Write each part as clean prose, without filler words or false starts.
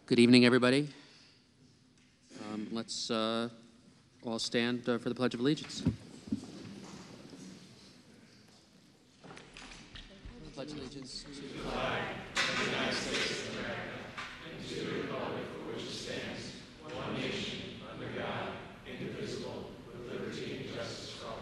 Good evening, everybody. Let's all stand for the Pledge of Allegiance. Pledge allegiance to the flag of the United States of America and to the republic for which it stands, one nation, under God, indivisible, with liberty and justice for all.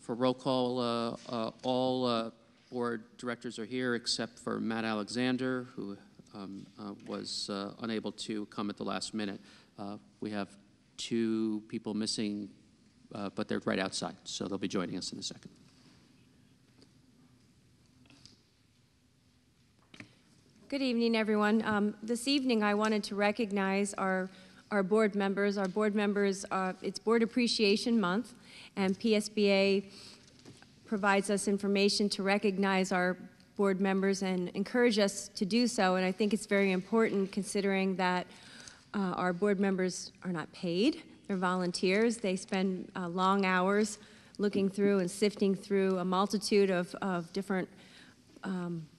For roll call, all board directors are here except for Matt Alexander, who was unable to come at the last minute. We have 2 people missing, but they're right outside, so they'll be joining us in a second. Good evening, everyone. This evening, I wanted to recognize our board members. Our board members, it's Board Appreciation Month, and PSBA provides us information to recognize our board members and encourage us to do so. And I think it's very important considering that our board members are not paid. They're volunteers. They spend long hours looking through and sifting through a multitude of different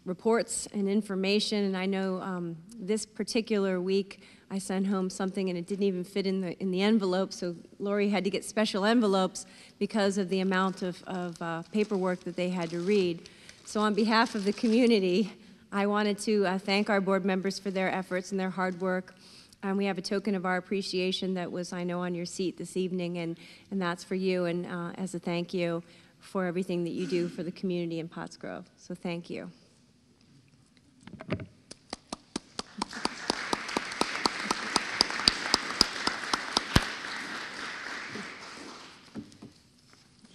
reports and information. And I know this particular week I sent home something and it didn't even fit in the envelope, so Lori had to get special envelopes because of the amount of paperwork that they had to read. So on behalf of the community, I wanted to thank our board members for their efforts and their hard work. And we have a token of our appreciation that was, I know, on your seat this evening, and that's for you, and as a thank you for everything that you do for the community in Pottsgrove. So thank you.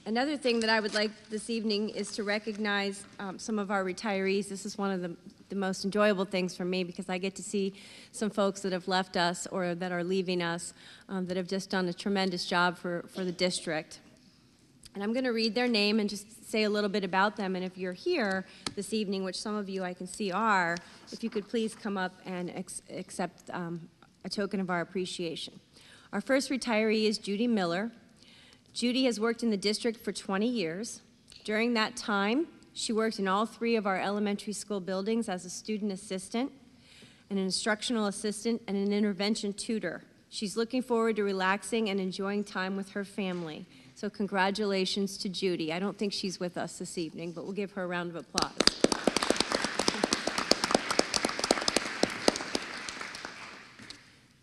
Another thing that I would like this evening is to recognize some of our retirees. This is one of the most enjoyable things for me because I get to see some folks that have left us or that are leaving us that have just done a tremendous job for the district. And I'm going to read their name and just say a little bit about them. And if you're here this evening, which some of you I can see are, if you could please come up and accept a token of our appreciation. Our first retiree is Judy Miller. Judy has worked in the district for 20 years. During that time, she worked in all 3 of our elementary school buildings as a student assistant, an instructional assistant, and an intervention tutor. She's looking forward to relaxing and enjoying time with her family. So congratulations to Judy. I don't think she's with us this evening, but we'll give her a round of applause.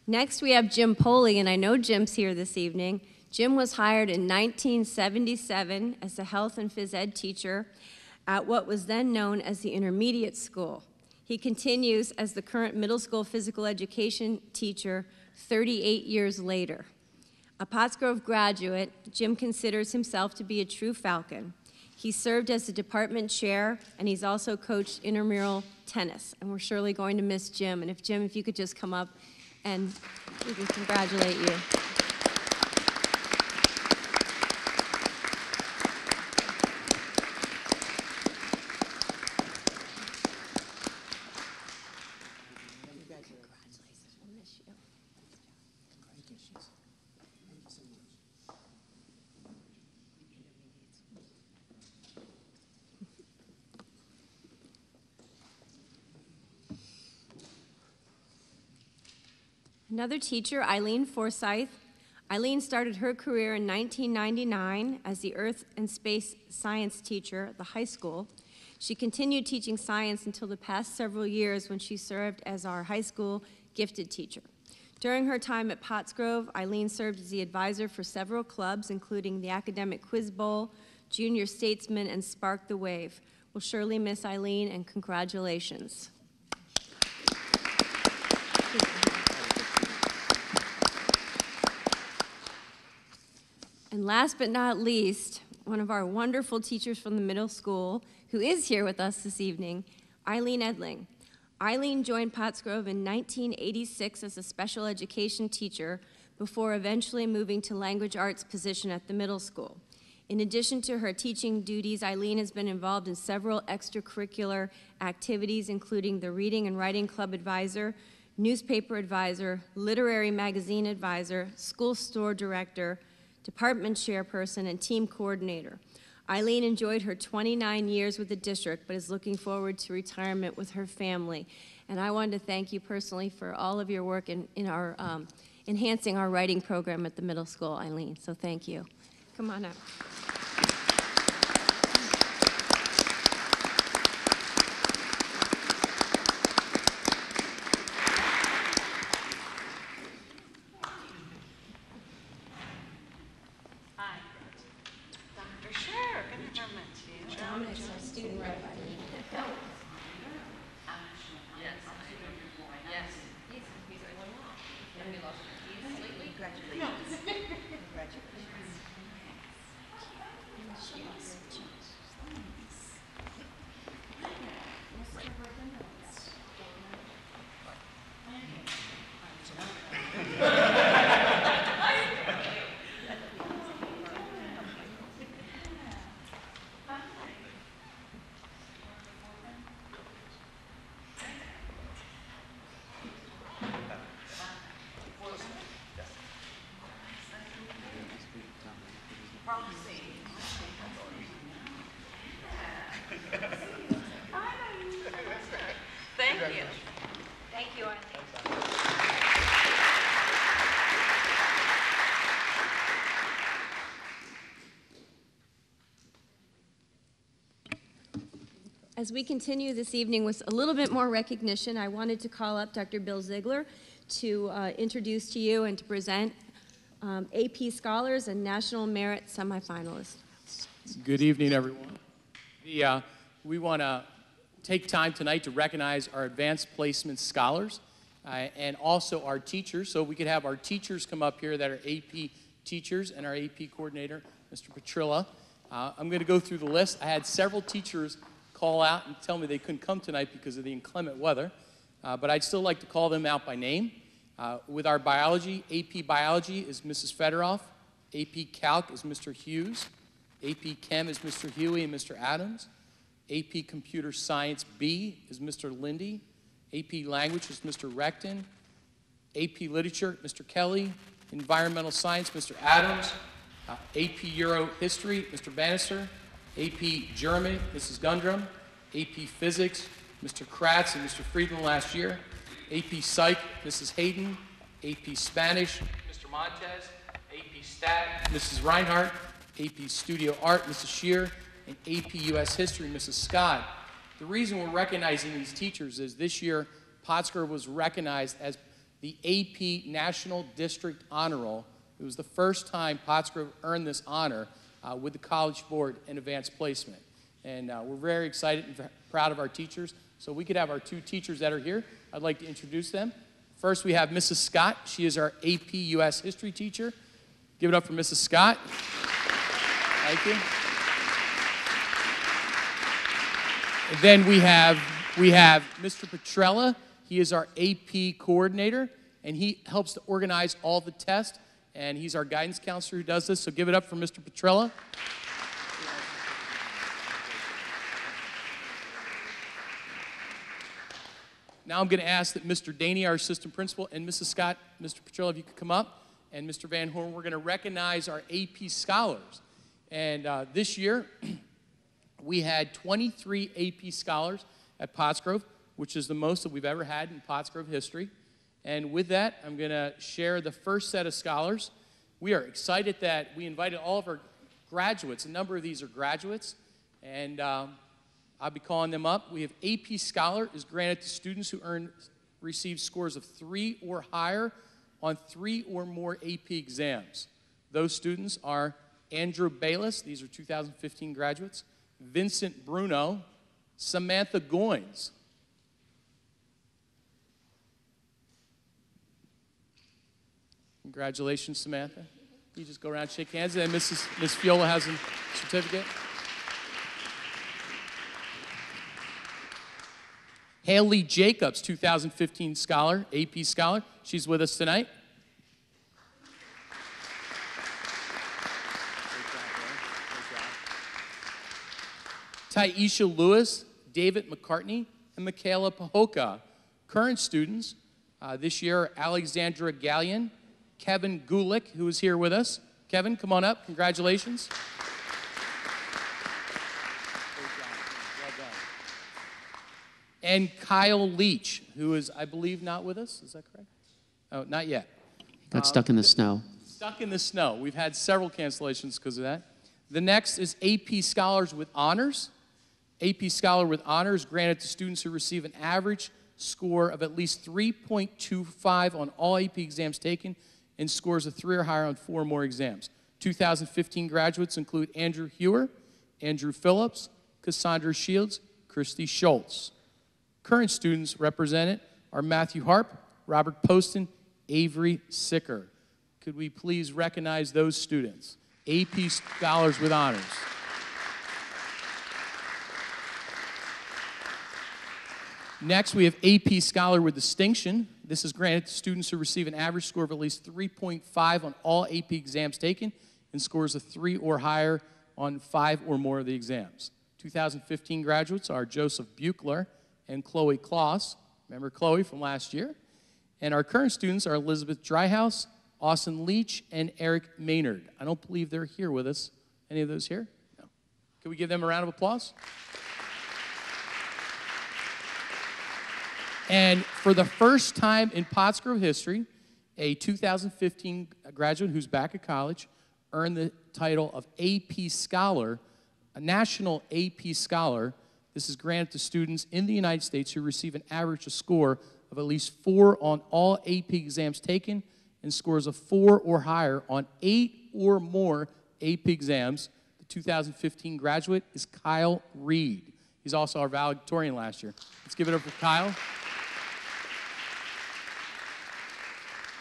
Next, we have Jim Poley, and I know Jim's here this evening. Jim was hired in 1977 as a health and phys ed teacher at what was then known as the intermediate school. He continues as the current middle school physical education teacher 38 years later. A Pottsgrove graduate, Jim considers himself to be a true Falcon. He served as the department chair, and he's also coached intramural tennis. And we're surely going to miss Jim. And if Jim, if you could just come up and we can congratulate you. Another teacher, Eileen Forsyth. Eileen started her career in 1999 as the Earth and Space Science teacher at the high school. She continued teaching science until the past several years when she served as our high school gifted teacher. During her time at Pottsgrove, Eileen served as the advisor for several clubs, including the Academic Quiz Bowl, Junior Statesman, and Spark the Wave. We'll surely miss Eileen, and congratulations. And last but not least, one of our wonderful teachers from the middle school, who is here with us this evening, Eileen Edling. Eileen joined Pottsgrove in 1986 as a special education teacher before eventually moving to language arts position at the middle school. In addition to her teaching duties, Eileen has been involved in several extracurricular activities, including the Reading and Writing Club advisor, newspaper advisor, literary magazine advisor, school store director, department chairperson, and team coordinator. Eileen enjoyed her 29 years with the district, but is looking forward to retirement with her family. And I wanted to thank you personally for all of your work in our enhancing our writing program at the middle school, Eileen. So thank you. Come on up. Thank you. Thank you, Eileen. As we continue this evening with a little bit more recognition, I wanted to call up Dr. Bill Ziegler to introduce to you and to present AP Scholars and National Merit semifinalists. Good evening, everyone. We want to take time tonight to recognize our advanced placement scholars and also our teachers. So we could have our teachers come up here that are AP teachers and our AP coordinator, Mr. Patricia. I'm going to go through the list. I had several teachers call out and tell me they couldn't come tonight because of the inclement weather, but I'd still like to call them out by name. With our biology, AP Biology is Mrs. Federoff, AP Calc is Mr. Hughes, AP Chem is Mr. Huey and Mr. Adams, AP Computer Science B is Mr. Lindy, AP Language is Mr. Recton, AP Literature, Mr. Kelly, Environmental Science, Mr. Adams, AP Euro History, Mr. Bannister, AP German, Mrs. Gundrum, AP Physics, Mr. Kratz and Mr. Friedman last year, AP Psych, Mrs. Hayden, AP Spanish, Mr. Montez, AP Stat, Mrs. Reinhardt, AP Studio Art, Mrs. Shear, and AP US History, Mrs. Scott. The reason we're recognizing these teachers is this year, Pottsgrove was recognized as the AP National District Honor Roll. It was the first time Pottsgrove earned this honor with the College Board in advanced placement. And we're very excited and proud of our teachers. So we could have our two teachers that are here. I'd like to introduce them. First, we have Mrs. Scott. She is our AP US History teacher. Give it up for Mrs. Scott. Thank you. And then we have Mr. Petrella. He is our AP coordinator, and he helps to organize all the tests, and he's our guidance counselor who does this, so give it up for Mr. Petrella. Now I'm going to ask that Mr. Daney, our assistant principal, and Mrs. Scott, Mr. Petrella, if you could come up, and Mr. Van Horn, we're going to recognize our AP scholars. And this year, we had 23 AP scholars at Pottsgrove, which is the most that we've ever had in Pottsgrove history. And with that, I'm going to share the first set of scholars. We are excited that we invited all of our graduates. A number of these are graduates, and I'll be calling them up. We have AP Scholar is granted to students who receive scores of 3 or higher on 3 or more AP exams. Those students are Andrew Bayless, these are 2015 graduates, Vincent Bruno, Samantha Goins. Congratulations, Samantha. You just go around and shake hands, and Miss Feola has a certificate. Haley Jacobs, 2015 scholar, AP scholar. She's with us tonight. Taisha Lewis, David McCartney, and Michaela Pahoka. Current students this year are Alexandra Gallion, Kevin Gulick, who is here with us, Kevin, come on up. Congratulations. Well done. And Kyle Leach, who is, I believe, not with us. Is that correct? Oh, not yet. Got stuck in the snow. Stuck in the snow. We've had several cancellations because of that. The next is AP Scholars with Honors. AP Scholar with Honors granted to students who receive an average score of at least 3.25 on all AP exams taken and scores of 3 or higher on 4 or more exams. 2015 graduates include Andrew Hewer, Andrew Phillips, Cassandra Shields, Christy Schultz. Current students represented are Matthew Harp, Robert Poston, Avery Sicker. Could we please recognize those students? AP Scholars with Honors. Next, we have AP Scholar with Distinction. This is granted to students who receive an average score of at least 3.5 on all AP exams taken and scores of 3 or higher on 5 or more of the exams. 2015 graduates are Joseph Buchler and Chloe Kloss. Remember Chloe from last year? And our current students are Elizabeth Dryhouse, Austin Leach, and Eric Maynard. I don't believe they're here with us. Any of those here? No. Can we give them a round of applause? And for the first time in Pottsgrove history, a 2015 graduate who's back at college earned the title of AP Scholar, a national AP Scholar. This is granted to students in the United States who receive an average score of at least 4 on all AP exams taken and scores of 4 or higher on 8 or more AP exams. The 2015 graduate is Kyle Reed. He's also our valedictorian last year. Let's give it up for Kyle.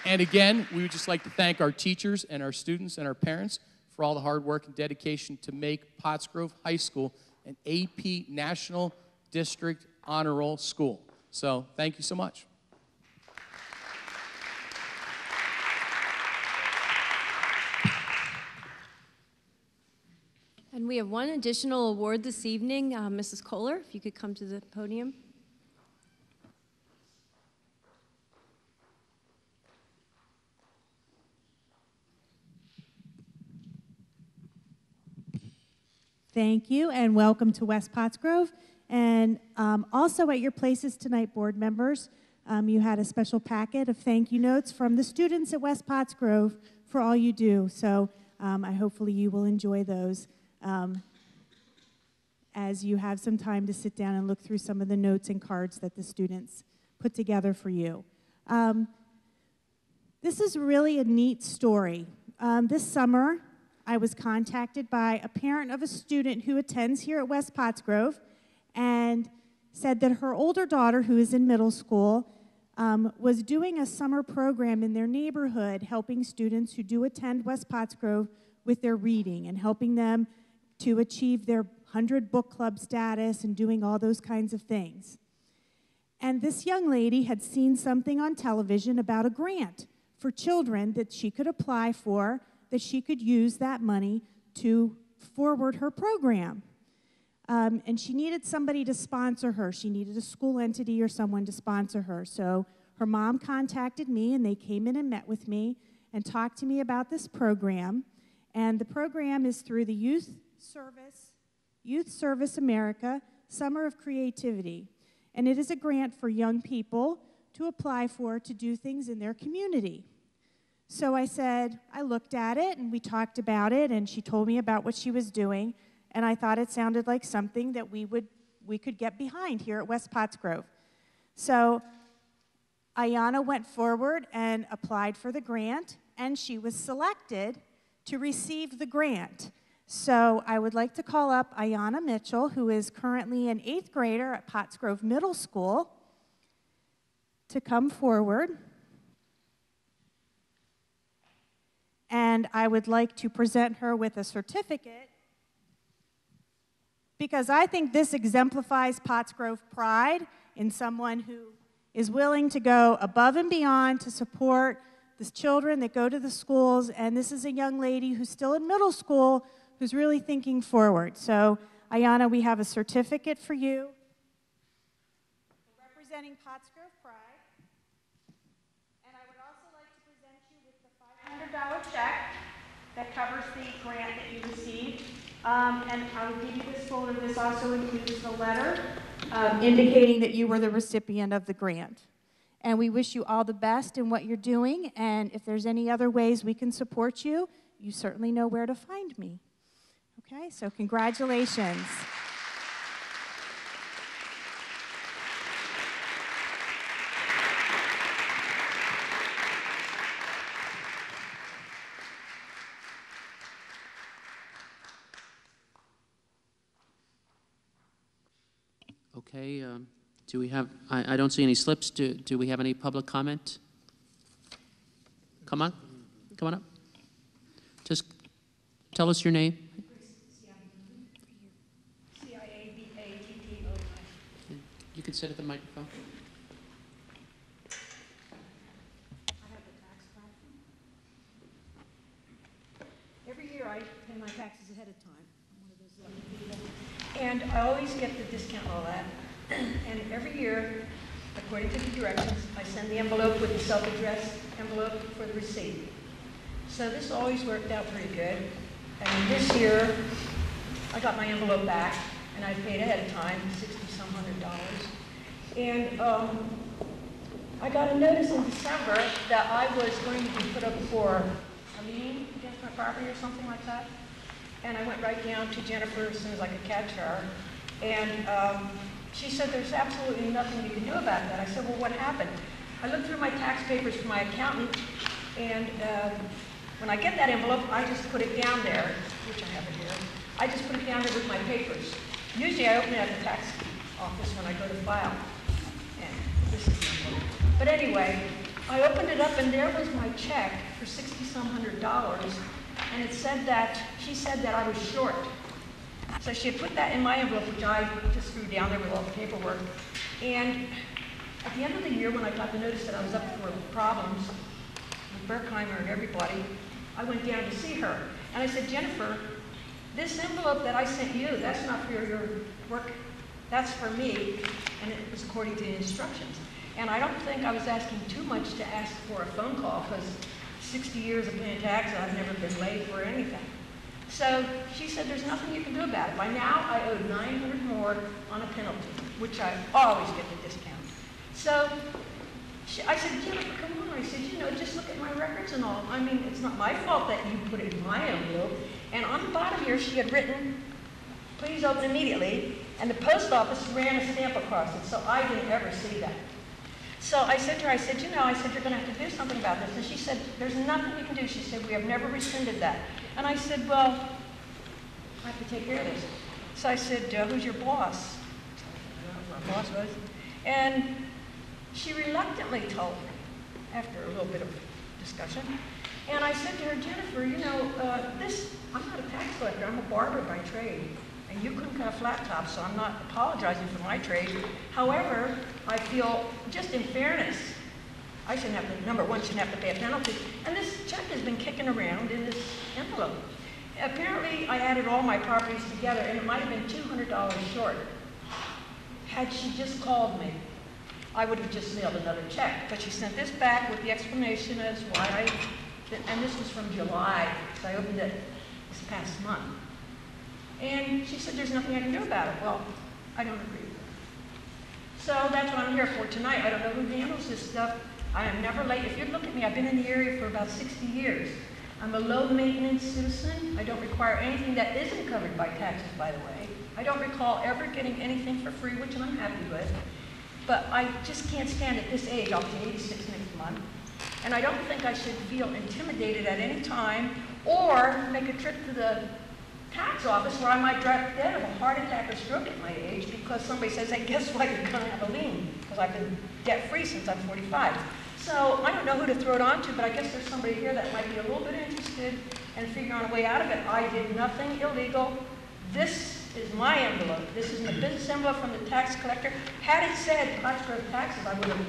And again, we would just like to thank our teachers and our students and our parents for all the hard work and dedication to make Pottsgrove High School an AP National District Honor Roll school. So thank you so much. And we have one additional award this evening. Mrs. Kohler, if you could come to the podium. Thank you, and welcome to West Pottsgrove. And also at your places tonight, board members, you had a special packet of thank you notes from the students at West Pottsgrove for all you do. So hopefully you will enjoy those as you have some time to sit down and look through some of the notes and cards that the students put together for you. This is really a neat story. This summer, I was contacted by a parent of a student who attends here at West Pottsgrove and said that her older daughter, who is in middle school, was doing a summer program in their neighborhood helping students who do attend West Pottsgrove with their reading and helping them to achieve their 100 book club status and doing all those kinds of things. And this young lady had seen something on television about a grant for children that she could apply for, that she could use that money to forward her program. And she needed somebody to sponsor her. She needed a school entity or someone to sponsor her. So her mom contacted me, and they came in and met with me and talked to me about this program. And the program is through the Youth Service America Summer of Creativity. And it is a grant for young people to apply for to do things in their community. So I looked at it, and we talked about it, and she told me about what she was doing, and I thought it sounded like something that we could get behind here at West Pottsgrove. So Ayana went forward and applied for the grant, and she was selected to receive the grant. So I would like to call up Ayana Mitchell, who is currently an 8th grader at Pottsgrove Middle School, to come forward. And I would like to present her with a certificate because I think this exemplifies Pottsgrove pride in someone who is willing to go above and beyond to support the children that go to the schools. And this is a young lady who's still in middle school who's really thinking forward. So, Ayana, we have a certificate for you for representing Pottsgrove pride. $100 check that covers the grant that you received. And I will give you this folder. This also includes the letter indicating that you were the recipient of the grant. And we wish you all the best in what you're doing. And if there's any other ways we can support you, you certainly know where to find me. Okay, so congratulations. Okay, do we have, I don't see any slips. Do we have any public comment? Come on up. Just tell us your name. CIABATTO. You can sit at the microphone. I have the tax platform. Every year I pay my taxes ahead of time. I'm one of those lucky people. And I always get the discount and all that. And every year, according to the directions, I send the envelope with the self-addressed envelope for the receipt. So this always worked out pretty good. And this year, I got my envelope back, and I paid ahead of time, $60-some $100. And I got a notice in December that I was going to be put up for a lien against my property or something like that. And I went right down to Jennifer as soon as I could catch her. And she said, there's absolutely nothing you can do about that. I said, well, what happened? I looked through my tax papers for my accountant, and when I get that envelope, I just put it down there, which I have it here. I just put it down there with my papers. Usually I open it at the tax office when I go to file. And this is the envelope. But anyway, I opened it up, and there was my check for $60-some $100. And it said that, she said that I was short. So she had put that in my envelope, which I just threw down there with all the paperwork. And at the end of the year, when I got the notice that I was up for problems with Berkheimer and everybody, I went down to see her. And I said, Jennifer, this envelope that I sent you, that's not for your work, that's for me. And it was according to the instructions. And I don't think I was asking too much to ask for a phone call, because 60 years of paying taxes, I've never been late for anything. So she said, there's nothing you can do about it. By now, I owed $900 more on a penalty, which I always get the discount. So I said, Jennifer, come on. I said, you know, just look at my records and all. I mean, it's not my fault that you put it in my envelope. And on the bottom here, she had written, please open immediately. And the post office ran a stamp across it, so I didn't ever see that. So I said to her, I said, you know, I said, you're going to have to do something about this. And she said, there's nothing you can do. She said, we have never rescinded that. And I said, well, I have to take care of this. So I said, who's your boss? I don't know who our boss was. And she reluctantly told me, after a little bit of discussion. And I said to her, Jennifer, you know, I'm not a tax collector. I'm a barber by trade. And you couldn't cut a flat top, so I'm not apologizing for my trade. However, I feel, just in fairness, I shouldn't have to, number one, shouldn't have to pay a penalty. And this check has been kicking around in this envelope. Apparently, I added all my properties together, and it might have been $200 short. Had she just called me, I would have just mailed another check. But she sent this back with the explanation as why and this was from July, so I opened it this past month. And she said, there's nothing I can do about it. Well, I don't agree. So that's what I'm here for tonight. I don't know who handles this stuff. I am never late. If you look at me, I've been in the area for about 60 years. I'm a low-maintenance citizen. I don't require anything that isn't covered by taxes, by the way. I don't recall ever getting anything for free, which I'm happy with. But I just can't stand at this age. I'll be 86 next month. And I don't think I should feel intimidated at any time or make a trip to the tax office where I might drop dead of a heart attack or stroke at my age because somebody says, hey, guess what, you're going to have a lien, because I've been debt-free since I'm 45. So I don't know who to throw it on to, but I guess there's somebody here that might be a little bit interested in figuring out a way out of it. I did nothing illegal. This is my envelope. This is the business envelope from the tax collector. Had it said Pottsgrove taxes, I would have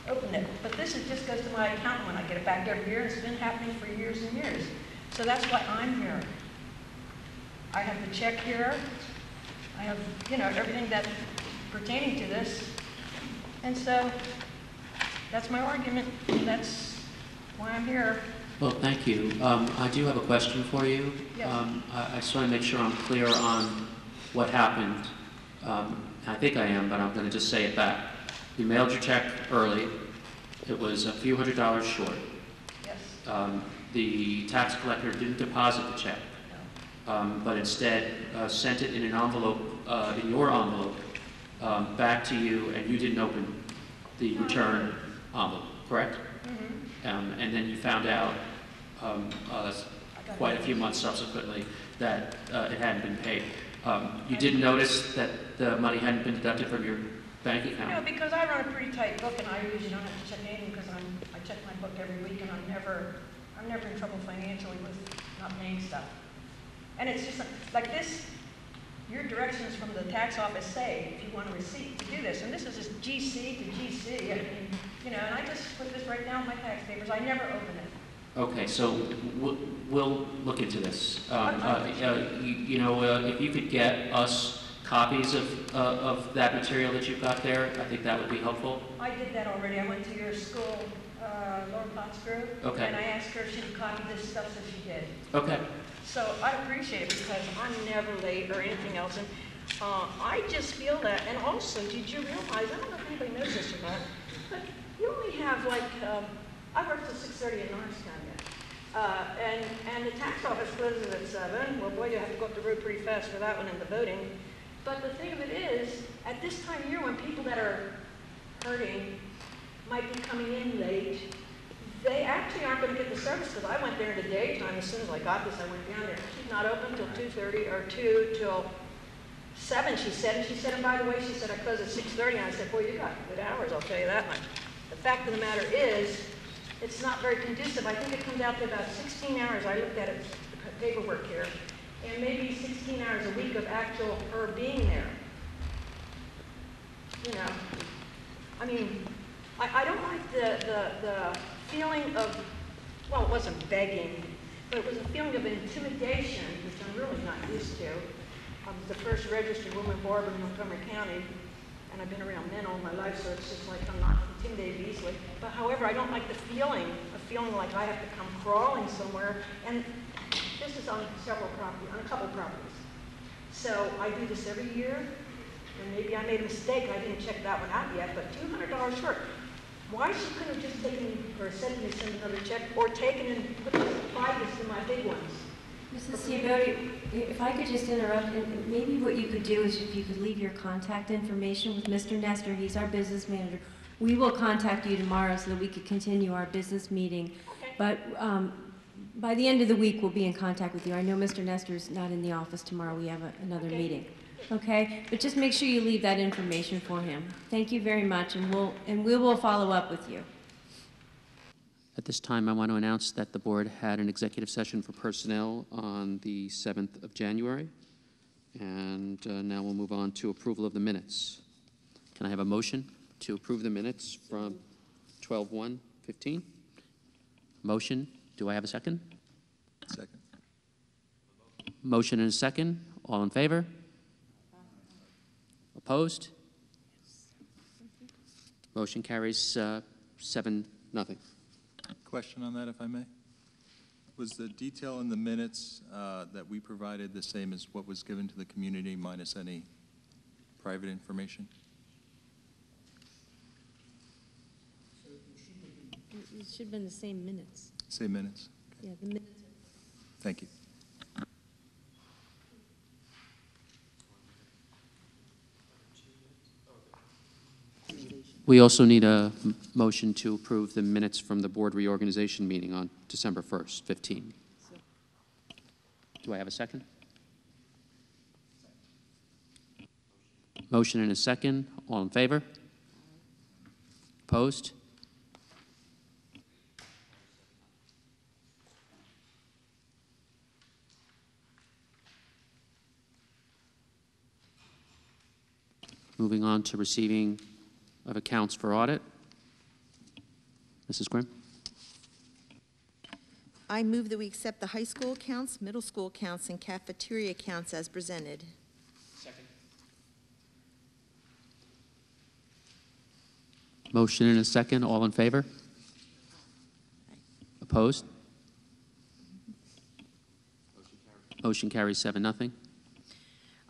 opened it. But this just goes to my accountant when I get it back every year. It's been happening for years and years. So that's why I'm here. I have the check here. I have, you know, everything that's pertaining to this. And so that's my argument. That's why I'm here. Well, thank you. I do have a question for you. Yes. I just want to make sure I'm clear on what happened. I think I am, but I'm going to just say it back. You mailed your check early. It was a few $100s short. Yes. The tax collector didn't deposit the check, but instead sent it in an envelope, in your envelope, back to you, and you didn't open the return envelope, correct? Mm-hmm. And then you found out quite a few months subsequently that it hadn't been paid. You didn't notice that the money hadn't been deducted from your bank account? No, because I run a pretty tight book, and I usually don't have to check anything because I check my book every week, and I'm never in trouble financially with not paying stuff. And it's just like this. Your directions from the tax office say if you want a receipt to do this, and this is just GC to GC. I mean, you know, and I just put this right down in my tax papers. I never open it. Okay, so we'll look into this. If you could get us copies of that material that you've got there, I think that would be helpful. I did that already. I went to your school, Lower Pottsgrove, okay. And I asked her if she could copy this stuff, so she did. Okay. So I appreciate it because I'm never late or anything else. And I just feel that. And also, did you realize, I don't know if anybody knows this or not, but you only have like, I work till 6:30 in Norristown yet. And the tax office closes at 7. Well, boy, you have to go up the road pretty fast for that one in the voting. But the thing of it is, at this time of year when people that are hurting might be coming in late, they actually aren't going to get the service because I went there in the daytime. As soon as I got this, I went down there. She's not open till 2:30 or 2 till 7, she said. And she said, and by the way, she said, I close at 6:30. And I said, boy, you got good hours, I'll tell you that much. The fact of the matter is, it's not very conducive. I think it comes out to about 16 hours. I looked at it, paperwork here, and maybe 16 hours a week of actual her being there. You know, I mean, I don't like the feeling of, well, it wasn't begging, but it was a feeling of intimidation, which I'm really not used to. I was the first registered woman barber in Montgomery County, and I've been around men all my life, so it's just like I'm not intimidated easily. But however, I don't like the feeling of feeling like I have to come crawling somewhere, and this is on several properties, on a couple properties. So I do this every year, and maybe I made a mistake, I didn't check that one out yet, but $200 short. Why she couldn't have just taken or sent me another check, or taken and applied this to my big ones? Mrs. Ciabodi, if I could just interrupt, and maybe what you could do is if you could leave your contact information with Mr. Nestor, he's our business manager. We will contact you tomorrow so that we could continue our business meeting. Okay. But by the end of the week, we'll be in contact with you. I know Mr. Nestor's not in the office tomorrow. We have another meeting. Okay? But just make sure you leave that information for him. Thank you very much, and we will follow up with you. At this time, I want to announce that the board had an executive session for personnel on the 7th of January. And now we'll move on to approval of the minutes. Can I have a motion to approve the minutes from 12/1/15? Motion. Do I have a second? Second. Motion and a second. All in favor? Opposed? Motion carries 7-0. Question on that, if I may? Was the detail in the minutes that we provided the same as what was given to the community minus any private information? It should have been the same minutes. Same minutes? Okay. Yeah, the minutes. Thank you. We also need a motion to approve the minutes from the board reorganization meeting on December 1st, 15. Do I have a second? Motion and a second. All in favor? Opposed? Moving on to receiving of accounts for audit. Mrs. Grimm? I move that we accept the high school accounts, middle school accounts, and cafeteria accounts as presented. Second. Motion and a second. All in favor? Opposed? Motion carries 7-0.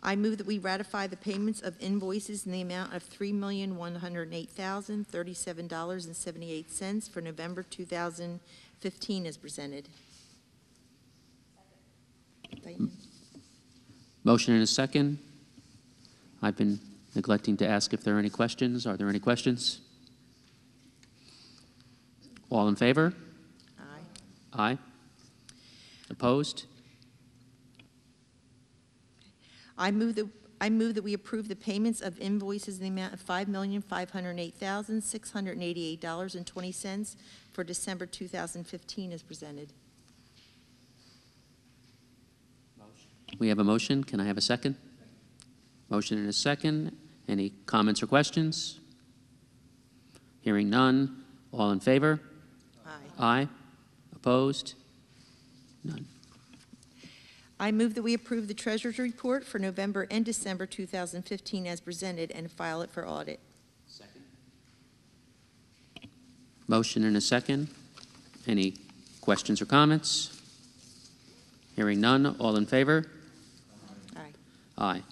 I move that we ratify the payments of invoices in the amount of $3,108,037.78 for November 2015 as presented. Diane? Motion and a second. I've been neglecting to ask if there are any questions. Are there any questions? All in favor? Aye. Aye. Opposed? I move that we approve the payments of invoices in the amount of $5,508,688.20 for December 2015 as presented. We have a motion. Can I have a second? Motion and a second. Any comments or questions? Hearing none. All in favor? Aye. Aye. Opposed? None. I move that we approve the treasurer's report for November and December 2015 as presented and file it for audit. Second. Motion and a second. Any questions or comments? Hearing none. All in favor? Aye. Aye.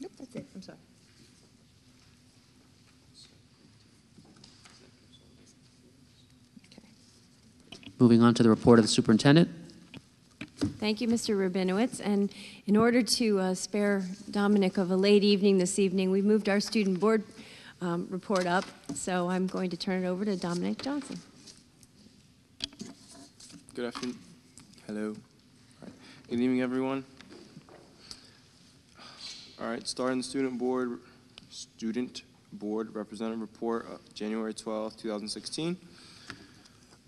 Nope, that's it. I'm sorry. Okay. Moving on to the report of the superintendent. Thank you, Mr. Rabinowitz. And in order to spare Dominic of a late evening this evening, we moved our student board report up. So I'm going to turn it over to Dominic Johnson. Good afternoon. Hello. All right. Good evening, everyone. All right, starting the student board representative report of January 12th, 2016.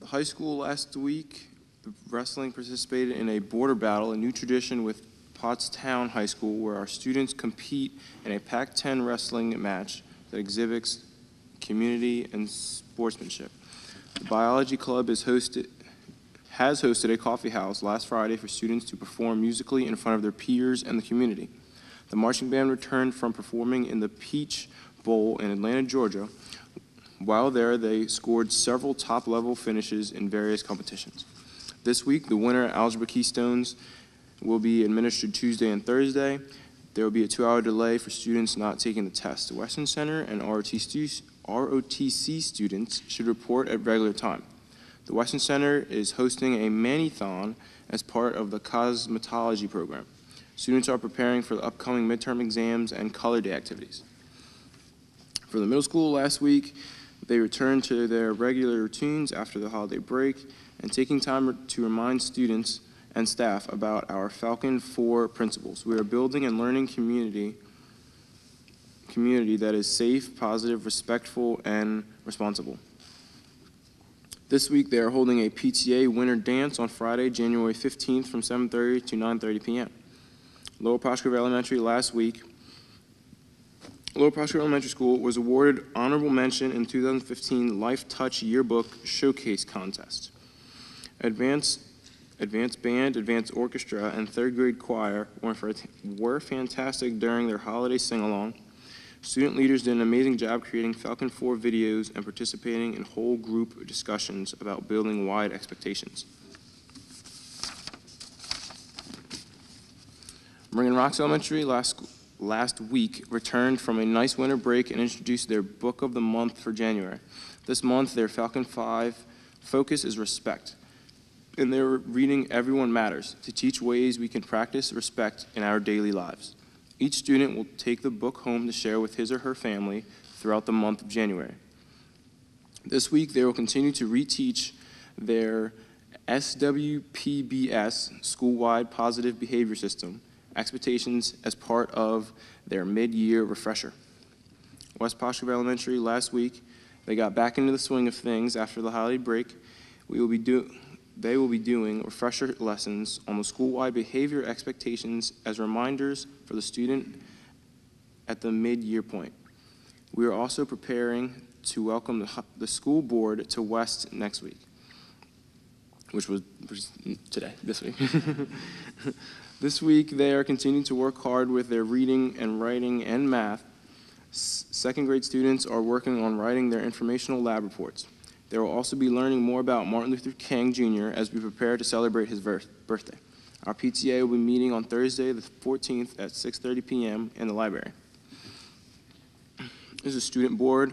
The high school last week, the wrestling participated in a border battle, a new tradition with Pottstown High School, where our students compete in a Pac-10 wrestling match that exhibits community and sportsmanship. The biology club has hosted a coffee house last Friday for students to perform musically in front of their peers and the community. The marching band returned from performing in the Peach Bowl in Atlanta, Georgia. While there, they scored several top-level finishes in various competitions. This week, the winter algebra keystones will be administered Tuesday and Thursday. There will be a 2-hour delay for students not taking the test. The Western Center and ROTC students should report at regular time. The Western Center is hosting a mani-thon as part of the cosmetology program. Students are preparing for the upcoming midterm exams and color day activities. For the middle school last week, they returned to their regular routines after the holiday break and taking time to remind students and staff about our Falcon 4 principles. We are building and learning community that is safe, positive, respectful, and responsible. This week, they are holding a PTA winter dance on Friday, January 15th from 7:30 to 9:30 p.m. Lower Pottsgrove Elementary last week. Lower Pottsgrove Elementary School was awarded honorable mention in 2015 Life Touch Yearbook Showcase Contest. Advanced Band, Advanced Orchestra, and third grade choir were fantastic during their holiday sing-along. Student leaders did an amazing job creating Falcon 4 videos and participating in whole group discussions about building wide expectations. Ring Rocks Elementary last week returned from a nice winter break and introduced their book of the month for January. This month, their Falcon 5 focus is respect. And they're reading Everyone Matters to teach ways we can practice respect in our daily lives. Each student will take the book home to share with his or her family throughout the month of January. This week, they will continue to reteach their SWPBS, School-Wide Positive Behavior System, expectations as part of their mid-year refresher. West Pottsgrove Elementary last week, they got back into the swing of things after the holiday break. They will be doing refresher lessons on the school-wide behavior expectations as reminders for the student at the mid-year point. We are also preparing to welcome the school board to West next week, which was this week. This week, they are continuing to work hard with their reading and writing and math. Second grade students are working on writing their informational lab reports. They will also be learning more about Martin Luther King Jr. as we prepare to celebrate his birthday. Our PTA will be meeting on Thursday, the 14th at 6:30 p.m. in the library. This is a student board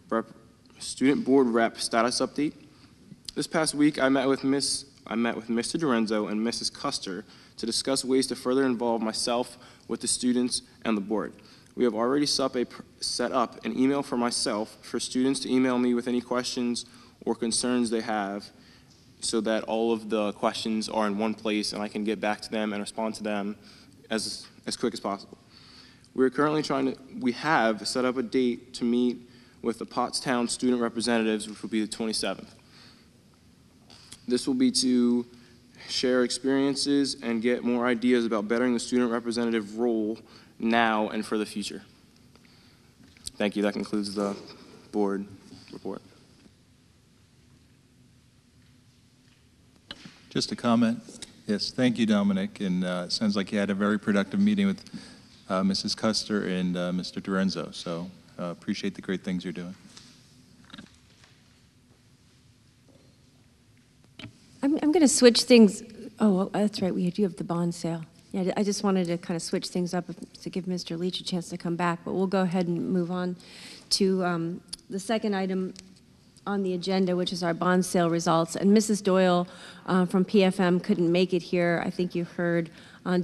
rep status update. This past week, I met with Mr. Dorenzo and Mrs. Custer to discuss ways to further involve myself with the students and the board. We have already set up an email for myself for students to email me with any questions or concerns they have, so that all of the questions are in one place and I can get back to them and respond to them as quick as possible. We have set up a date to meet with the Pottstown student representatives, which will be the 27th. This will be to share experiences and get more ideas about bettering the student representative role now and for the future. Thank you. That concludes the board report. Just a comment. Yes, thank you, Dominic. And it sounds like you had a very productive meeting with Mrs. Custer and Mr. Dorenzo. So appreciate the great things you're doing. I'm going to switch things. Oh, that's right. We do have the bond sale. Yeah, I just wanted to kind of switch things up to give Mr. Leach a chance to come back. But we'll go ahead and move on to the second item on the agenda, which is our bond sale results. And Mrs. Doyle from PFM couldn't make it here. I think you heard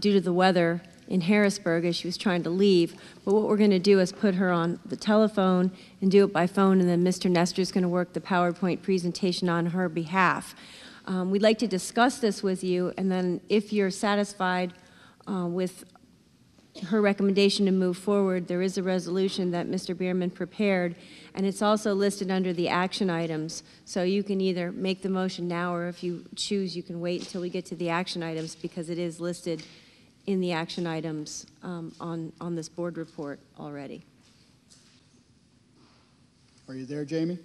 due to the weather in Harrisburg as she was trying to leave. But what we're going to do is put her on the telephone and do it by phone, and then Mr. Nestor's going to work the PowerPoint presentation on her behalf. We'd like to discuss this with you, and then if you're satisfied with her recommendation to move forward, there is a resolution that Mr. Bierman prepared, and it's also listed under the action items. So you can either make the motion now, or if you choose, you can wait until we get to the action items, because it is listed in the action items on this board report already. Are you there, Jamie?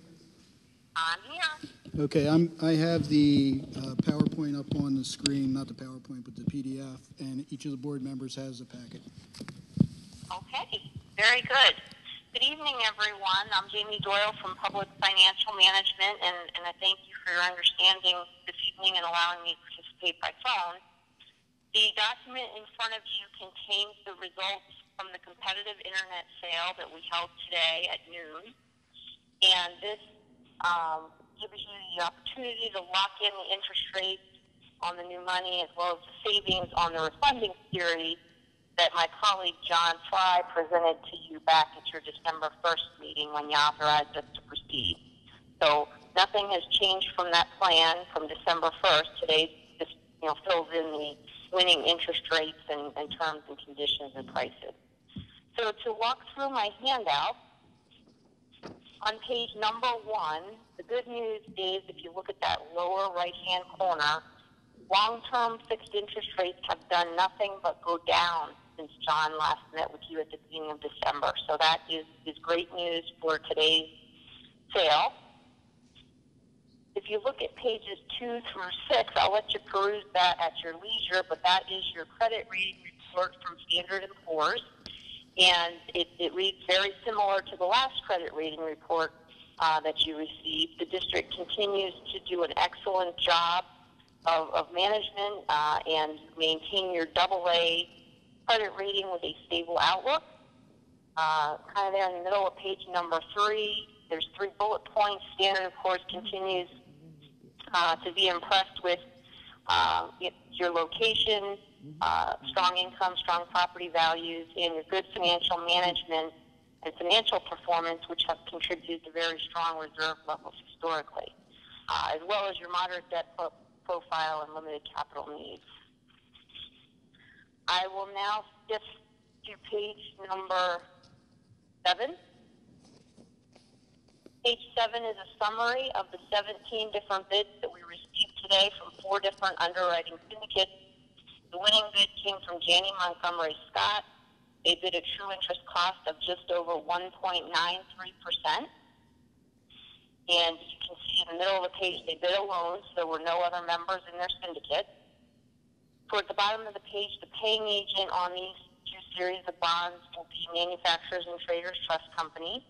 I'm here. Okay, I have the PowerPoint up on the screen, not the PowerPoint, but the PDF, and each of the board members has a packet. Okay, very good. Good evening, everyone. I'm Jamie Doyle from Public Financial Management, and I thank you for your understanding this evening and allowing me to participate by phone. The document in front of you contains the results from the competitive internet sale that we held today at noon, and this gives you the opportunity to lock in the interest rates on the new money as well as the savings on the refunding security that my colleague John Fry presented to you back at your December 1st meeting when you authorized us to proceed. So nothing has changed from that plan from December 1st. Today just fills in the winning interest rates and terms and conditions and prices. So to walk through my handout, on page number 1, the good news is if you look at that lower right-hand corner, long-term fixed interest rates have done nothing but go down since John last met with you at the beginning of December. So that is great news for today's sale. If you look at pages 2 through 6, I'll let you peruse that at your leisure, but that is your credit rating report from Standard & Poor's. And it reads very similar to the last credit rating report that you received. The district continues to do an excellent job of management and maintain your AA credit rating with a stable outlook. Kind of there in the middle of page number 3, there's 3 bullet points. Standard & Poor's continues to be impressed with your location, strong income, strong property values, and your good financial management and financial performance, which have contributed to very strong reserve levels historically, as well as your moderate debt profile and limited capital needs. I will now shift to page number 7. Page 7 is a summary of the 17 different bids that we received today from 4 different underwriting syndicates. The winning bid came from Janney Montgomery Scott. They bid a true interest cost of just over 1.93%. And you can see in the middle of the page, they bid alone, so there were no other members in their syndicate. Toward the bottom of the page, the paying agent on these 2 series of bonds will be Manufacturers and Traders Trust Company.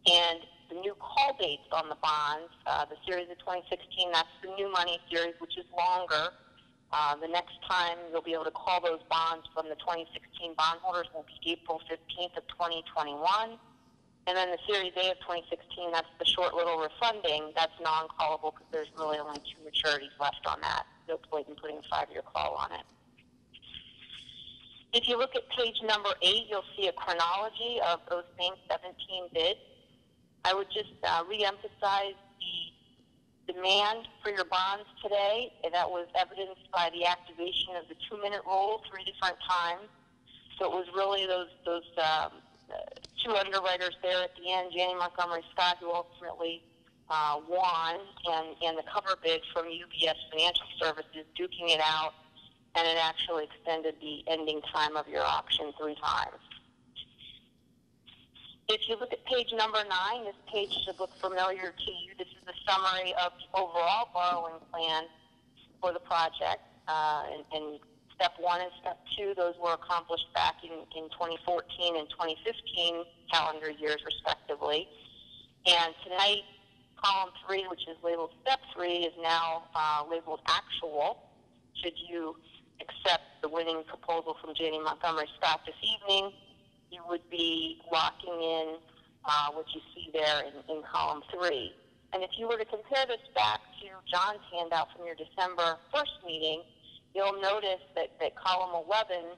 And the new call dates on the bonds. The series of 2016, that's the new money series, which is longer. The next time you'll be able to call those bonds from the 2016 bondholders will be April 15th of 2021. And then the Series A of 2016, that's the short little refunding. That's non-callable because there's really only 2 maturities left on that. No point in putting a 5-year call on it. If you look at page number 8, you'll see a chronology of those same 17 bids. I would just reemphasize the demand for your bonds today. That was evidenced by the activation of the 2-minute rule 3 different times. So it was really those 2 underwriters there at the end, Janney Montgomery Scott, who ultimately won, and the cover bid from UBS Financial Services, duking it out, and it actually extended the ending time of your auction 3 times. If you look at page number 9, this page should look familiar to you. This is the summary of the overall borrowing plan for the project, and Step 1 and Step 2, those were accomplished back in 2014 and 2015 calendar years, respectively. And tonight, column 3, which is labeled Step 3, is now labeled actual. Should you accept the winning proposal from Janney Montgomery Scott this evening, you would be locking in what you see there in column 3. And if you were to compare this back to John's handout from your December 1st meeting, you'll notice that column 11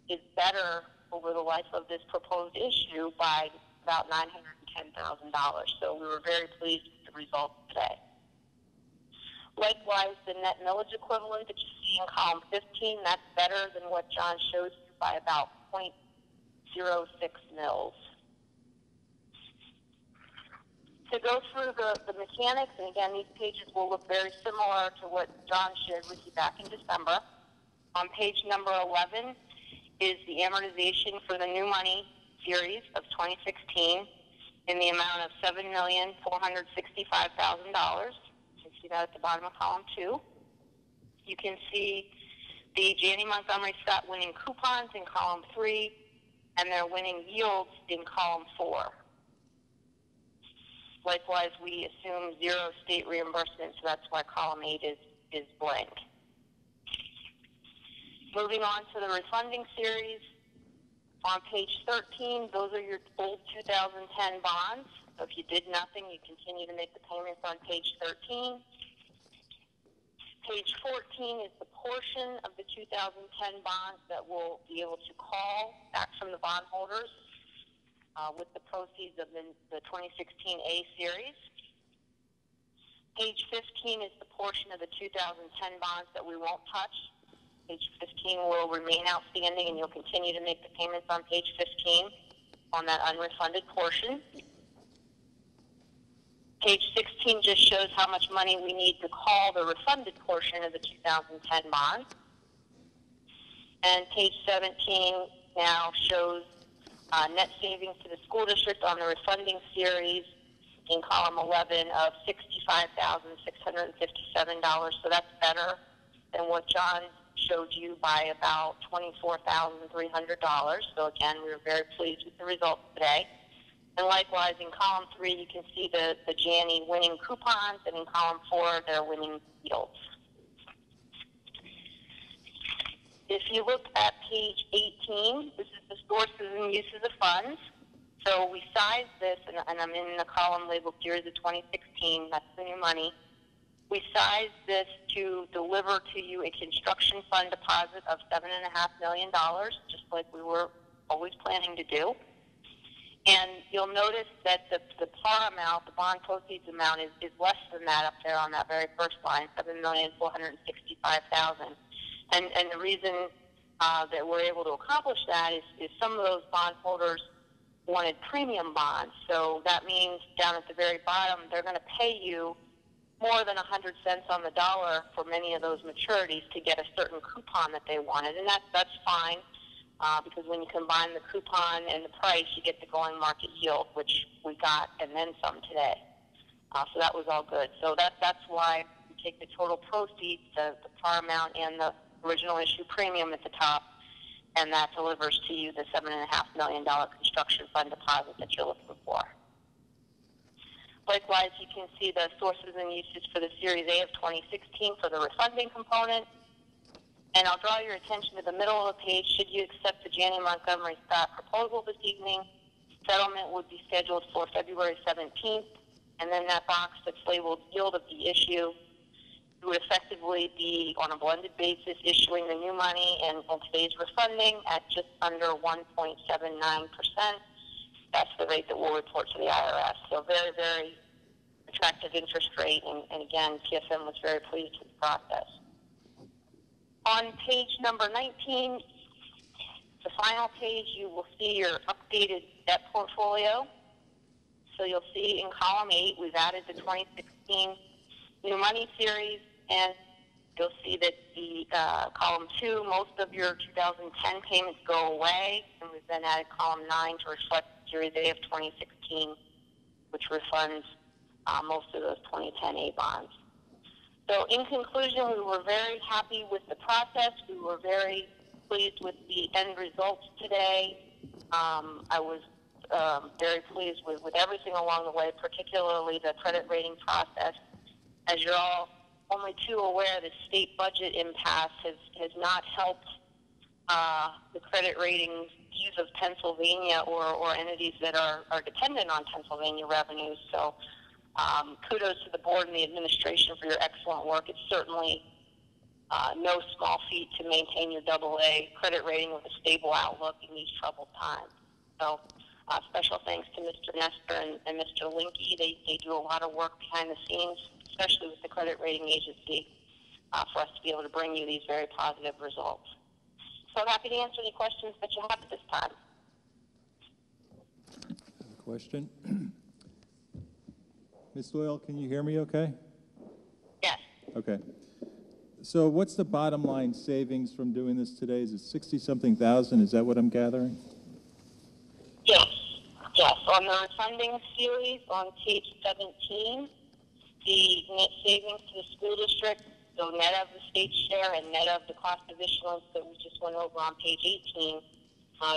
is better over the life of this proposed issue by about $910,000. So we were very pleased with the results today. Likewise, the net millage equivalent that you see in column 15, that's better than what John showed you by about 0.06 mils. To go through the mechanics, and again, these pages will look very similar to what John shared with you back in December. On page number 11 is the amortization for the new money series of 2016 in the amount of $7,465,000. You can see that at the bottom of column 2. You can see the Janney Montgomery Scott winning coupons in column 3 and their winning yields in column 4. Likewise, we assume 0 state reimbursement, so that's why column 8 is blank. Moving on to the refunding series, on page 13, those are your old 2010 bonds. So if you did nothing, you continue to make the payments on page 13. Page 14 is the portion of the 2010 bonds that we'll be able to call back from the bondholders with the proceeds of the 2016 A series. Page 15 is the portion of the 2010 bonds that we won't touch. Page 15 will remain outstanding, and you'll continue to make the payments on page 15 on that unrefunded portion. Page 16 just shows how much money we need to call the refunded portion of the 2010 bonds. And page 17 now shows net savings to the school district on the refunding series in column 11 of $65,657. So that's better than what John showed you by about $24,300. So again, we were very pleased with the results today. And likewise, in column 3, you can see the Janney winning coupons, and in column 4, their winning yields. If you look at page 18, this is the sources and uses of funds. So we sized this, and I'm in the column labeled Series of 2016, that's the new money. We sized this to deliver to you a construction fund deposit of $7.5 million, just like we were always planning to do. And you'll notice that the par amount, the bond proceeds amount, is less than that up there on that very first line, $7,465,000. And the reason that we're able to accomplish that is some of those bondholders wanted premium bonds. So that means down at the very bottom, they're going to pay you more than 100 cents on the dollar for many of those maturities to get a certain coupon that they wanted. And that's fine, because when you combine the coupon and the price, you get the going market yield, which we got and then some today. So that was all good. So that's why we take the total proceeds, the par amount, and the original issue premium at the top, and that delivers to you the $7.5 million construction fund deposit that you're looking for. Likewise, you can see the sources and uses for the Series A of 2016 for the refunding component. And I'll draw your attention to the middle of the page. Should you accept the Janney Montgomery Scott proposal this evening, settlement would be scheduled for February 17th, and then that box that's labeled yield of the issue would effectively be, on a blended basis, issuing the new money and today's refunding at just under 1.79%. That's the rate that we'll report to the IRS. So very, very attractive interest rate, and again, PSM was very pleased with the process. On page number 19, the final page, you will see your updated debt portfolio. So you'll see in column 8, we've added the 2016 new money series, and you'll see that the column 2, most of your 2010 payments go away, and we've then added column 9 to reflect Series A of 2016, which refunds most of those 2010 A bonds. So in conclusion, we were very happy with the process. We were very pleased with the end results today. I was very pleased with everything along the way, particularly the credit rating process. As you're all only too aware, the state budget impasse has not helped the credit rating views of Pennsylvania or entities that are dependent on Pennsylvania revenues. So kudos to the board and the administration for your excellent work. It's certainly no small feat to maintain your AA credit rating with a stable outlook in these troubled times. So special thanks to Mr. Nestor and Mr. Linke. They do a lot of work behind the scenes, especially with the credit rating agency, for us to be able to bring you these very positive results. So I'm happy to answer any questions that you have at this time. Question? Ms. Doyle, can you hear me okay? Yes. Okay. So what's the bottom line savings from doing this today? Is it 60-something thousand? Is that what I'm gathering? Yes. Yes. On the refunding series on page 17, the net savings to the school district, so net of the state share and net of the cost of issuance that we just went over on page 18,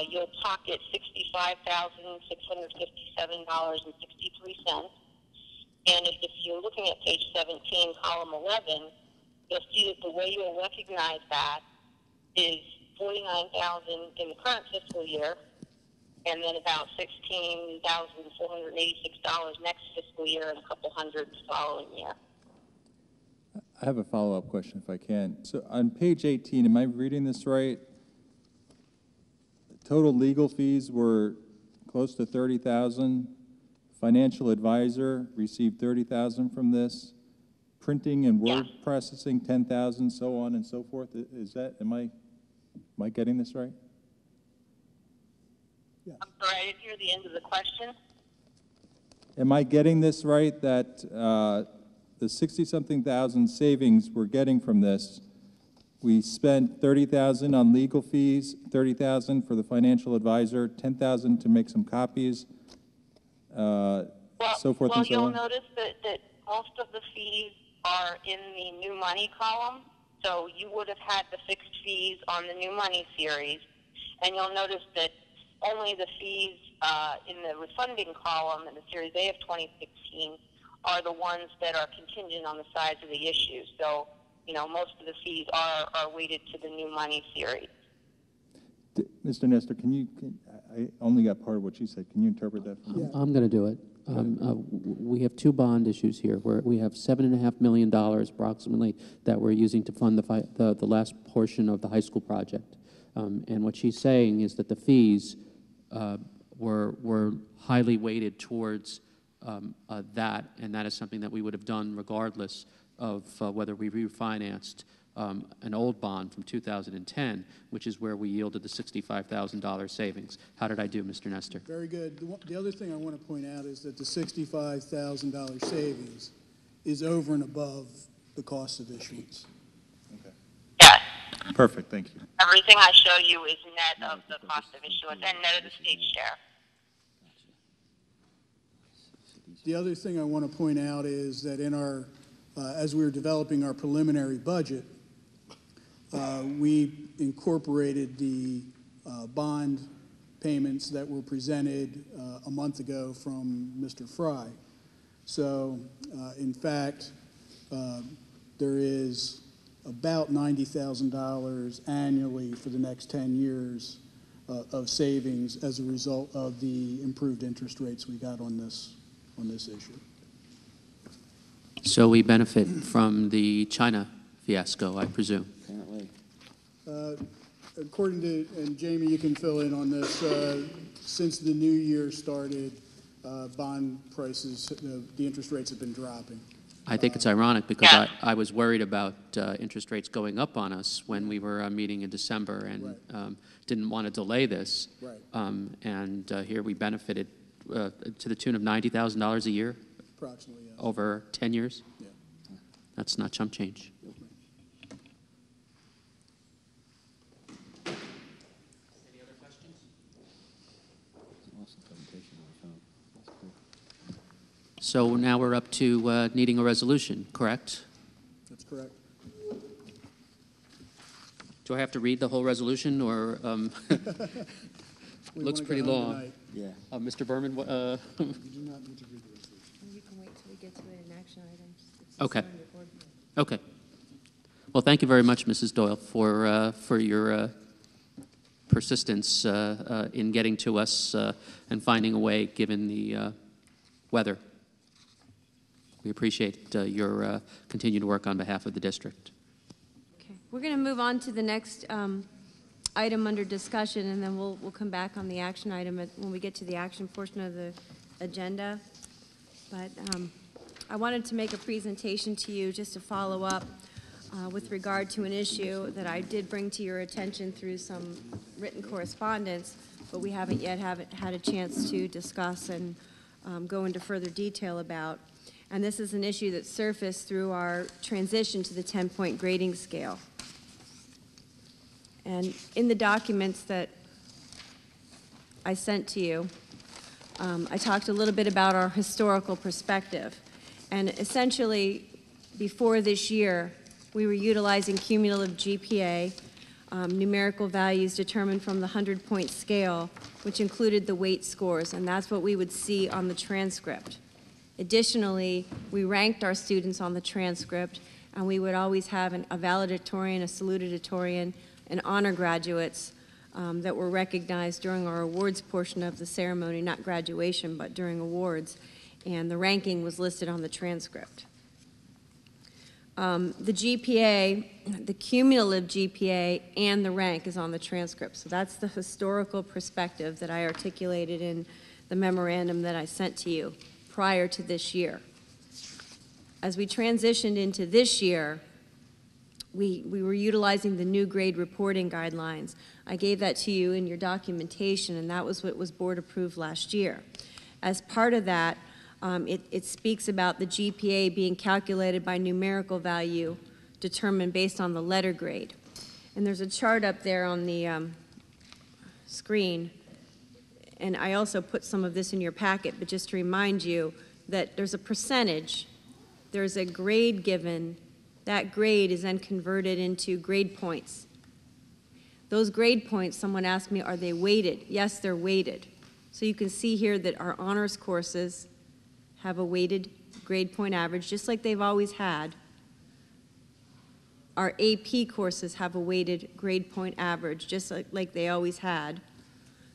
you'll pocket $65,657.63. And if you're looking at page 17, column 11, you'll see that the way you'll recognize that is $49,000 in the current fiscal year, and then about $16,486 next fiscal year, and a couple hundred the following year. I have a follow-up question if I can. So on page 18, am I reading this right? Total legal fees were close to $30,000. Financial advisor received $30,000 from this. Printing and word processing, $10,000, so on and so forth. Is that, am I getting this right? I'm sorry, I didn't hear the end of the question. Am I getting this right, that the 60-something thousand savings we're getting from this, we spent $30,000 on legal fees, $30,000 for the financial advisor, $10,000 to make some copies, so forth and so on? You'll notice that most of the fees are in the new money column. So you would have had the fixed fees on the new money series, and you'll notice that only the fees in the refunding column in the Series A of 2016 are the ones that are contingent on the size of the issue. So, you know, most of the fees are weighted to the new money series. Mr. Nestor, I only got part of what you said. Can you interpret that for me? I'm going to do it. We have two bond issues here where we have $7.5 million approximately that we're using to fund the last portion of the high school project. And what she's saying is that the fees were highly weighted towards that, and that is something that we would have done regardless of whether we refinanced an old bond from 2010, which is where we yielded the $65,000 savings. How did I do, Mr. Nestor? Very good. The other thing I want to point out is that the $65,000 savings is over and above the cost of issuance. Okay. Yes. Perfect. Thank you. Everything I show you is net of the cost of issuance and net of the state share. The other thing I want to point out is that in our, as we were developing our preliminary budget, we incorporated the bond payments that were presented a month ago from Mr. Fry. So, in fact, there is about $90,000 annually for the next 10 years of savings as a result of the improved interest rates we got on this issue. So we benefit from the China fiasco, I presume. Apparently. According to, and Jamie, you can fill in on this, since the new year started, bond prices, the interest rates have been dropping. I think it's ironic because I was worried about interest rates going up on us when we were meeting in December and didn't want to delay this. Right. And here we benefited to the tune of $90,000 a year. Approximately, yes. Over 10 years. Yeah. That's not chump change. Any other questions? Awesome presentation on the phone. That's cool. So now we're up to needing a resolution, correct? That's correct. Do I have to read the whole resolution, or looks pretty long? Tonight. Yeah. Mr. Berman, You do not need to read the resolution. You can wait till we get to it in action items. Okay. Okay. Well, thank you very much, Mrs. Doyle, for your persistence in getting to us and finding a way, given the weather. We appreciate your continued work on behalf of the district. Okay. We're going to move on to the next item under discussion, and then we'll come back on the action item when we get to the action portion of the agenda. But I wanted to make a presentation to you just to follow up with regard to an issue that I did bring to your attention through some written correspondence, but we haven't yet had a chance to discuss and go into further detail about. And this is an issue that surfaced through our transition to the 10-point grading scale. And in the documents that I sent to you, I talked a little bit about our historical perspective. And essentially, before this year, we were utilizing cumulative GPA, numerical values determined from the 100-point scale, which included the weight scores, and that's what we would see on the transcript. Additionally, we ranked our students on the transcript, and we would always have a valedictorian, a salutatorian, and honor graduates that were recognized during our awards portion of the ceremony, not graduation, but during awards, and the ranking was listed on the transcript. The GPA, the cumulative GPA, and the rank is on the transcript. So that's the historical perspective that I articulated in the memorandum that I sent to you prior to this year. As we transitioned into this year, we were utilizing the new grade reporting guidelines. I gave that to you in your documentation, and that was what was board approved last year. As part of that, it speaks about the GPA being calculated by numerical value determined based on the letter grade. And there's a chart up there on the screen, and I also put some of this in your packet, but just to remind you that there's a percentage, there's a grade given, that grade is then converted into grade points. Those grade points, someone asked me, are they weighted? Yes, they're weighted. So you can see here that our honors courses have a weighted grade point average, just like they've always had. Our AP courses have a weighted grade point average, just like they always had.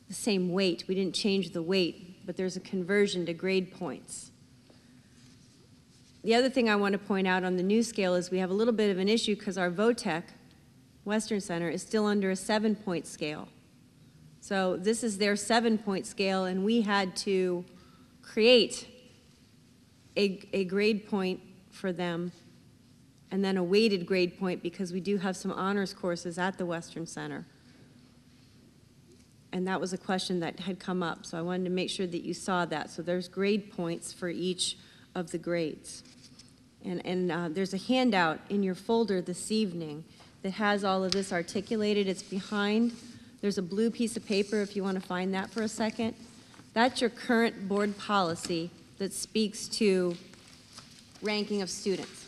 The same weight. We didn't change the weight, but there's a conversion to grade points. The other thing I want to point out on the new scale is we have a little bit of an issue because our VOTEC, Western Center, is still under a 7-point scale. So this is their 7-point scale, and we had to create a grade point for them and then a weighted grade point because we do have some honors courses at the Western Center. And that was a question that had come up, so I wanted to make sure that you saw that. So there's grade points for each of the grades. And there's a handout in your folder this evening that has all of this articulated. It's behind. There's a blue piece of paper if you want to find that for a second. That's your current board policy that speaks to ranking of students.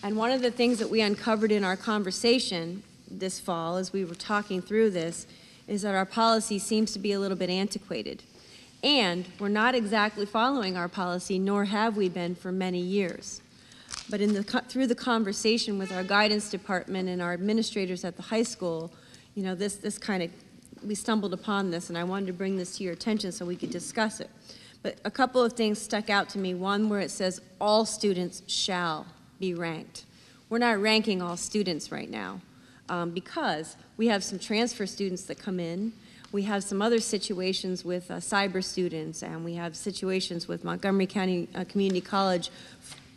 And one of the things that we uncovered in our conversation this fall as we were talking through this is that our policy seems to be a little bit antiquated. And we're not exactly following our policy, nor have we been for many years. But through the conversation with our guidance department and our administrators at the high school, you know, we stumbled upon this, and I wanted to bring this to your attention so we could discuss it. But a couple of things stuck out to me. One, where it says all students shall be ranked. We're not ranking all students right now because we have some transfer students that come in. We have some other situations with cyber students, and we have situations with Montgomery County Community College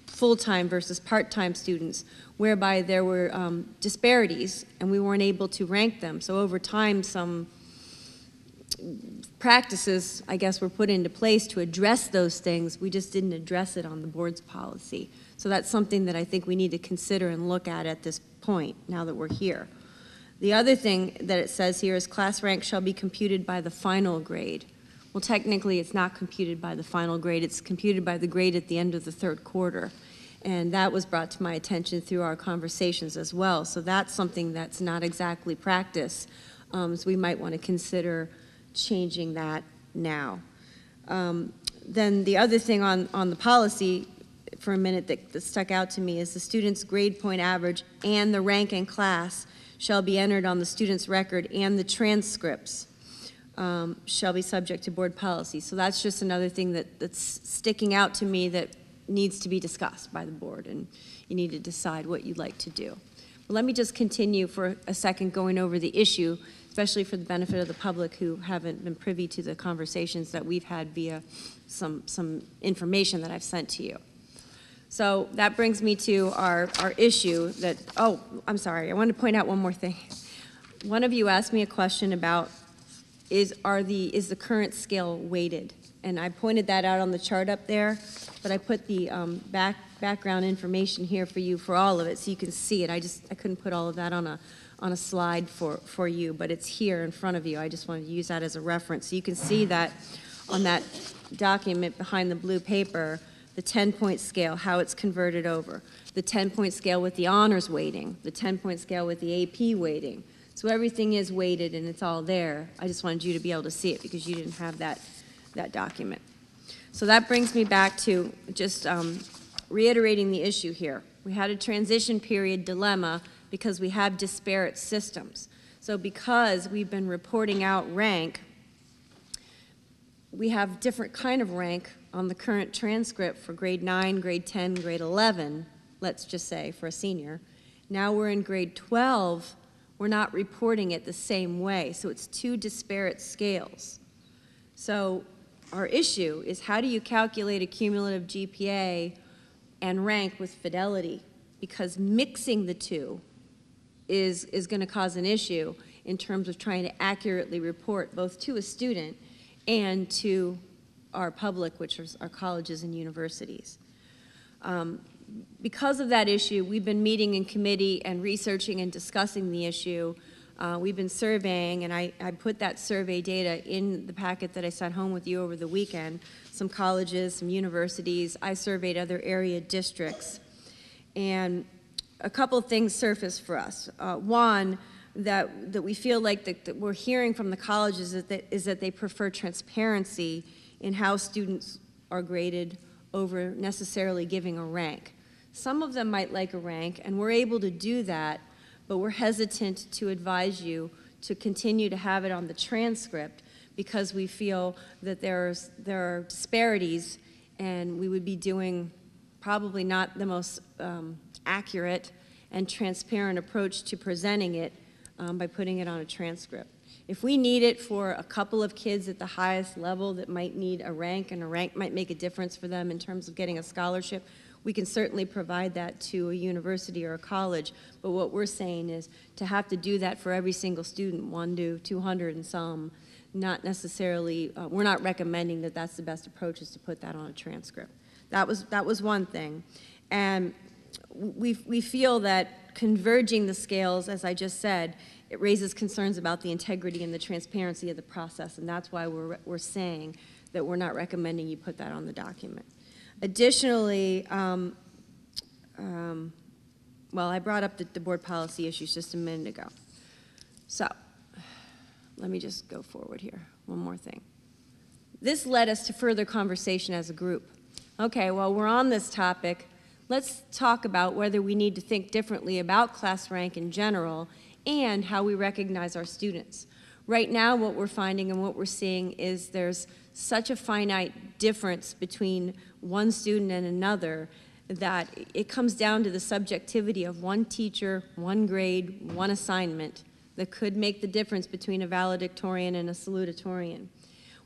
full-time versus part-time students, whereby there were disparities, and we weren't able to rank them. So over time, some practices, I guess, were put into place to address those things. We just didn't address it on the board's policy. So that's something that I think we need to consider and look at this point, now that we're here. The other thing that it says here is class rank shall be computed by the final grade. Well, technically, it's not computed by the final grade. It's computed by the grade at the end of the third quarter. And that was brought to my attention through our conversations as well. So that's something that's not exactly practice. So we might want to consider changing that now. Then the other thing on the policy for a minute that stuck out to me is the student's grade point average and the rank in class shall be entered on the student's record, and the transcripts shall be subject to board policy. So that's just another thing that's sticking out to me that needs to be discussed by the board, and you need to decide what you'd like to do. Well, let me just continue for a second going over the issue, especially for the benefit of the public who haven't been privy to the conversations that we've had via some information that I've sent to you. So that brings me to our issue that, oh, I'm sorry, I want to point out one more thing. One of you asked me a question about is the current scale weighted? And I pointed that out on the chart up there, but I put the background information here for you for all of it so you can see it. I couldn't put all of that on a slide for you, but it's here in front of you. I just wanted to use that as a reference. So you can see that on that document behind the blue paper, the 10-point scale, how it's converted over, the 10-point scale with the honors weighting, the 10-point scale with the AP weighting. So everything is weighted and it's all there. I just wanted you to be able to see it because you didn't have that document. So that brings me back to just reiterating the issue here. We had a transition period dilemma because we have disparate systems. So because we've been reporting out rank, we have different kind of rank on the current transcript for grade 9, grade 10, grade 11, let's just say, for a senior. Now we're in grade 12, we're not reporting it the same way, so it's two disparate scales. So our issue is how do you calculate a cumulative GPA and rank with fidelity? Because mixing the two is going to cause an issue in terms of trying to accurately report both to a student and to our public, which is our colleges and universities. Because of that issue, we've been meeting in committee and researching and discussing the issue. We've been surveying, and I put that survey data in the packet that I sent home with you over the weekend. Some colleges, some universities. I surveyed other area districts. And a couple of things surfaced for us. One, that we feel like that we're hearing from the colleges is that they prefer transparency in how students are graded over necessarily giving a rank. Some of them might like a rank, and we're able to do that, but we're hesitant to advise you to continue to have it on the transcript because we feel that there are disparities, and we would be doing probably not the most accurate and transparent approach to presenting it by putting it on a transcript. If we need it for a couple of kids at the highest level that might need a rank, and a rank might make a difference for them in terms of getting a scholarship, we can certainly provide that to a university or a college. But what we're saying is to have to do that for every single student, 1 to 200 and some, not necessarily, we're not recommending that that's the best approach is to put that on a transcript. That was one thing. And we feel that converging the scales, as I just said, it raises concerns about the integrity and the transparency of the process, and that's why we're saying that we're not recommending you put that on the document. Additionally, well, I brought up the board policy issues just a minute ago. So let me just go forward here. One more thing. This led us to further conversation as a group. Okay, well, we're on this topic. Let's talk about whether we need to think differently about class rank in general and how we recognize our students. Right now, what we're finding and what we're seeing is there's such a finite difference between one student and another that it comes down to the subjectivity of one teacher, one grade, one assignment that could make the difference between a valedictorian and a salutatorian.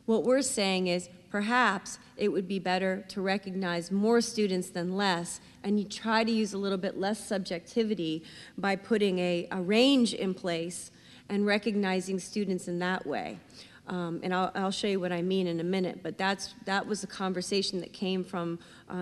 What we're saying is perhaps it would be better to recognize more students than less, and you try to use a little bit less subjectivity by putting a range in place and recognizing students in that way. And I'll show you what I mean in a minute, but that was a conversation that came from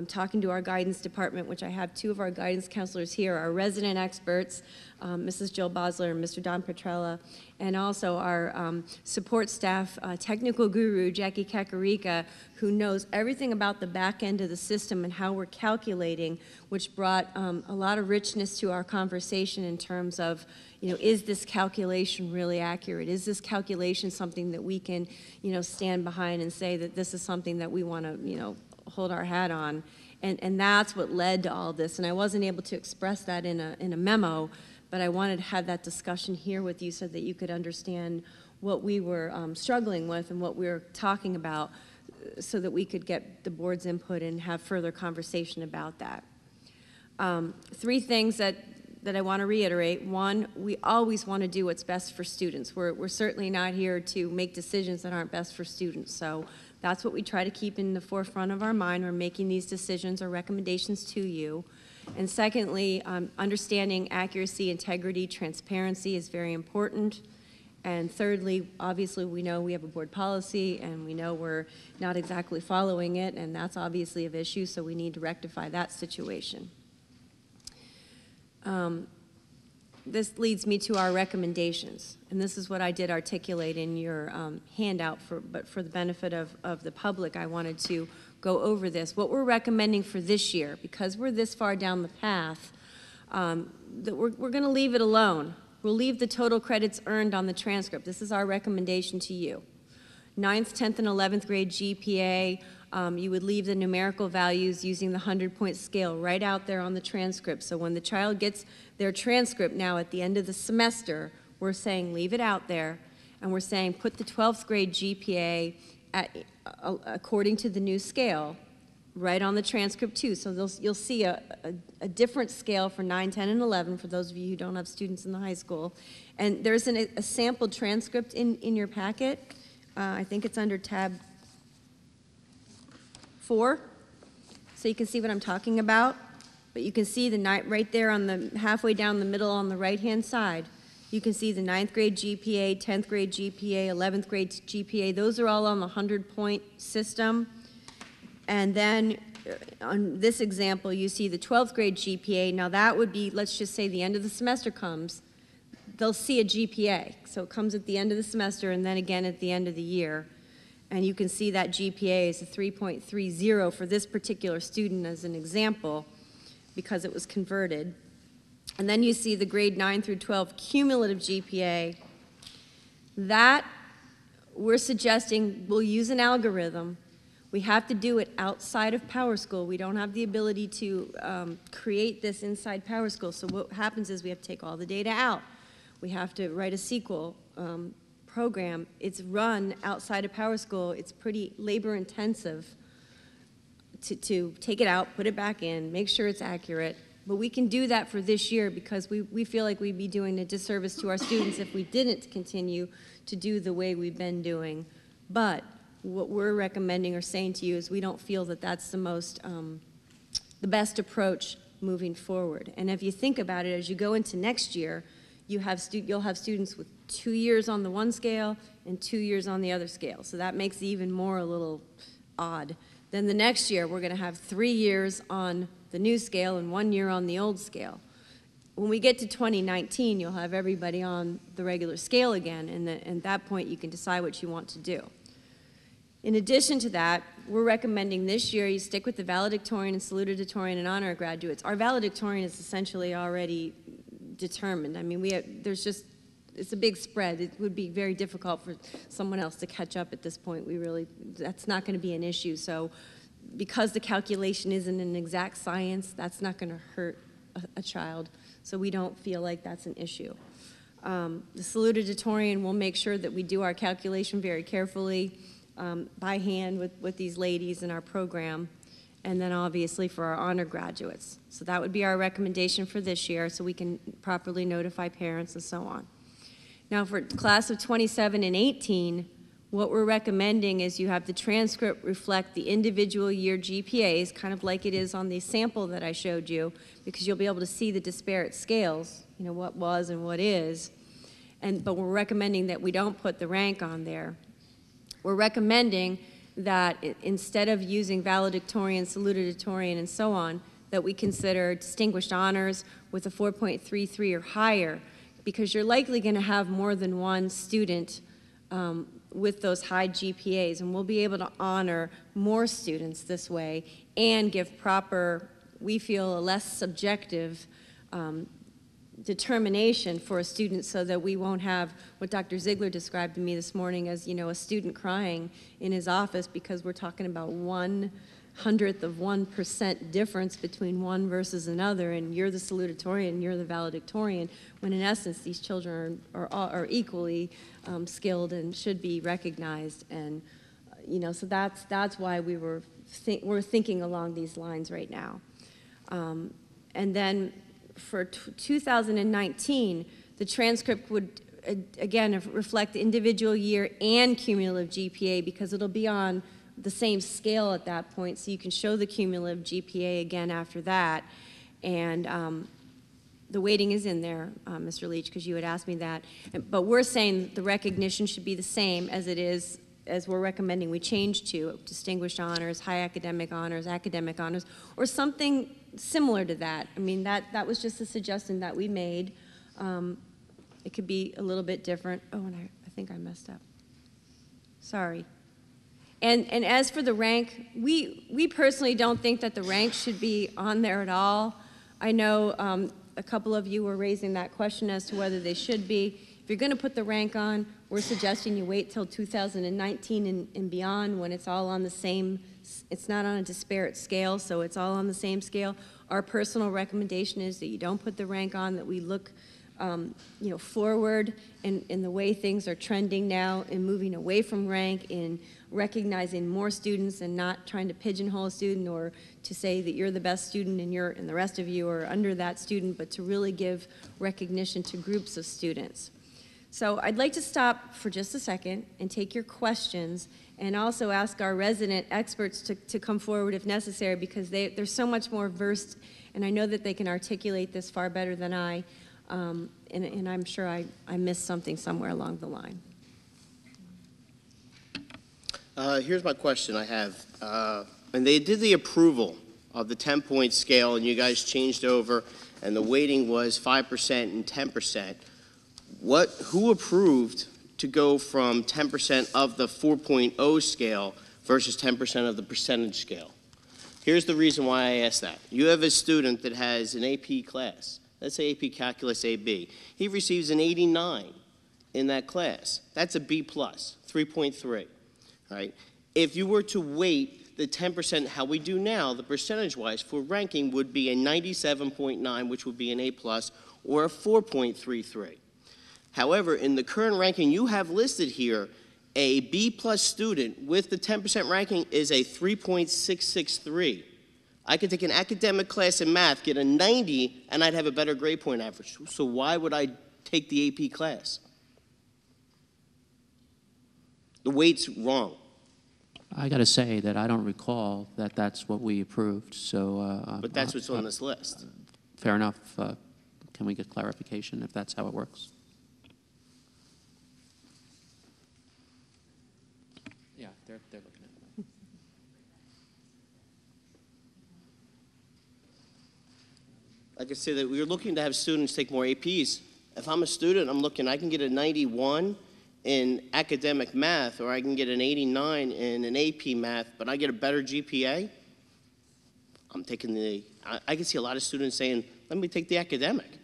talking to our guidance department, which I have two of our guidance counselors here, our resident experts, Mrs. Jill Bosler and Mr. Don Petrella, and also our support staff technical guru, Jackie Kakarika, who knows everything about the back end of the system and how we're calculating, which brought a lot of richness to our conversation in terms of, you know, is this calculation really accurate? Is this calculation something that we can, you know, stand behind and say that this is something that we want to, you know, hold our hat on? And that's what led to all this. And I wasn't able to express that in a memo, but I wanted to have that discussion here with you so that you could understand what we were struggling with and what we were talking about so that we could get the board's input and have further conversation about that. Three things that I want to reiterate. One, we always want to do what's best for students. We're certainly not here to make decisions that aren't best for students. So that's what we try to keep in the forefront of our mind when making these decisions or recommendations to you. And secondly, understanding accuracy, integrity, transparency is very important. And thirdly, obviously, we know we have a board policy and we know we're not exactly following it, and that's obviously of issue, so we need to rectify that situation. This leads me to our recommendations, and this is what I did articulate in your handout, but for the benefit of the public, I wanted to go over this. What we're recommending for this year, because we're this far down the path, that we're going to leave it alone. We'll leave the total credits earned on the transcript. This is our recommendation to you. 9th, 10th, and 11th grade GPA, you would leave the numerical values using the 100-point scale right out there on the transcript. So when the child gets their transcript now at the end of the semester, we're saying leave it out there, and we're saying put the 12th grade GPA according to the new scale right on the transcript too. So you'll see a different scale for 9, 10, and 11 for those of you who don't have students in the high school. And there's a sampled transcript in your packet. I think it's under tab 4, so you can see what I'm talking about. But you can see the right there on the halfway down the middle on the right-hand side. You can see the 9th grade GPA, 10th grade GPA, 11th grade GPA. Those are all on the 100-point system. And then on this example, you see the 12th grade GPA. Now that would be, let's just say the end of the semester comes, they'll see a GPA. So it comes at the end of the semester and then again at the end of the year. And you can see that GPA is a 3.30 for this particular student as an example because it was converted. And then you see the grade 9 through 12 cumulative GPA. That we're suggesting we'll use an algorithm. We have to do it outside of PowerSchool. We don't have the ability to create this inside PowerSchool. So what happens is we have to take all the data out. We have to write a SQL program. It's run outside of PowerSchool. It's pretty labor intensive to take it out, put it back in, make sure it's accurate. But we can do that for this year because we feel like we'd be doing a disservice to our students if we didn't continue to do the way we've been doing. But what we're recommending or saying to you is we don't feel that that's the best approach moving forward. And if you think about it, as you go into next year, you'll have students with 2 years on the one scale and 2 years on the other scale. So that makes it even more a little odd. Then the next year, we're going to have 3 years on the new scale and 1 year on the old scale. When we get to 2019, you'll have everybody on the regular scale again, and at that point, you can decide what you want to do. In addition to that, we're recommending this year you stick with the valedictorian and salutatorian and honor graduates. Our valedictorian is essentially already determined. I mean, there's just it's a big spread. It would be very difficult for someone else to catch up at this point. That's not going to be an issue. So because the calculation isn't an exact science, that's not going to hurt a child. So we don't feel like that's an issue. The salutatorian will make sure that we do our calculation very carefully by hand with these ladies in our program, and then obviously for our honor graduates. So that would be our recommendation for this year, so we can properly notify parents and so on. Now for class of 27 and 18, what we're recommending is you have the transcript reflect the individual year GPAs, kind of like it is on the sample that I showed you, because you'll be able to see the disparate scales, you know, what was and what is. But we're recommending that we don't put the rank on there. We're recommending that instead of using valedictorian, salutatorian, and so on, that we consider distinguished honors with a 4.33 or higher, because you're likely going to have more than one student with those high GPAs, and we'll be able to honor more students this way and give proper, we feel, a less subjective determination for a student, so that we won't have what Dr. Ziegler described to me this morning as, you know, a student crying in his office because we're talking about 1/100th of 1% difference between one versus another, and you're the salutatorian and you're the valedictorian, when in essence these children are equally skilled and should be recognized. And you know, so that's why we're thinking along these lines right now. And then for 2019, the transcript would again reflect the individual year and cumulative GPA, because it'll be on the same scale at that point, so you can show the cumulative GPA again after that. And the weighting is in there, Mr. Leach, because you had asked me that. But we're saying the recognition should be the same as it is, as we're recommending we change to distinguished honors, high academic honors, or something similar to that. I mean, that was just a suggestion that we made. It could be a little bit different. Oh, and I think I messed up. Sorry. And as for the rank, we personally don't think that the rank should be on there at all. I know a couple of you were raising that question as to whether they should be. If you're going to put the rank on, we're suggesting you wait till 2019 and beyond, when it's all on the same, it's not on a disparate scale, so it's all on the same scale. Our personal recommendation is that you don't put the rank on, that we look you know, forward in the way things are trending now, and moving away from rank, in recognizing more students and not trying to pigeonhole a student or to say that you're the best student and the rest of you are under that student, but to really give recognition to groups of students. So I'd like to stop for just a second and take your questions, and also ask our resident experts to come forward if necessary, because they're so much more versed, and I know that they can articulate this far better than I. And I'm sure I missed something somewhere along the line. Here's my question I have. When they did the approval of the 10-point scale, and you guys changed over, and the weighting was 5% and 10%, who approved to go from 10% of the 4.0 scale versus 10% of the percentage scale? Here's the reason why I ask that. You have a student that has an AP class. Let's say AP Calculus AB. He receives an 89 in that class. That's a B+, 3.3, right? If you were to weight the 10%, how we do now, the percentage-wise for ranking would be a 97.9, which would be an A+, or a 4.33. However, in the current ranking you have listed here, a B+ student with the 10% ranking is a 3.663. I could take an academic class in math, get a 90, and I'd have a better grade point average. So why would I take the AP class? The weight's wrong. I got to say that I don't recall that that's what we approved. So, but that's what's on this list. Fair enough. Can we get clarification if that's how it works? Yeah, they're looking at it. Like I said, that we're looking to have students take more APs. If I'm a student, I'm looking, I can get a 91 in academic math, or I can get an 89 in an AP math, but I get a better GPA. I'm taking I can see a lot of students saying, let me take the academic.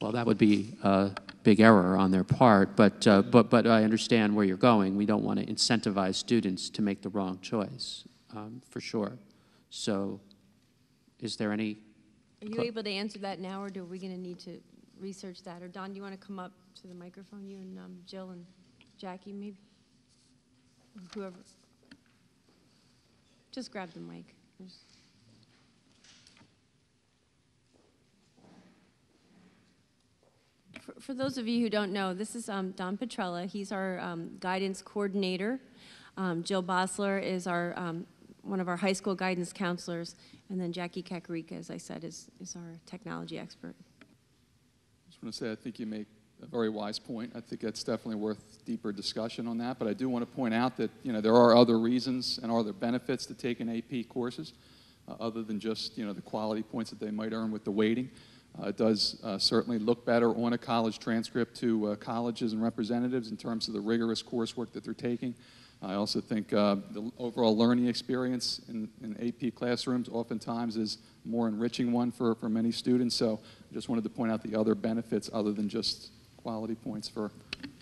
Well, that would be a big error on their part, but I understand where you're going. We don't want to incentivize students to make the wrong choice, for sure. So is there any... Are you able to answer that now, or are we going to need to research that? Or Don, do you want to come up to the microphone, you and Jill and Jackie, maybe? Whoever. Just grab the mic. For those of you who don't know, this is Don Petrella. He's our guidance coordinator. Jill Bosler is our one of our high school guidance counselors, and then Jackie Kakarika, as I said, is our technology expert. I just want to say I think you make a very wise point. I think that's definitely worth deeper discussion on that, but I do want to point out that there are other reasons and other benefits to taking AP courses other than just the quality points that they might earn with the weighting. It does certainly look better on a college transcript to colleges and representatives in terms of the rigorous coursework that they're taking. I also think the overall learning experience in AP classrooms oftentimes is a more enriching one for many students. So I just wanted to point out the other benefits other than just quality points for...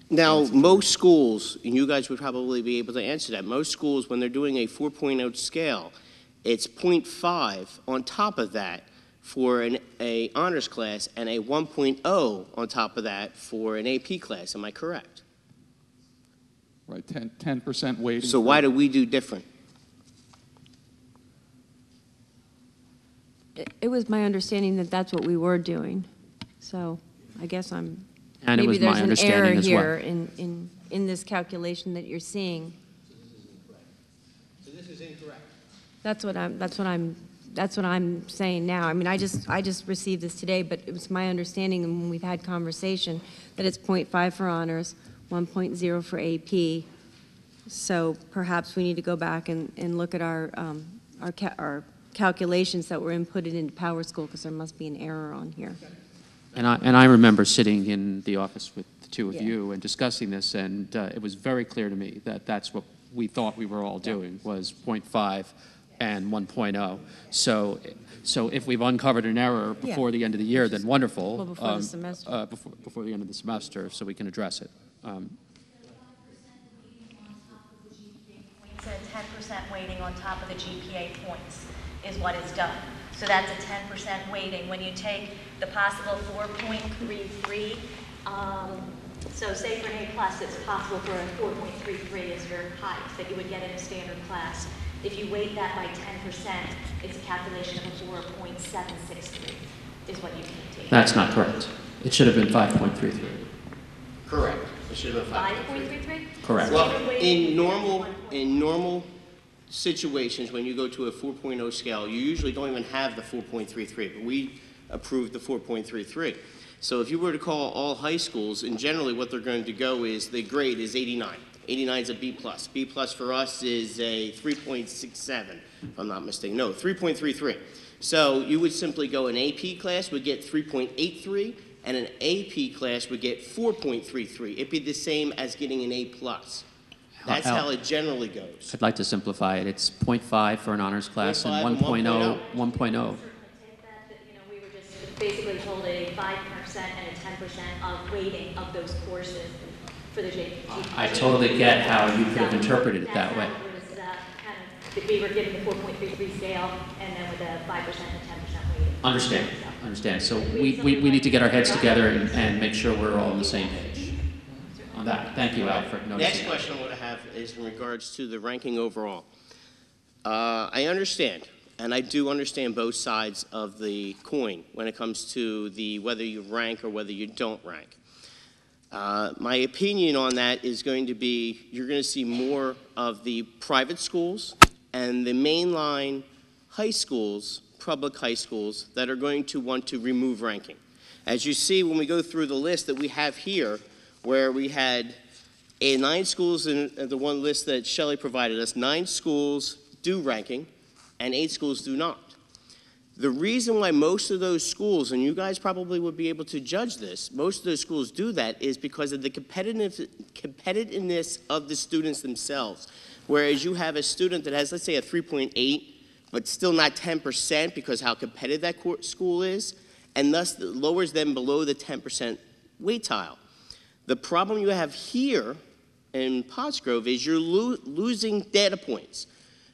Now, most schools, and you guys would probably be able to answer that, most schools, when they're doing a 4.0 scale, it's 0.5 on top of that for an honors class and a 1.0 on top of that for an AP class. Am I correct? Right, 10% weighting. So why do we do different? It was my understanding that that's what we were doing. So I guess And maybe it was there's my an understanding error as here well. in this calculation that you're seeing. So this is incorrect. That's what I'm saying now. I mean, I just received this today, but it was my understanding, and when we've had conversation, that it's 0.5 for honors, 1.0 for AP. So perhaps we need to go back and look at our calculations that were inputted into Power School, because there must be an error on here. And I remember sitting in the office with the two of Yeah. you and discussing this, and it was very clear to me that that's what we thought we were all doing, was 0.5 and 1.0. So if we've uncovered an error before the end of the year, then wonderful. Well, before the semester. Before the end of the semester, so we can address it. It's a 10% weighting on top of the GPA points is what is done. So that's a 10% weighting. When you take the possible 4.33, so say for an A+, it's possible for a 4.33 is your highest that you would get in a standard class. If you weight that by 10%, it's a calculation of a 4.763 is what you can take. That's not correct. It should have been 5.33. Correct. It should have been 5.33? Correct. Well, in normal situations, when you go to a 4.0 scale, you usually don't even have the 4.33, but we approved the 4.33. So if you were to call all high schools, and generally what they're going to go is the grade is 89. 89 is a B+. B+ for us is a 3.67, if I'm not mistaken. No, 3.33. So you would simply go an AP class would get 3.83, and an AP class would get 4.33. It'd be the same as getting an A+. That's how it generally goes. I'd like to simplify it. It's 0.5 for an honors class and 1.0. 1.0. We were just basically told a 5% and a 10% of weighting of those courses for the GPA. I totally get how you could have interpreted it that way. We were given the 4.33 scale, and then with a 5% and 10% weighting. Understand. So we need to get our heads together and make sure we're all on the same page on that. Thank you, Al, for noticing. Next question I want to have is in regards to the ranking overall. I understand, and I do understand both sides of the coin when it comes to the whether you rank or whether you don't rank. My opinion on that is going to be you're going to see more of the private schools and the mainline high schools, public high schools, that are going to want to remove ranking. As you see when we go through the list that we have here, where we had 9 schools in the one list that Shellie provided us, 9 schools do ranking and 8 schools do not. The reason why most of those schools, and you guys probably would be able to judge this, most of those schools do that is because of the competitiveness of the students themselves. Whereas you have a student that has, let's say, a 3.8, but still not 10% because how competitive that school is, and thus lowers them below the 10% weight tile. The problem you have here in Pottsgrove is you're losing data points.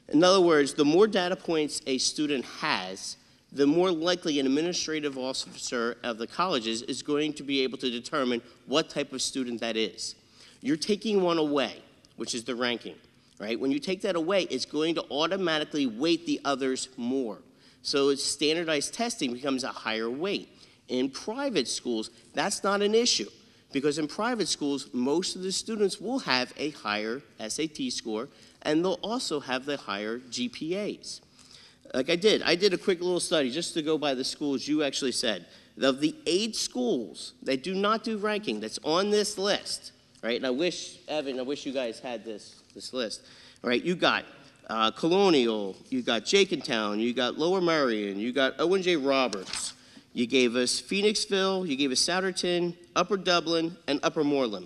In other words, the more data points a student has, the more likely an administrative officer of the colleges is going to be able to determine what type of student that is. You're taking one away, which is the ranking, right? When you take that away, it's going to automatically weight the others more. So standardized testing becomes a higher weight. In private schools, that's not an issue, because in private schools, most of the students will have a higher SAT score, and they'll also have the higher GPAs. Like I did a quick little study just to go by the schools you actually said. Of the 8 schools that do not do ranking that's on this list, right? And I wish, Evan, you guys had this list. All right, you got Colonial, you got Jenkintown, you got Lower Merion, you got Owen J. Roberts. You gave us Phoenixville, you gave us Souderton, Upper Dublin, and Upper Moreland.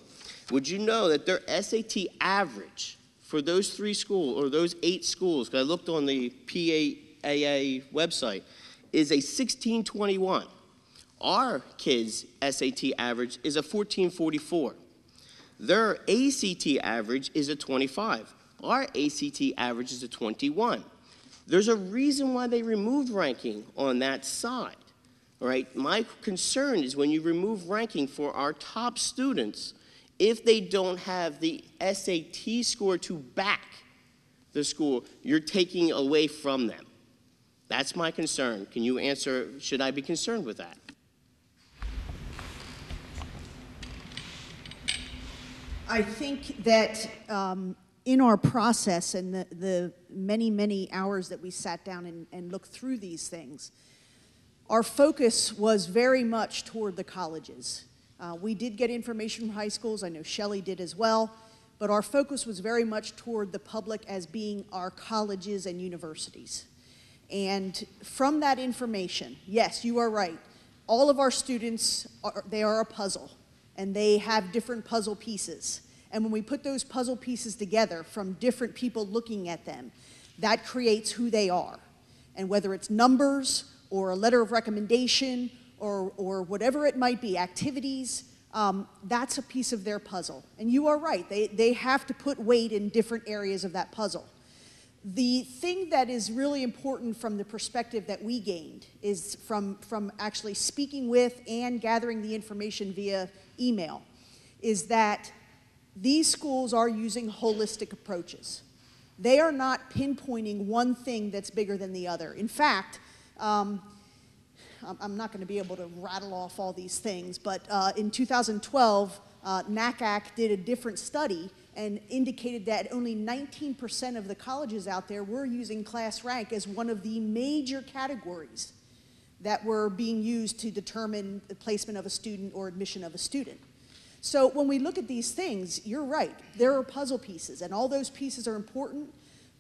Would you know that their SAT average for those 3 schools, or those 8 schools, because I looked on the PAA website, is a 1621. Our kids' SAT average is a 1444. Their ACT average is a 25. Our ACT average is a 21. There's a reason why they removed ranking on that side. All right, my concern is when you remove ranking for our top students, if they don't have the SAT score to back the school, you're taking away from them. That's my concern. Can you answer, should I be concerned with that? I think that in our process and the many, many hours that we sat down and looked through these things, our focus was very much toward the colleges. We did get information from high schools. I know Shellie did as well. But our focus was very much toward the public as being our colleges and universities. And from that information, yes, you are right. All of our students, they are a puzzle. And they have different puzzle pieces. And when we put those puzzle pieces together from different people looking at them, that creates who they are. And whether it's numbers, or a letter of recommendation, or whatever it might be, activities, that's a piece of their puzzle. And you are right, they have to put weight in different areas of that puzzle. The thing that is really important from the perspective that we gained is from actually speaking with and gathering the information via email, is that these schools are using holistic approaches. They are not pinpointing one thing that's bigger than the other. In fact, I'm not going to be able to rattle off all these things, but in 2012, NACAC did a different study and indicated that only 19% of the colleges out there were using class rank as one of the major categories that were being used to determine the placement of a student or admission of a student. So when we look at these things, you're right, there are puzzle pieces, and all those pieces are important.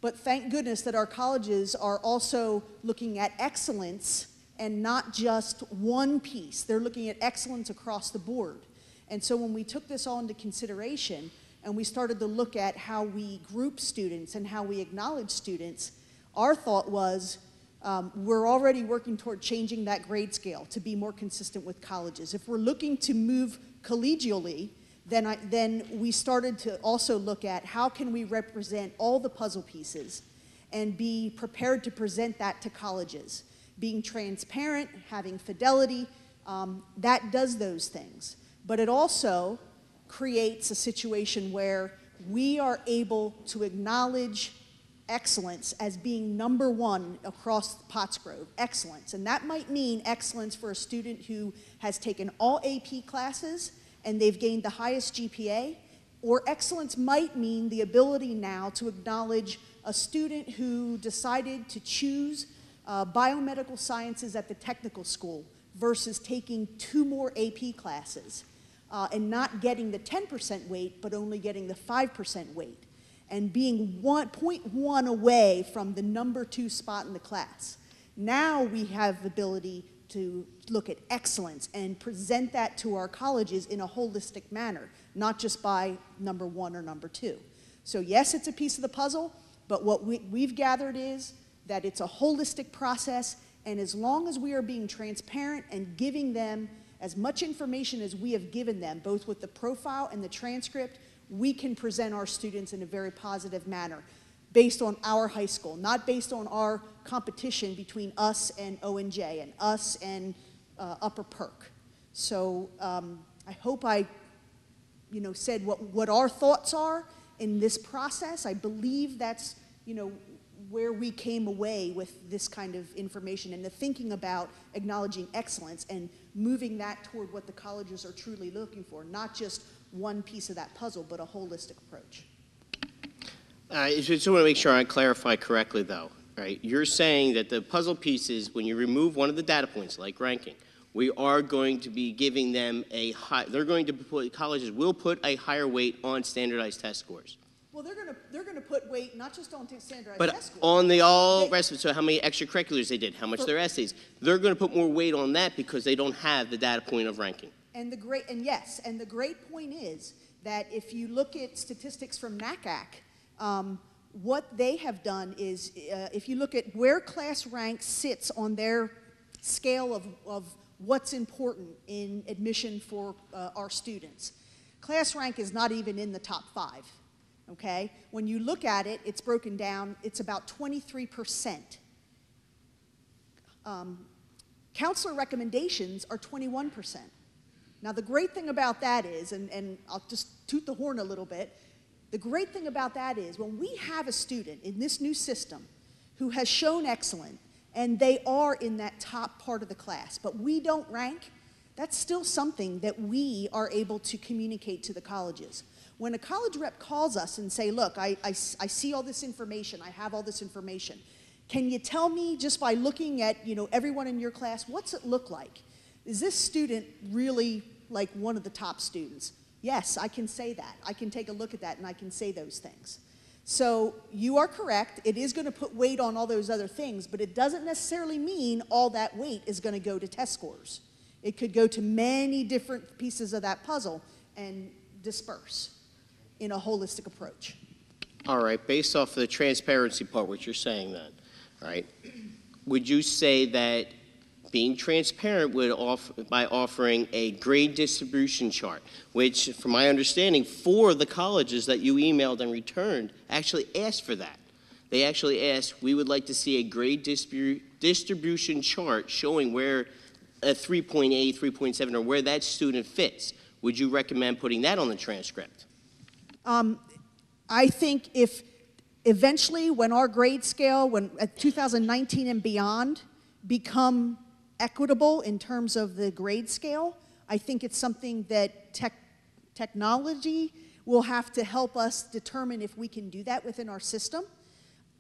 But thank goodness that our colleges are also looking at excellence and not just one piece. They're looking at excellence across the board. And so when we took this all into consideration and we started to look at how we group students and how we acknowledge students, our thought was we're already working toward changing that grade scale to be more consistent with colleges. If we're looking to move collegially, then we started to also look at how can we represent all the puzzle pieces and be prepared to present that to colleges. Being transparent, having fidelity, that does those things. But it also creates a situation where we are able to acknowledge excellence as being #1 across Pottsgrove, excellence. And that might mean excellence for a student who has taken all AP classes and they've gained the highest GPA, or excellence might mean the ability now to acknowledge a student who decided to choose biomedical sciences at the technical school versus taking 2 more AP classes and not getting the 10% weight, but only getting the 5% weight, and being 0.1 away from the #2 spot in the class. Now we have the ability to look at excellence and present that to our colleges in a holistic manner, not just by #1 or #2. So yes, it's a piece of the puzzle, but what we've gathered is that it's a holistic process, And as long as we are being transparent and giving them as much information as we have given them, both with the profile and the transcript, we can present our students in a very positive manner based on our high school, not based on our competition between us and O&J and us and Upper Perk. So I hope I said what our thoughts are in this process. I believe that's where we came away with this kind of information and the thinking about acknowledging excellence and moving that toward what the colleges are truly looking for, not just one piece of that puzzle, but a holistic approach. I just want to make sure I clarify correctly, though. Right? You're saying that the puzzle pieces, when you remove one of the data points, like ranking, we are going to be giving them colleges will put a higher weight on standardized test scores. Well, they're gonna put weight not just on standardized But test scores. on the all rest of it, so how many extracurriculars they did, how much their essays, they're going to put more weight on that because they don't have the data point of ranking. And the great point is that if you look at statistics from NACAC, what they have done is, if you look at where class rank sits on their scale of what's important in admission for our students, class rank is not even in the top 5. Okay? When you look at it, it's broken down, it's about 23%. Counselor recommendations are 21%. Now, the great thing about that is, and I'll just toot the horn a little bit, the great thing about that is when we have a student in this new system who has shown excellent, and they are in that top part of the class, but we don't rank, that's still something that we are able to communicate to the colleges. When a college rep calls us and say, look, I see all this information, I have all this information, can you tell me just by looking at everyone in your class, what's it look like? Is this student really like one of the top students? Yes, I can say that. I can take a look at that and I can say those things. So you are correct, it is going to put weight on all those other things, but it doesn't necessarily mean all that weight is going to go to test scores. It could go to many different pieces of that puzzle and disperse in a holistic approach. All right, based off of the transparency part, what you're saying then, right? Would you say that being transparent by offering a grade distribution chart, which, from my understanding, 4 of the colleges that you emailed and returned actually asked for that. They actually asked, we would like to see a grade distribution chart showing where a 3.8, 3.7, or where that student fits. Would you recommend putting that on the transcript? I think if eventually when our grade scale, when at 2019 and beyond, become equitable in terms of the grade scale, I think it's something that technology will have to help us determine if we can do that within our system.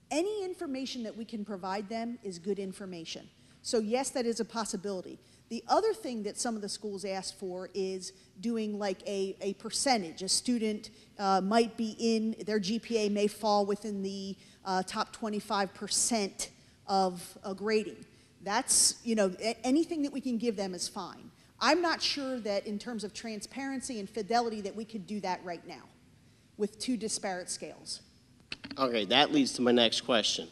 Any information that we can provide them is good information. So yes, that is a possibility. The other thing that some of the schools ask for is doing like a percentage. A student might be in, their GPA may fall within the top 25% of grading. That's, anything that we can give them is fine. I'm not sure that in terms of transparency and fidelity that we could do that right now with 2 disparate scales. Okay, that leads to my next question.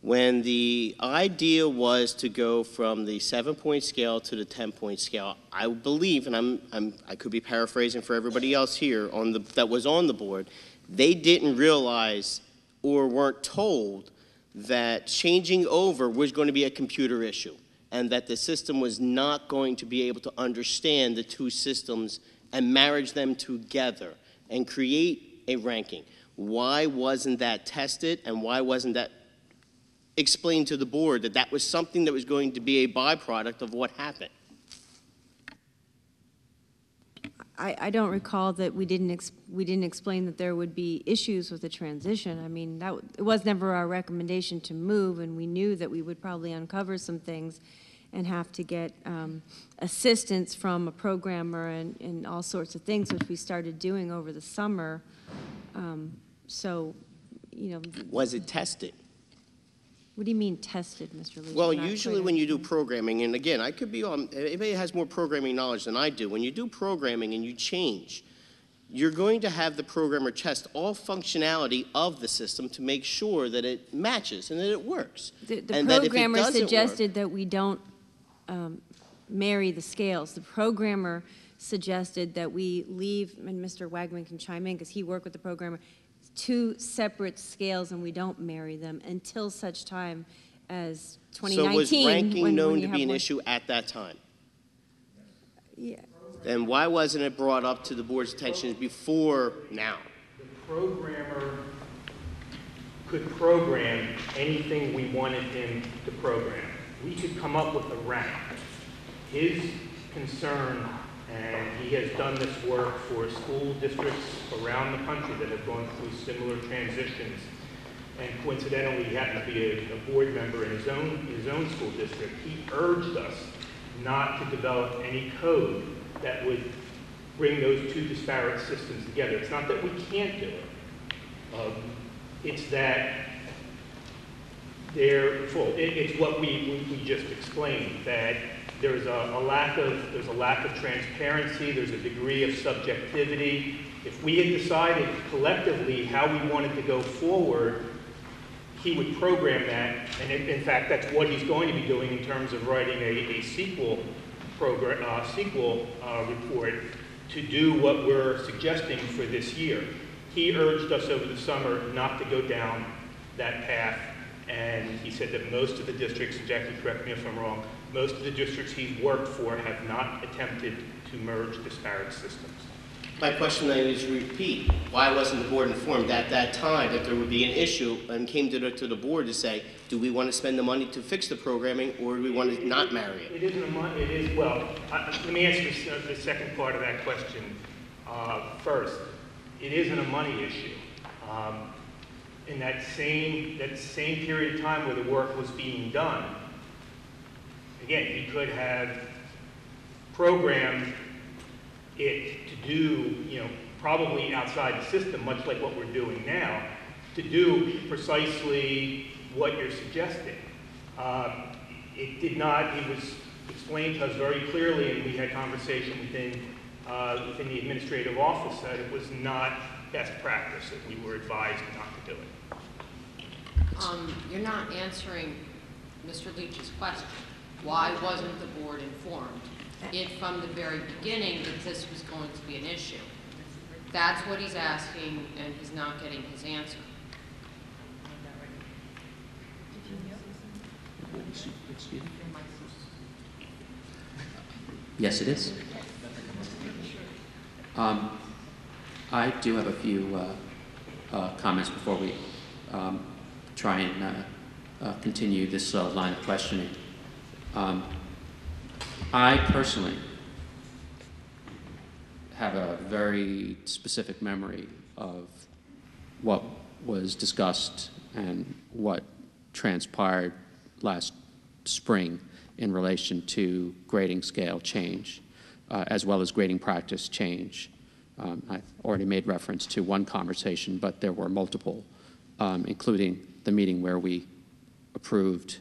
When the idea was to go from the 7-point scale to the 10-point scale, I believe, and I could be paraphrasing for everybody else here that was on the board, they didn't realize or weren't told that changing over was going to be a computer issue and that the system was not going to be able to understand the 2 systems and marriage them together and create a ranking. Why wasn't that tested, and why wasn't that explained to the board that that was something that was going to be a byproduct of what happened? I don't recall that we didn't explain that there would be issues with the transition. I mean, it was never our recommendation to move, and we knew that we would probably uncover some things and have to get assistance from a programmer and all sorts of things, which we started doing over the summer. Was it tested? What do you mean tested, Mr. Lee? Well, usually when you do programming, and again, I could be on, anybody has more programming knowledge than I do, when you do programming and you change, you're going to have the programmer test all functionality of the system to make sure that it matches and that it works. The And that if it programmer doesn't suggested that we don't marry the scales. The programmer suggested that we leave, and Mr. Wagman can chime in because he worked with the programmer, two separate scales and we don't marry them until such time as 2019. So was ranking known when to you be have an one. issue at that time? Yeah. And why wasn't it brought up to the board's attention before now? The programmer could program anything we wanted him to program. We could come up with a rank. His concern, and he has done this work for school districts around the country that have gone through similar transitions, and coincidentally he happened to be a board member in his own school district. He urged us not to develop any code that would bring those two disparate systems together. It's not that we can't do it. It's that they're full. It's what we just explained, that there's a lack of transparency, there's a degree of subjectivity. If we had decided collectively how we wanted to go forward, he would program that, and in fact, that's what he's going to be doing in terms of writing a sequel report to do what we're suggesting for this year. He urged us over the summer not to go down that path, and he said that most of the districts, and Jackie, correct me if I'm wrong, most of the districts he's worked for have not attempted to merge disparate systems. My question then is repeat, why wasn't the board informed at that time that there would be an issue and came to the board to say, do we want to spend the money to fix the programming or do we want to not marry it? It isn't a money, it is, well, let me answer the second part of that question first. It isn't a money issue. In that same period of time where the work was being done, again, he could have programmed it to do, probably outside the system, much like what we're doing now, to do precisely what you're suggesting. It did not, it was explained to us very clearly, and we had conversation within the administrative office that it was not best practice, that we were advised not to do it. You're not answering Mr. Leach's question. Why wasn't the board informed from the very beginning that this was going to be an issue? That's what he's asking, and he's not getting his answer. Yes, it is. I do have a few comments before we try and continue this line of questioning. I personally have a very specific memory of what was discussed and what transpired last spring in relation to grading scale change, as well as grading practice change. I already made reference to one conversation, but there were multiple, including the meeting where we approved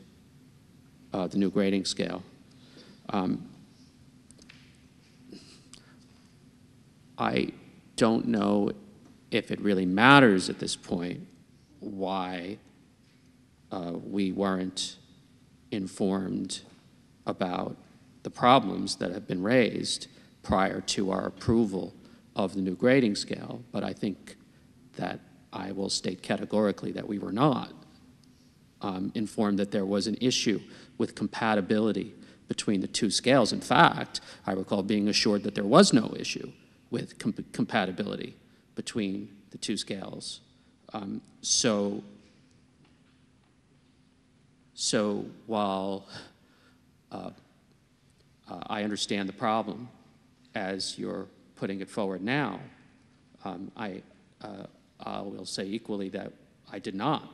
the new grading scale. I don't know if it really matters at this point why we weren't informed about the problems that have been raised prior to our approval of the new grading scale, but I think that I will state categorically that we were not informed that there was an issue with compatibility between the two scales. In fact, I recall being assured that there was no issue with compatibility between the two scales. So while I understand the problem as you're putting it forward now, I will say equally that I did not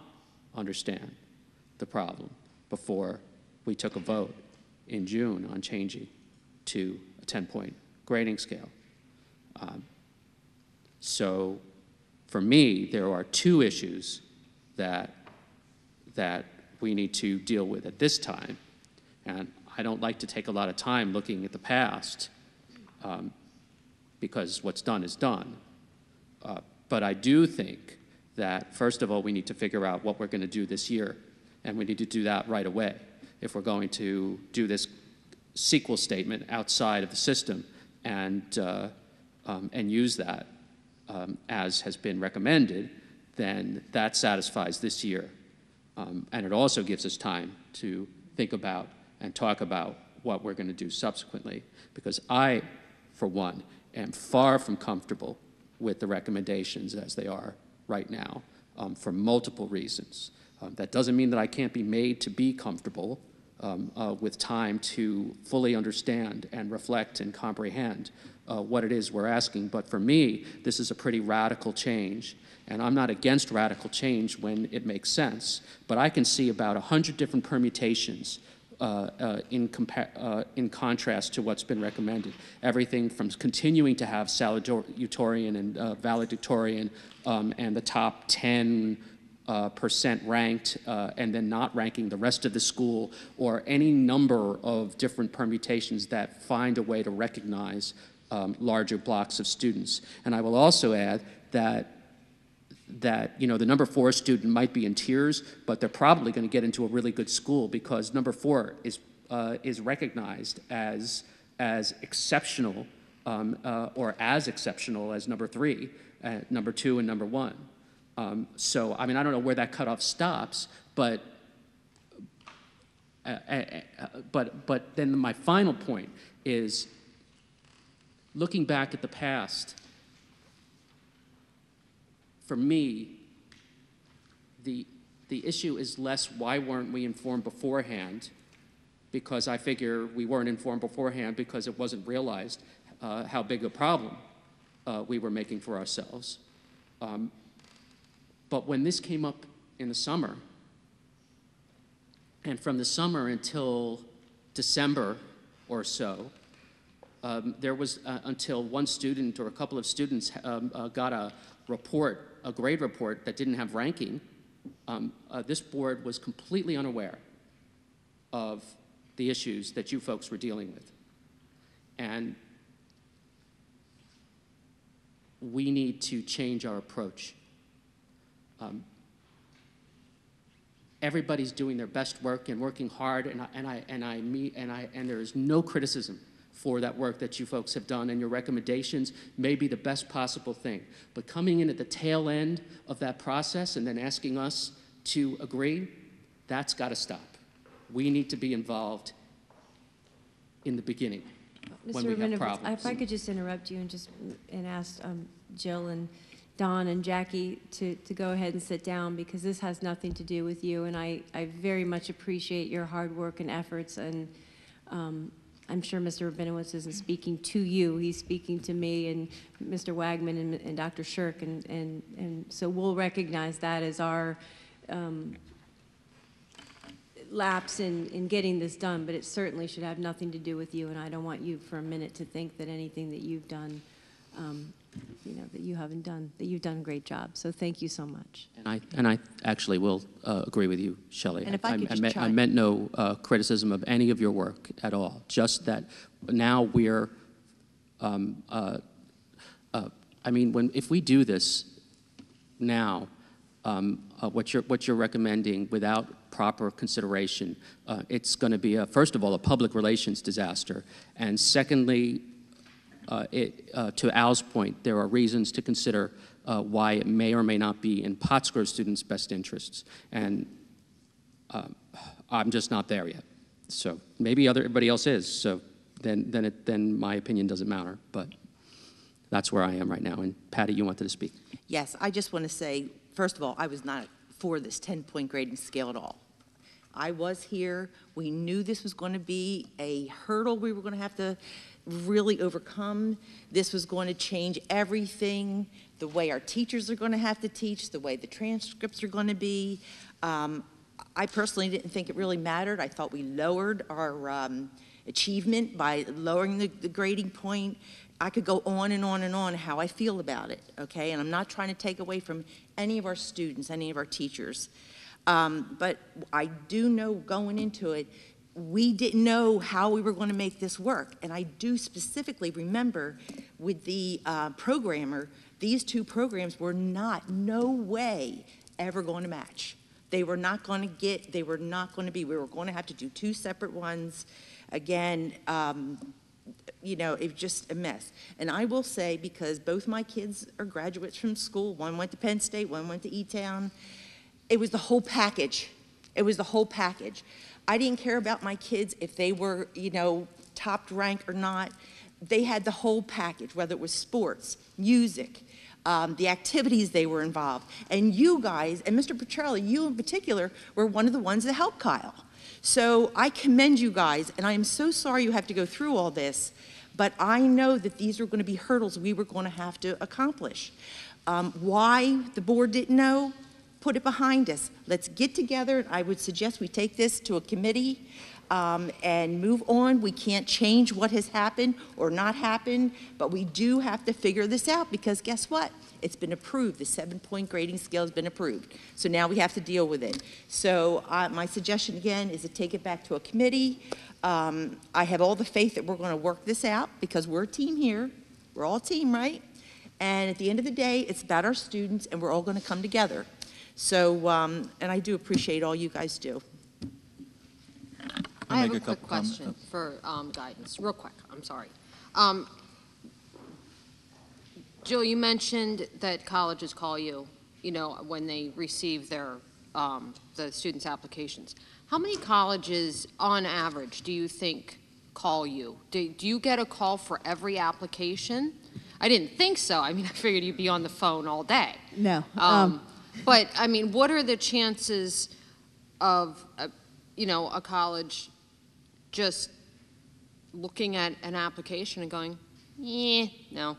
understand the problem before we took a vote in June on changing to a 10-point grading scale. So for me, there are two issues that we need to deal with at this time. And I don't like to take a lot of time looking at the past because what's done is done. But I do think that, first of all, we need to figure out what we're going to do this year, and we need to do that right away if we're going to do this sequel statement outside of the system and use that as has been recommended, then that satisfies this year. And it also gives us time to think about and talk about what we're going to do subsequently, because I, for one, am far from comfortable with the recommendations as they are right now for multiple reasons. That doesn't mean that I can't be made to be comfortable with time to fully understand and reflect and comprehend what it is we're asking. But for me, this is a pretty radical change. And I'm not against radical change when it makes sense, but I can see about 100 different permutations in contrast to what's been recommended. Everything from continuing to have salutatorian and valedictorian and the top 10% ranked and then not ranking the rest of the school, or any number of different permutations that find a way to recognize larger blocks of students. And I will also add that you know, the number 4 student might be in tears, but they're probably going to get into a really good school because number 4 is recognized as exceptional or as exceptional as number 3, number 2, and number 1. So I mean, I don't know where that cutoff stops, but then my final point is, looking back at the past, for me, the issue is less why weren't we informed beforehand, because I figure we weren't informed beforehand because it wasn't realized how big a problem we were making for ourselves. But when this came up in the summer, and from the summer until December or so, there was until one student or a couple of students got a grade report that didn't have ranking, this board was completely unaware of the issues that you folks were dealing with. And we need to change our approach. Everybody's doing their best work and working hard, and there is no criticism for that work that you folks have done, and your recommendations may be the best possible thing. But coming in at the tail end of that process and then asking us to agree, that's got to stop. We need to be involved in the beginning when we have problems. If I could just interrupt you and ask Jill and Don and Jackie to go ahead and sit down, because this has nothing to do with you, and I very much appreciate your hard work and efforts, and I'm sure Mr. Rabinowitz isn't speaking to you, he's speaking to me and Mr. Wagman and Dr. Shirk, and so we'll recognize that as our lapse in getting this done, but it certainly should have nothing to do with you, and I don't want you for a minute to think that anything that you've done, you know, that you haven't done, that you've done a great job, so thank you so much. And I actually will agree with you, Shellie. And if I could just I meant no criticism of any of your work at all, just that now we're, I mean, if we do this now, what you're recommending without proper consideration, it's going to be, first of all, a public relations disaster, and secondly, to Al's point, there are reasons to consider why it may or may not be in Pottsgrove students' best interests, and I'm just not there yet. So maybe everybody else is. So then my opinion doesn't matter. But that's where I am right now. And Patty, you wanted to speak. Yes, I just want to say, first of all, I was not for this 10-point grading scale at all. I was here. We knew this was going to be a hurdle we were going to have to really overcome. This was going to change everything, the way our teachers are going to have to teach, the way the transcripts are going to be. I personally didn't think it really mattered. I thought we lowered our achievement by lowering the grading point. I could go on and on and on how I feel about it, okay? And I'm not trying to take away from any of our students, any of our teachers. But I do know going into it, we didn't know how we were going to make this work. And I do specifically remember with the programmer, these two programs were not, no way, ever going to match. They were not going to get, they were not going to be, we were going to have to do two separate ones. Again, you know, it was just a mess. And I will say, because both my kids are graduates from school, one went to Penn State, one went to E-Town, it was the whole package. It was the whole package. I didn't care about my kids if they were, you know, top rank or not. They had the whole package, whether it was sports, music, the activities they were involved. And you guys, and Mr. Patricia, you in particular, were one of the ones that helped Kyle. So I commend you guys, and I am so sorry you have to go through all this, but I know that these are going to be hurdles we were going to have to accomplish. Why the board didn't know, put it behind us. Let's get together. I would suggest we take this to a committee and move on. We can't change what has happened or not happened, but we do have to figure this out, because guess what? It's been approved. The 7-point grading scale has been approved. So now we have to deal with it. So my suggestion again is to take it back to a committee. I have all the faith that we're going to work this out, because we're a team here. We're all a team, right? And at the end of the day, it's about our students, and we're all going to come together. So, and I do appreciate all you guys do. I have a quick question for guidance, real quick, I'm sorry. Jill, you mentioned that colleges call you, you know, when they receive their, the students' applications. How many colleges, on average, do you think call you? Do you get a call for every application? I didn't think so. I mean, I figured you'd be on the phone all day. No. But, I mean, what are the chances of, you know, a college just looking at an application and going, yeah, no,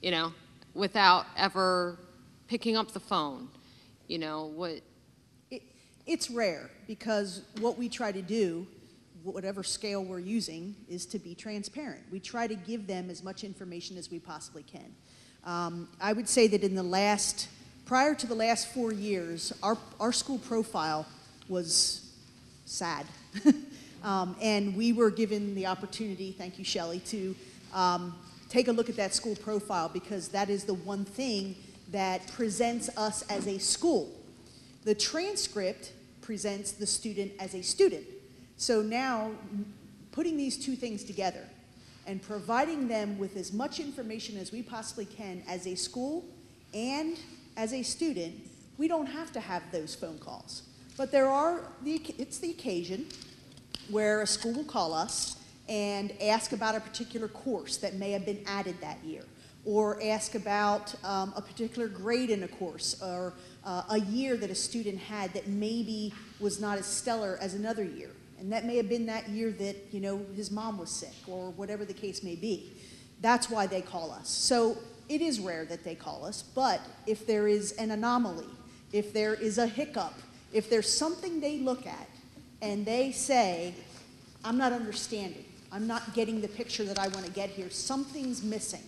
you know, without ever picking up the phone? You know, what? It's rare, because what we try to do, whatever scale we're using, is to be transparent. We try to give them as much information as we possibly can. I would say that in the last, prior to the last 4 years, our school profile was sad. And we were given the opportunity, thank you, Shellie, to take a look at that school profile, because that is the one thing that presents us as a school. The transcript presents the student as a student. So now, putting these two things together and providing them with as much information as we possibly can as a school and as a student, we don't have to have those phone calls. But there are, it's the occasion where a school will call us and ask about a particular course that may have been added that year, or ask about a particular grade in a course, or a year that a student had that maybe was not as stellar as another year. And that may have been that year that, you know, his mom was sick, or whatever the case may be. That's why they call us. So it is rare that they call us, but if there is an anomaly, if there is a hiccup, if there's something they look at and they say, I'm not understanding, I'm not getting the picture that I want to get here, something's missing,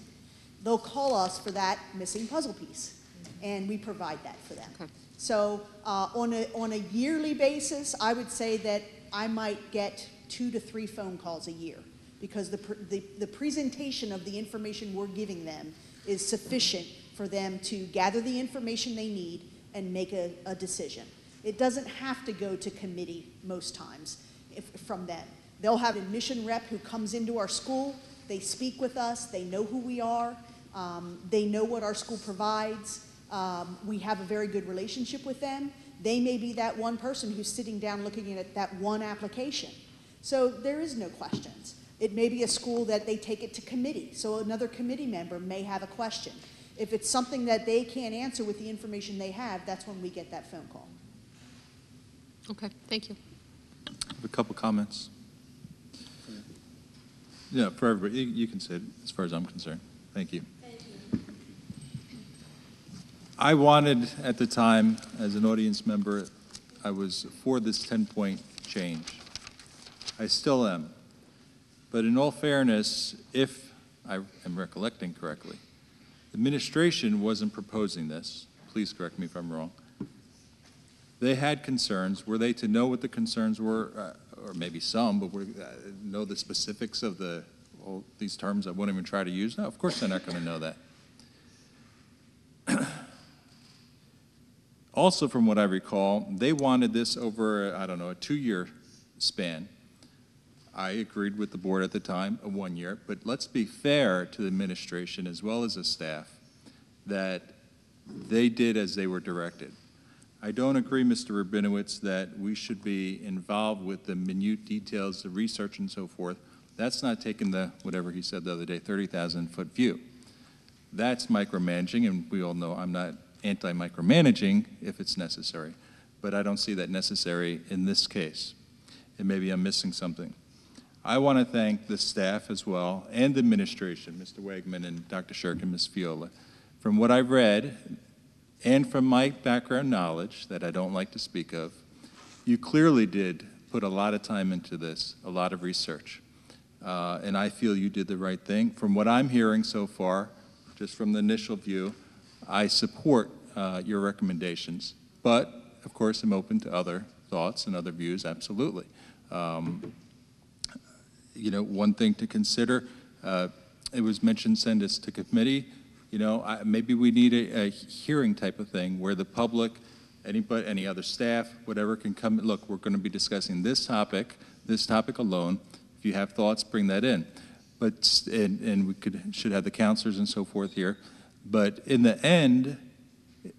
they'll call us for that missing puzzle piece, and we provide that for them. Okay. So on a yearly basis, I would say that I might get 2 to 3 phone calls a year, because the presentation of the information we're giving them is sufficient for them to gather the information they need and make a decision. It doesn't have to go to committee most times from them. They'll have an admission rep who comes into our school, they speak with us, they know who we are, they know what our school provides, we have a very good relationship with them. They may be that one person who's sitting down looking at that one application. So there is no questions. It may be a school that they take it to committee, so another committee member may have a question. If it's something that they can't answer with the information they have, that's when we get that phone call. Okay, thank you. I have a couple comments. Yeah, for everybody, you can say it as far as I'm concerned. Thank you. Thank you. I wanted, at the time, as an audience member, I was for this 10-point change. I still am. But in all fairness, if I am recollecting correctly, the administration wasn't proposing this. Please correct me if I'm wrong. They had concerns. Were they to know what the concerns were, or maybe some, but know the specifics of all these terms I won't even try to use? No, of course they're not going to know that. Also, from what I recall, they wanted this over, I don't know, a 2-year span. I agreed with the board at the time, a 1 year, but let's be fair to the administration as well as the staff that they did as they were directed. I don't agree, Mr. Rabinowitz, that we should be involved with the minute details, the research and so forth. That's not taking the, whatever he said the other day, 30,000-foot view. That's micromanaging, and we all know I'm not anti-micromanaging if it's necessary, but I don't see that necessary in this case, and maybe I'm missing something. I want to thank the staff as well and the administration, Mr. Wegman and Dr. Shirk and Ms. Feola. From what I've read and from my background knowledge that I don't like to speak of, you clearly did put a lot of time into this, a lot of research, and I feel you did the right thing. From what I'm hearing so far, just from the initial view, I support your recommendations, but of course I'm open to other thoughts and other views, absolutely. You know, one thing to consider, it was mentioned send this to committee. You know, maybe we need a hearing type of thing where the public, anybody, any other staff, whatever can come, look, we're going to be discussing this topic alone. If you have thoughts, bring that in. But, and we should have the counselors and so forth here. But in the end,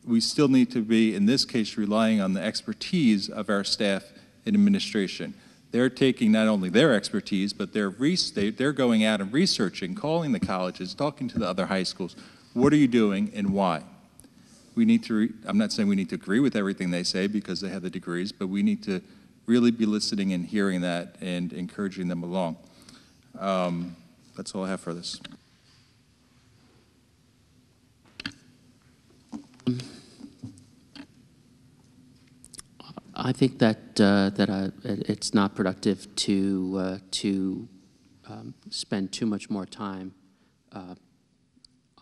we still need to be, in this case, relying on the expertise of our staff and administration. They're taking not only their expertise, but they're going out and researching, calling the colleges, talking to the other high schools. What are you doing and why? We need to, I'm not saying we need to agree with everything they say because they have the degrees, but we need to really be listening and hearing that and encouraging them along. That's all I have for this. I think that it's not productive to spend too much more time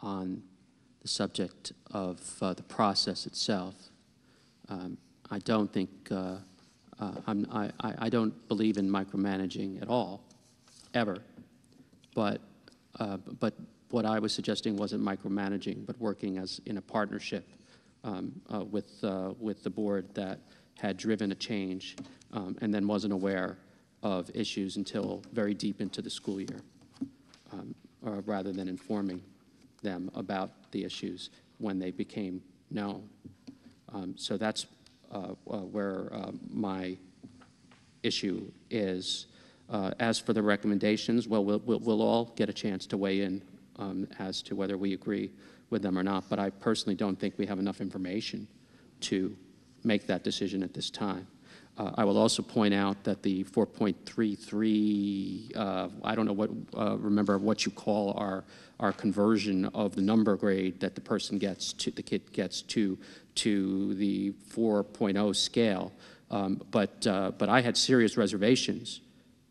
on the subject of the process itself. I don't think I don't believe in micromanaging at all, ever. But what I was suggesting wasn't micromanaging, but working as in a partnership with the board that had driven a change and then wasn't aware of issues until very deep into the school year, or rather than informing them about the issues when they became known. So that's where my issue is. As for the recommendations, well, we'll all get a chance to weigh in as to whether we agree with them or not, but I personally don't think we have enough information to make that decision at this time. I will also point out that the 4.33, I don't know what, remember what you call our conversion of the number grade that the person gets to, the kid gets to the 4.0 scale. But I had serious reservations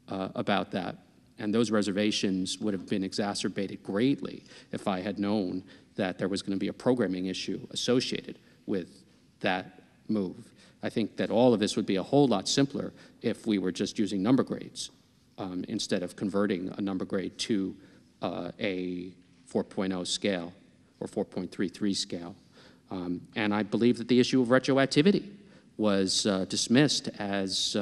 about that, and those reservations would have been exacerbated greatly if I had known that there was going to be a programming issue associated with that move. I think that all of this would be a whole lot simpler if we were just using number grades instead of converting a number grade to a 4.0 scale or 4.33 scale. And I believe that the issue of retroactivity was dismissed as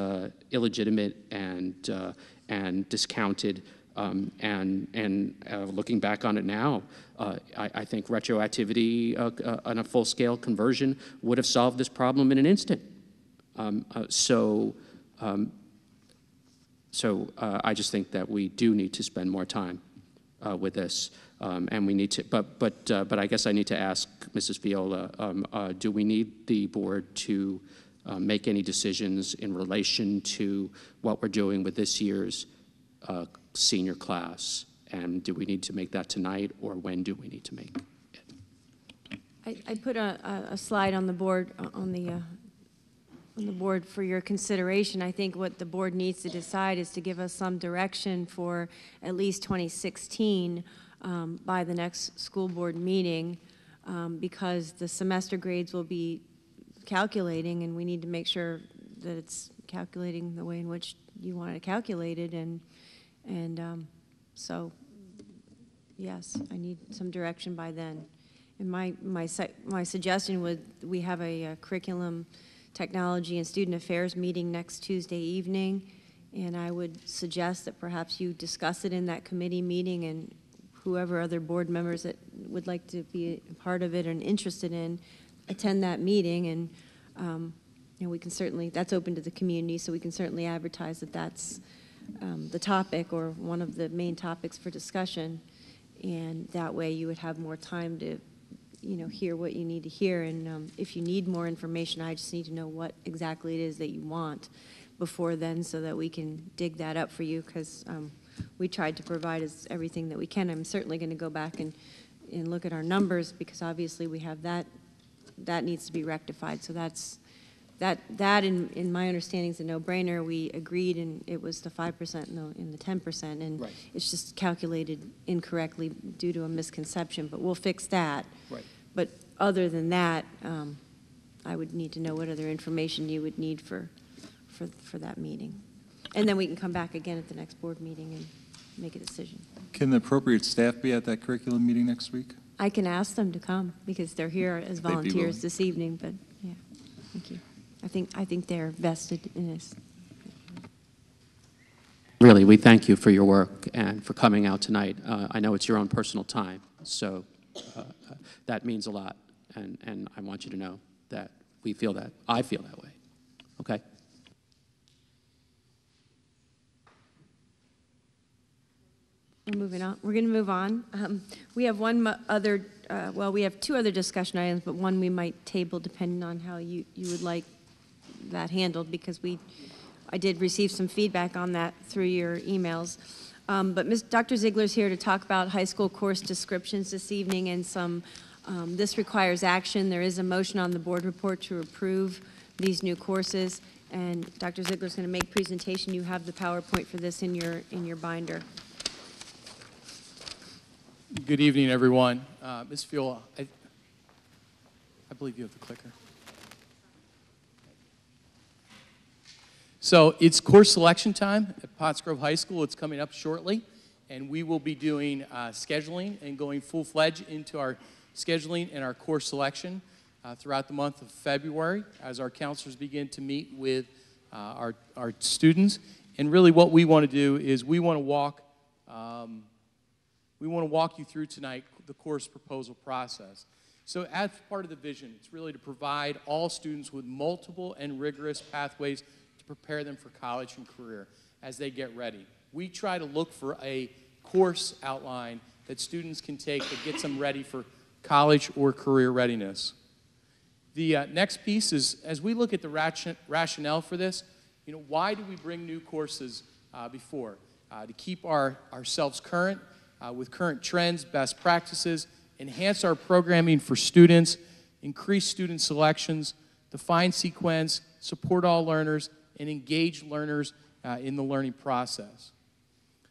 illegitimate and discounted. And looking back on it now, I think retroactivity on a full-scale conversion would have solved this problem in an instant. So I just think that we do need to spend more time with this, and we need to. But I guess I need to ask Mrs. Feola: do we need the board to make any decisions in relation to what we're doing with this year's senior class? And do we need to make that tonight, or when do we need to make it? I put a slide on the board on the board for your consideration. I think what the board needs to decide is to give us some direction for at least 2016 by the next school board meeting, because the semester grades will be calculating, and we need to make sure that it's calculating the way in which you want it calculated, and so yes, I need some direction by then. And my suggestion would, we have a curriculum, technology, and student affairs meeting next Tuesday evening, and I would suggest that perhaps you discuss it in that committee meeting, and whoever other board members that would like to be a part of it and interested in, attend that meeting, and we can certainly, that's open to the community, so we can certainly advertise that that's the topic or one of the main topics for discussion, and that way you would have more time to hear what you need to hear, and if you need more information, I just need to know what exactly it is that you want before then, so that we can dig that up for you, because we tried to provide everything that we can. I'm certainly going to go back and look at our numbers, because obviously we have that needs to be rectified. So that in my understanding is a no-brainer. We agreed, and it was the 5% and the 10%, and Right. It's just calculated incorrectly due to a misconception, but we'll fix that. Right. But other than that, I would need to know what other information you would need for that meeting. And then we can come back again at the next board meeting and make a decision. Can the appropriate staff be at that curriculum meeting next week? I can ask them to come, because they're here as They'd be volunteers willing. this evening, but yeah, thank you. I think they're vested in this. Really, we thank you for your work and for coming out tonight. I know it's your own personal time, so that means a lot, and I want you to know that we feel that. I feel that way, okay? We're moving on. We're going to move on. We have we have two other discussion items, but one we might table depending on how you would like that handled, because I did receive some feedback on that through your emails. But Dr. Ziegler's here to talk about high school course descriptions this evening, and this requires action. There is a motion on the board report to approve these new courses, and Dr. Ziegler's going to make presentation. You have the PowerPoint for this in your binder. Good evening, everyone. Ms. Feola, I believe you have the clicker. So it's course selection time at Pottsgrove High School. It's coming up shortly, and we will be doing scheduling and going full-fledged into our scheduling and our course selection throughout the month of February as our counselors begin to meet with our students. And really what we want to do is we want to walk you through tonight the course proposal process. So as part of the vision, it's really to provide all students with multiple and rigorous pathways to prepare them for college and career as they get ready. We try to look for a course outline that students can take that gets them ready for college or career readiness. The next piece is, as we look at the rationale for this, why do we bring new courses before? To keep ourselves current with current trends, best practices, enhance our programming for students, increase student selections, define sequence, support all learners, and engage learners in the learning process.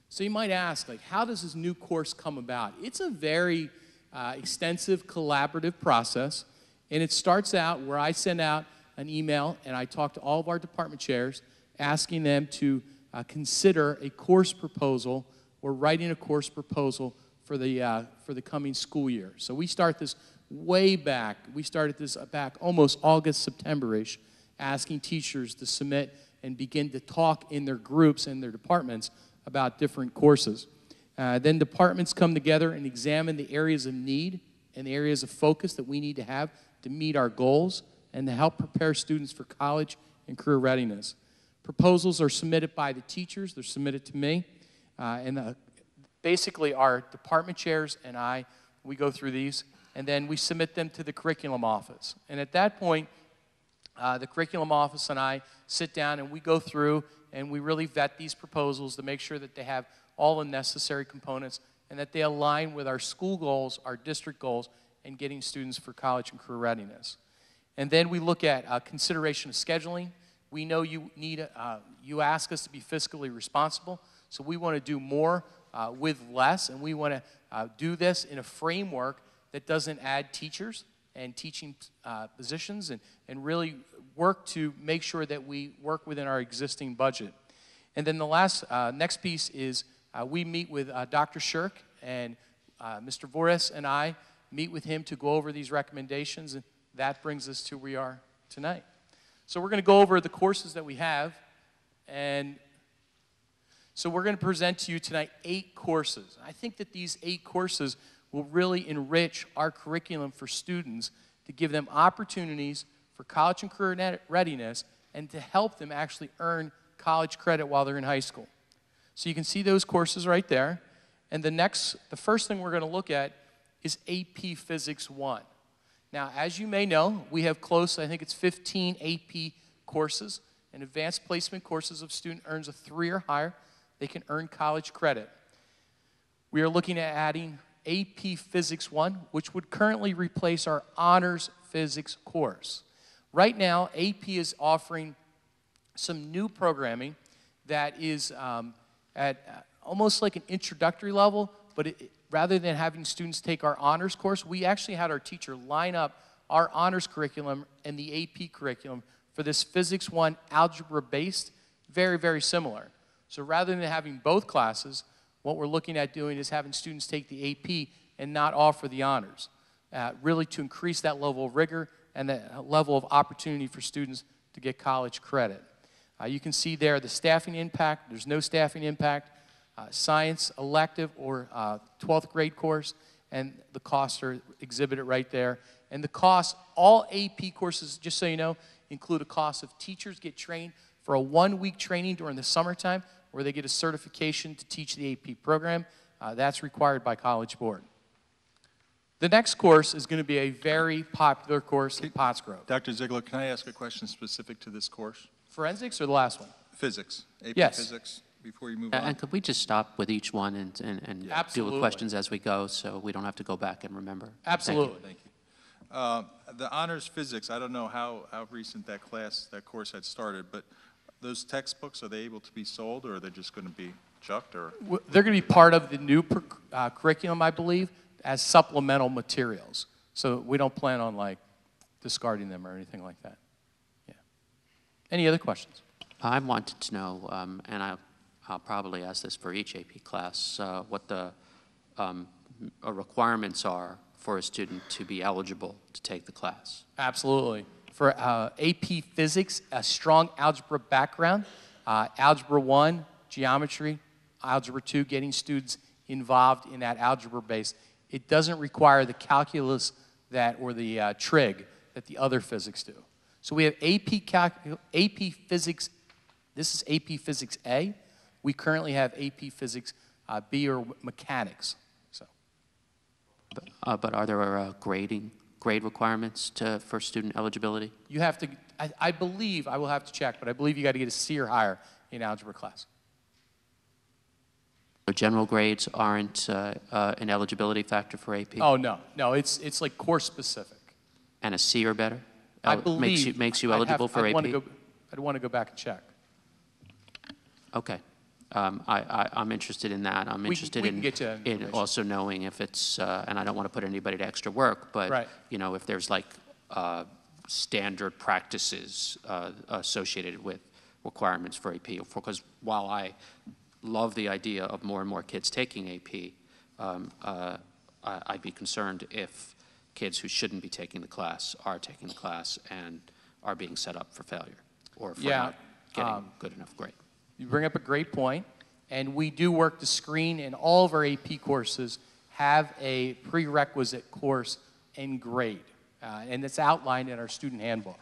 So you might ask, how does this new course come about? It's a very extensive collaborative process, and it starts out where I send out an email and I talk to all of our department chairs asking them to consider a course proposal or writing a course proposal for the coming school year. So we start this way back. We started this back almost August, September-ish, asking teachers to submit and begin to talk in their groups and their departments about different courses. Then departments come together and examine the areas of need and the areas of focus that we need to have to meet our goals and to help prepare students for college and career readiness. Proposals are submitted by the teachers. They're submitted to me. Basically, our department chairs and I, we go through these, and then we submit them to the curriculum office. And at that point, the curriculum office and I sit down and we go through and we really vet these proposals to make sure that they have all the necessary components and that they align with our school goals, our district goals, and getting students for college and career readiness. And then we look at consideration of scheduling. We know you ask us to be fiscally responsible, so we want to do more with less, and we want to do this in a framework that doesn't add teachers and teaching positions and really work to make sure that we work within our existing budget. And then the next piece is we meet with Dr. Shirk and Mr. Vores and I meet with him to go over these recommendations, and that brings us to where we are tonight. So we're going to go over the courses that we have, and so we're going to present to you tonight 8 courses. I think that these 8 courses will really enrich our curriculum for students to give them opportunities for college and career readiness and to help them actually earn college credit while they're in high school. So you can see those courses right there. And the first thing we're going to look at is AP Physics 1. Now, as you may know, we have close, I think it's 15 AP courses and advanced placement courses. If a student earns a 3 or higher, they can earn college credit. We are looking at adding AP Physics 1, which would currently replace our honors physics course. Right now, AP is offering some new programming that is at almost like an introductory level, but rather than having students take our honors course, we actually had our teacher line up our honors curriculum and the AP curriculum for this Physics 1 algebra-based, very, very similar. So rather than having both classes, what we're looking at doing is having students take the AP and not offer the honors, really to increase that level of rigor and that level of opportunity for students to get college credit. You can see there the staffing impact. There's no staffing impact. Science elective or 12th grade course, and the costs are exhibited right there. And the costs, all AP courses, just so you know, include a cost of teachers get trained for a 1-week training during the summertime where they get a certification to teach the AP program. That's required by College Board. The next course is going to be a very popular course in Pottsgrove. Dr. Ziegler, can I ask a question specific to this course? Forensics or the last one? Physics. AP Yes. Physics, before you move on. And could we just stop with each one and deal Absolutely. with questions as we go so we don't have to go back and remember? Absolutely. Thank you. The honors physics, I don't know how recent that course had started, but those textbooks, are they able to be sold, or are they just going to be chucked? Or They're going to be part of the new curriculum, I believe, as supplemental materials. So we don't plan on like discarding them or anything like that. Yeah. Any other questions? I wanted to know, and I'll probably ask this for each AP class, what the requirements are for a student to be eligible to take the class. Absolutely. For AP Physics, a strong algebra background, Algebra 1, geometry, Algebra 2, getting students involved in that algebra base. It doesn't require the calculus or the trig that the other physics do. So we have AP Physics, this is AP Physics A. We currently have AP Physics B, or mechanics. So. But are there grade requirements for student eligibility? You have to, I believe, I will have to check, but I believe you got to get a C or higher in algebra class. So general grades aren't an eligibility factor for AP? Oh, no. No, it's like course specific. And a C or better? I believe. Makes you eligible for AP? I'd want to go back and check. Okay. I'm interested in that. I'm interested in also knowing if it's, and I don't want to put anybody to extra work, but right. You know, if there's like standard practices associated with requirements for AP. Because while I love the idea of more and more kids taking AP, I'd be concerned if kids who shouldn't be taking the class are taking the class and are being set up for failure or for not getting good enough grade. You bring up a great point, and we do work to screen, and all of our AP courses have a prerequisite course and grade, and it's outlined in our student handbook,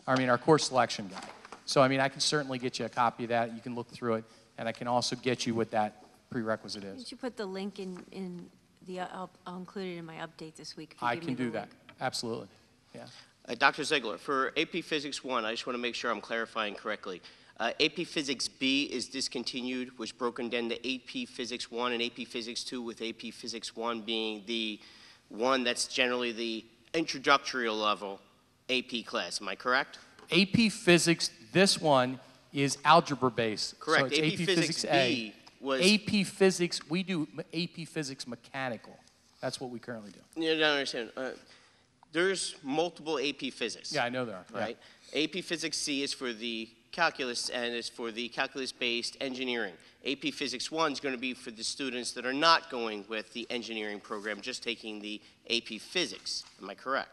our course selection guide. So, I can certainly get you a copy of that. You can look through it, and I can also get you what that prerequisite is. Did you put the link in the, I'll include it in my update this week. I can do that, absolutely, yeah. Dr. Ziegler, for AP Physics 1, I just want to make sure I'm clarifying correctly. AP Physics B is discontinued, was broken down to AP Physics 1 and AP Physics 2, with AP Physics 1 being the one that's generally the introductory level AP class. Am I correct? AP Physics, this one is algebra-based. Correct. So it's AP Physics B was... AP Physics, we do AP Physics Mechanical. That's what we currently do. You don't understand. There's multiple AP Physics. Yeah, I know there are. Right? Yeah. AP Physics C is for the calculus, and it's for the calculus-based engineering. AP Physics 1 is going to be for the students that are not going with the engineering program, just taking the AP Physics. Am I correct?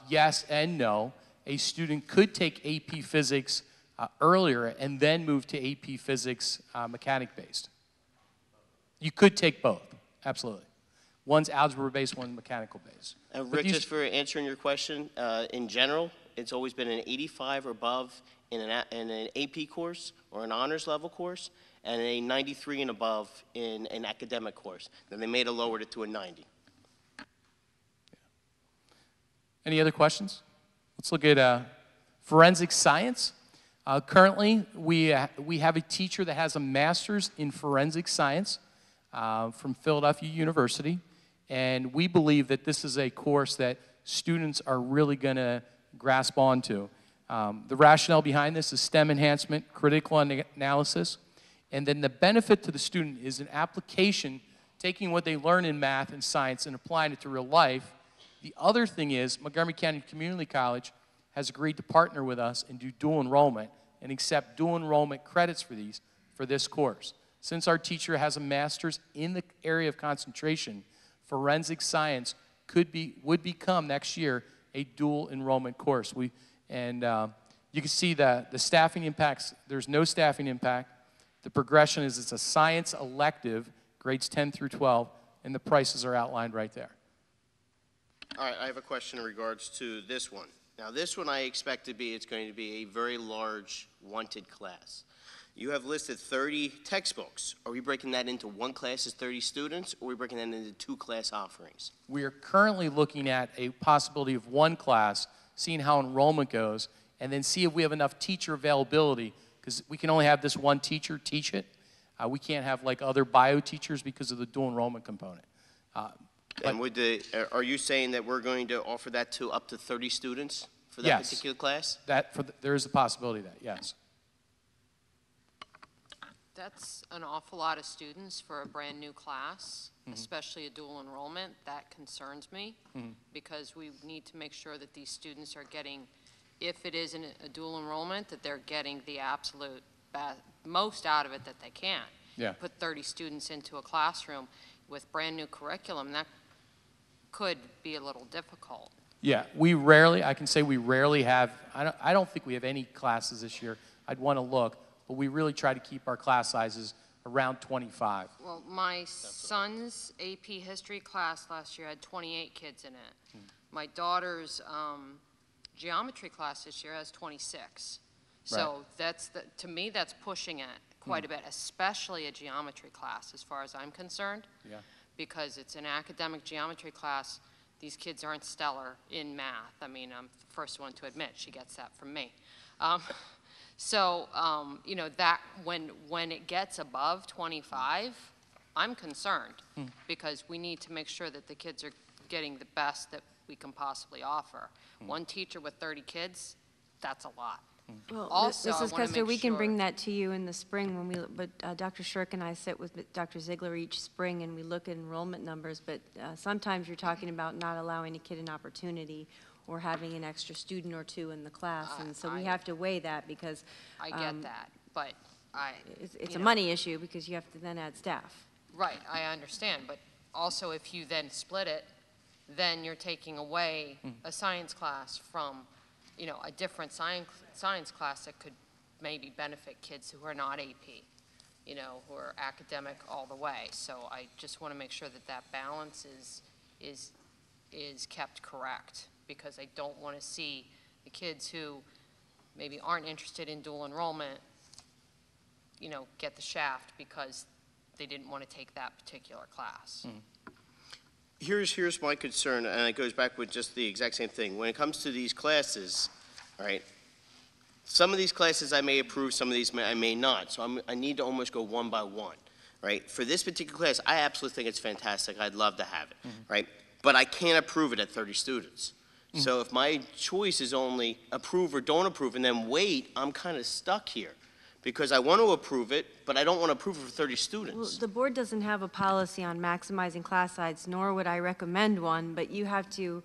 Yes and no. A student could take AP Physics earlier and then move to AP Physics mechanic-based. You could take both, absolutely. One's algebra-based, one's mechanical-based. And Rick, just for answering your question, in general, it's always been an 85 or above in an AP course or an honors level course, and a 93 and above in an academic course. Then they made it lowered it to a 90. Any other questions? Let's look at forensic science. Currently, we have a teacher that has a master's in forensic science from Philadelphia University, and we believe that this is a course that students are really going to grasp onto. The rationale behind this is STEM enhancement, critical analysis, and then the benefit to the student is an application, taking what they learn in math and science and applying it to real life. The other thing is Montgomery County Community College has agreed to partner with us and do dual enrollment and accept dual enrollment credits for this course. Since our teacher has a master's in the area of concentration, forensic science would become next year a dual enrollment course. You can see the staffing impacts. There's no staffing impact. The progression is it's a science elective, grades 10 through 12, and the prices are outlined right there. All right, I have a question in regards to this one. Now, this one I expect it's going to be a very large wanted class. You have listed 30 textbooks. Are we breaking that into one class as 30 students, or are we breaking that into two class offerings? We are currently looking at a possibility of one class, seeing how enrollment goes, and then see if we have enough teacher availability, because we can only have this one teacher teach it. We can't have like other bio teachers because of the dual enrollment component. And are you saying that we're going to offer that to up to 30 students for that particular class? There is a possibility of that, yes. That's an awful lot of students for a brand new class, especially a dual enrollment. That concerns me because we need to make sure that these students are getting, if it is a dual enrollment, that they're getting the absolute most out of it that they can. Yeah. Put 30 students into a classroom with brand new curriculum, that could be a little difficult. Yeah, I can say we rarely have, I don't think we have any classes this year. I'd want to look, but we really try to keep our class sizes around 25. Well, my son's AP history class last year had 28 kids in it. My daughter's geometry class this year has 26. So to me, that's pushing it quite a bit, especially a geometry class as far as I'm concerned. Yeah. Because it's an academic geometry class. These kids aren't stellar in math. I mean, I'm the first one to admit she gets that from me. You know, that when it gets above 25, I'm concerned because we need to make sure that the kids are getting the best that we can possibly offer. One teacher with 30 kids, that's a lot. Well, Also, Mrs. I wanna Custer, make we can sure- bring that to you in the spring when but Dr. Shirk and I sit with Dr. Ziegler each spring and we look at enrollment numbers, but sometimes you're talking about not allowing a kid an opportunity or having an extra student or two in the class, and so we have to weigh that because I get that, but it's a money issue because you have to then add staff. Right, I understand, but also if you then split it, then you're taking away a science class from, you know, a different science class that could maybe benefit kids who are not AP, you know, who are academic all the way. So I just want to make sure that that balance is kept correct, because I don't want to see the kids who maybe aren't interested in dual enrollment, you know, get the shaft because they didn't want to take that particular class. Here's my concern, and it goes back with just the exact same thing. When it comes to these classes, all right, some of these classes I may approve, some of these I may not. So I need to almost go one by one, right? For this particular class, I absolutely think it's fantastic. I'd love to have it, right? But I can't approve it at 30 students. So if my choice is only approve or don't approve and then wait, I'm kind of stuck here. Because I want to approve it, but I don't want to approve it for 30 students. Well, the board doesn't have a policy on maximizing class size, nor would I recommend one, but you have to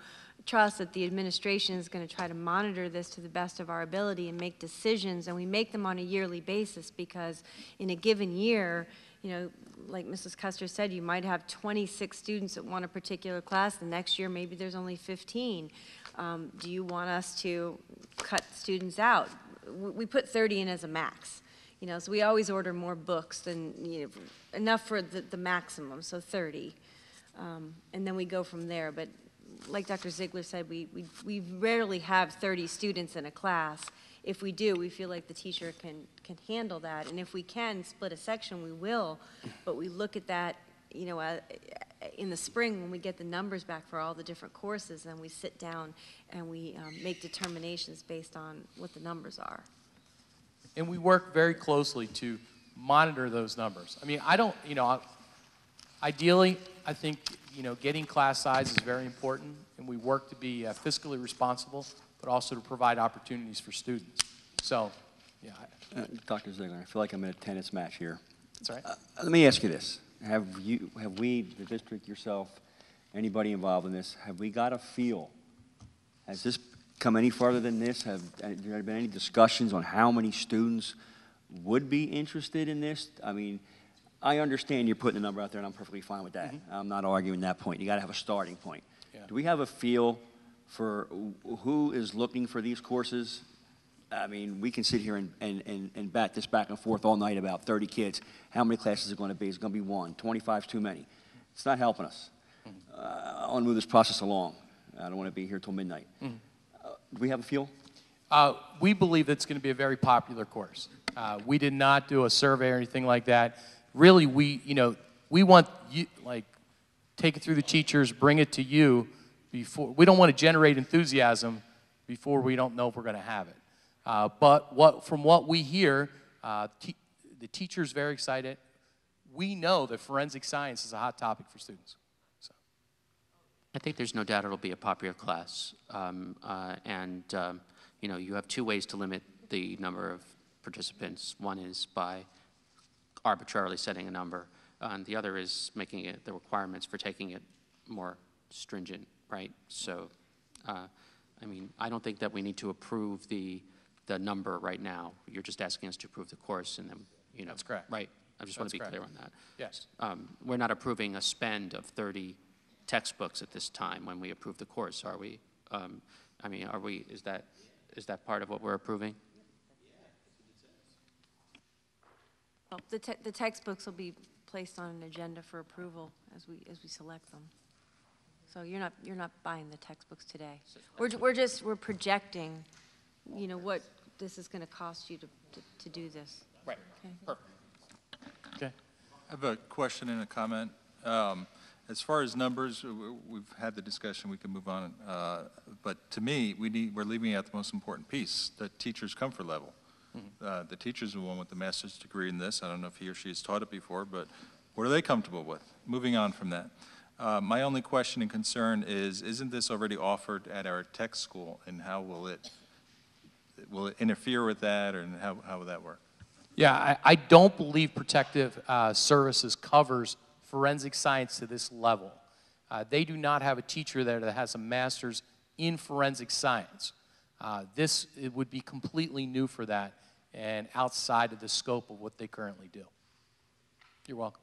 trust that the administration is going to try to monitor this to the best of our ability and make decisions, and we make them on a yearly basis, because in a given year, you know, like Mrs. Custer said, you might have 26 students that want a particular class. The next year, maybe there's only 15. Do you want us to cut students out? We put 30 in as a max. You know, so we always order more books than, you know, enough for the maximum, so 30. And then we go from there. But like Dr. Ziegler said, we rarely have 30 students in a class. If we do, we feel like the teacher can handle that. And if we can split a section, we will. But we look at that, you know, in the spring when we get the numbers back for all the different courses, and we sit down and we make determinations based on what the numbers are. And we work very closely to monitor those numbers. I mean, I don't, you know, ideally, I think, you know, getting class size is very important, and we work to be fiscally responsible, but also to provide opportunities for students. So, yeah. Dr. Ziegler, I feel like I'm in a tennis match here. That's all right. Let me ask you this. Have we, the district, yourself, anybody involved in this, have we got a feel? Has this come any further than this? Have there been any discussions on how many students would be interested in this? I mean, I understand you're putting a number out there, and I'm perfectly fine with that. I'm not arguing that point. You got to have a starting point. Yeah. Do we have a feel for who is looking for these courses? I mean, we can sit here and bat this back and forth all night about 30 kids. How many classes are going to be? It's going to be 1. 25 is too many. It's not helping us. I want to move this process along. I don't want to be here till midnight. Do we have a feel? We believe it's going to be a very popular course. We did not do a survey or anything like that. Really, we want you, like, take it through the teachers, bring it to you before. We don't want to generate enthusiasm before we don't know if we're going to have it. But from what we hear, the teacher's very excited. We know that forensic science is a hot topic for students. So. I think there's no doubt it'll be a popular class. You know, you have 2 ways to limit the number of participants. One is by arbitrarily setting a number, and the other is making it the requirements for taking it more stringent, right? So, I mean, I don't think that we need to approve the number right now. You're just asking us to approve the course, and then, you know. That's correct. Right. I just want to be clear on that. Yes. We're not approving a spend of 30 textbooks at this time when we approve the course, are we? I mean, are we? Is that part of what we're approving? Well, the textbooks will be placed on an agenda for approval as we select them. So you're not buying the textbooks today. We're projecting, you know, what this is going to cost you to do this. Right. Okay. Perfect. Okay. I have a question and a comment. As far as numbers, we've had the discussion, we can move on. But to me, we're leaving out the most important piece, the teacher's comfort level. The teacher's the one with the master's degree in this. I don't know if he or she has taught it before, but what are they comfortable with? Moving on from that. My only question and concern is, isn't this already offered at our tech school, and how will it interfere with that, or how will that work? Yeah, I don't believe protective services covers forensic science to this level. They do not have a teacher there that has a master's in forensic science. It would be completely new for that and outside of the scope of what they currently do. You're welcome.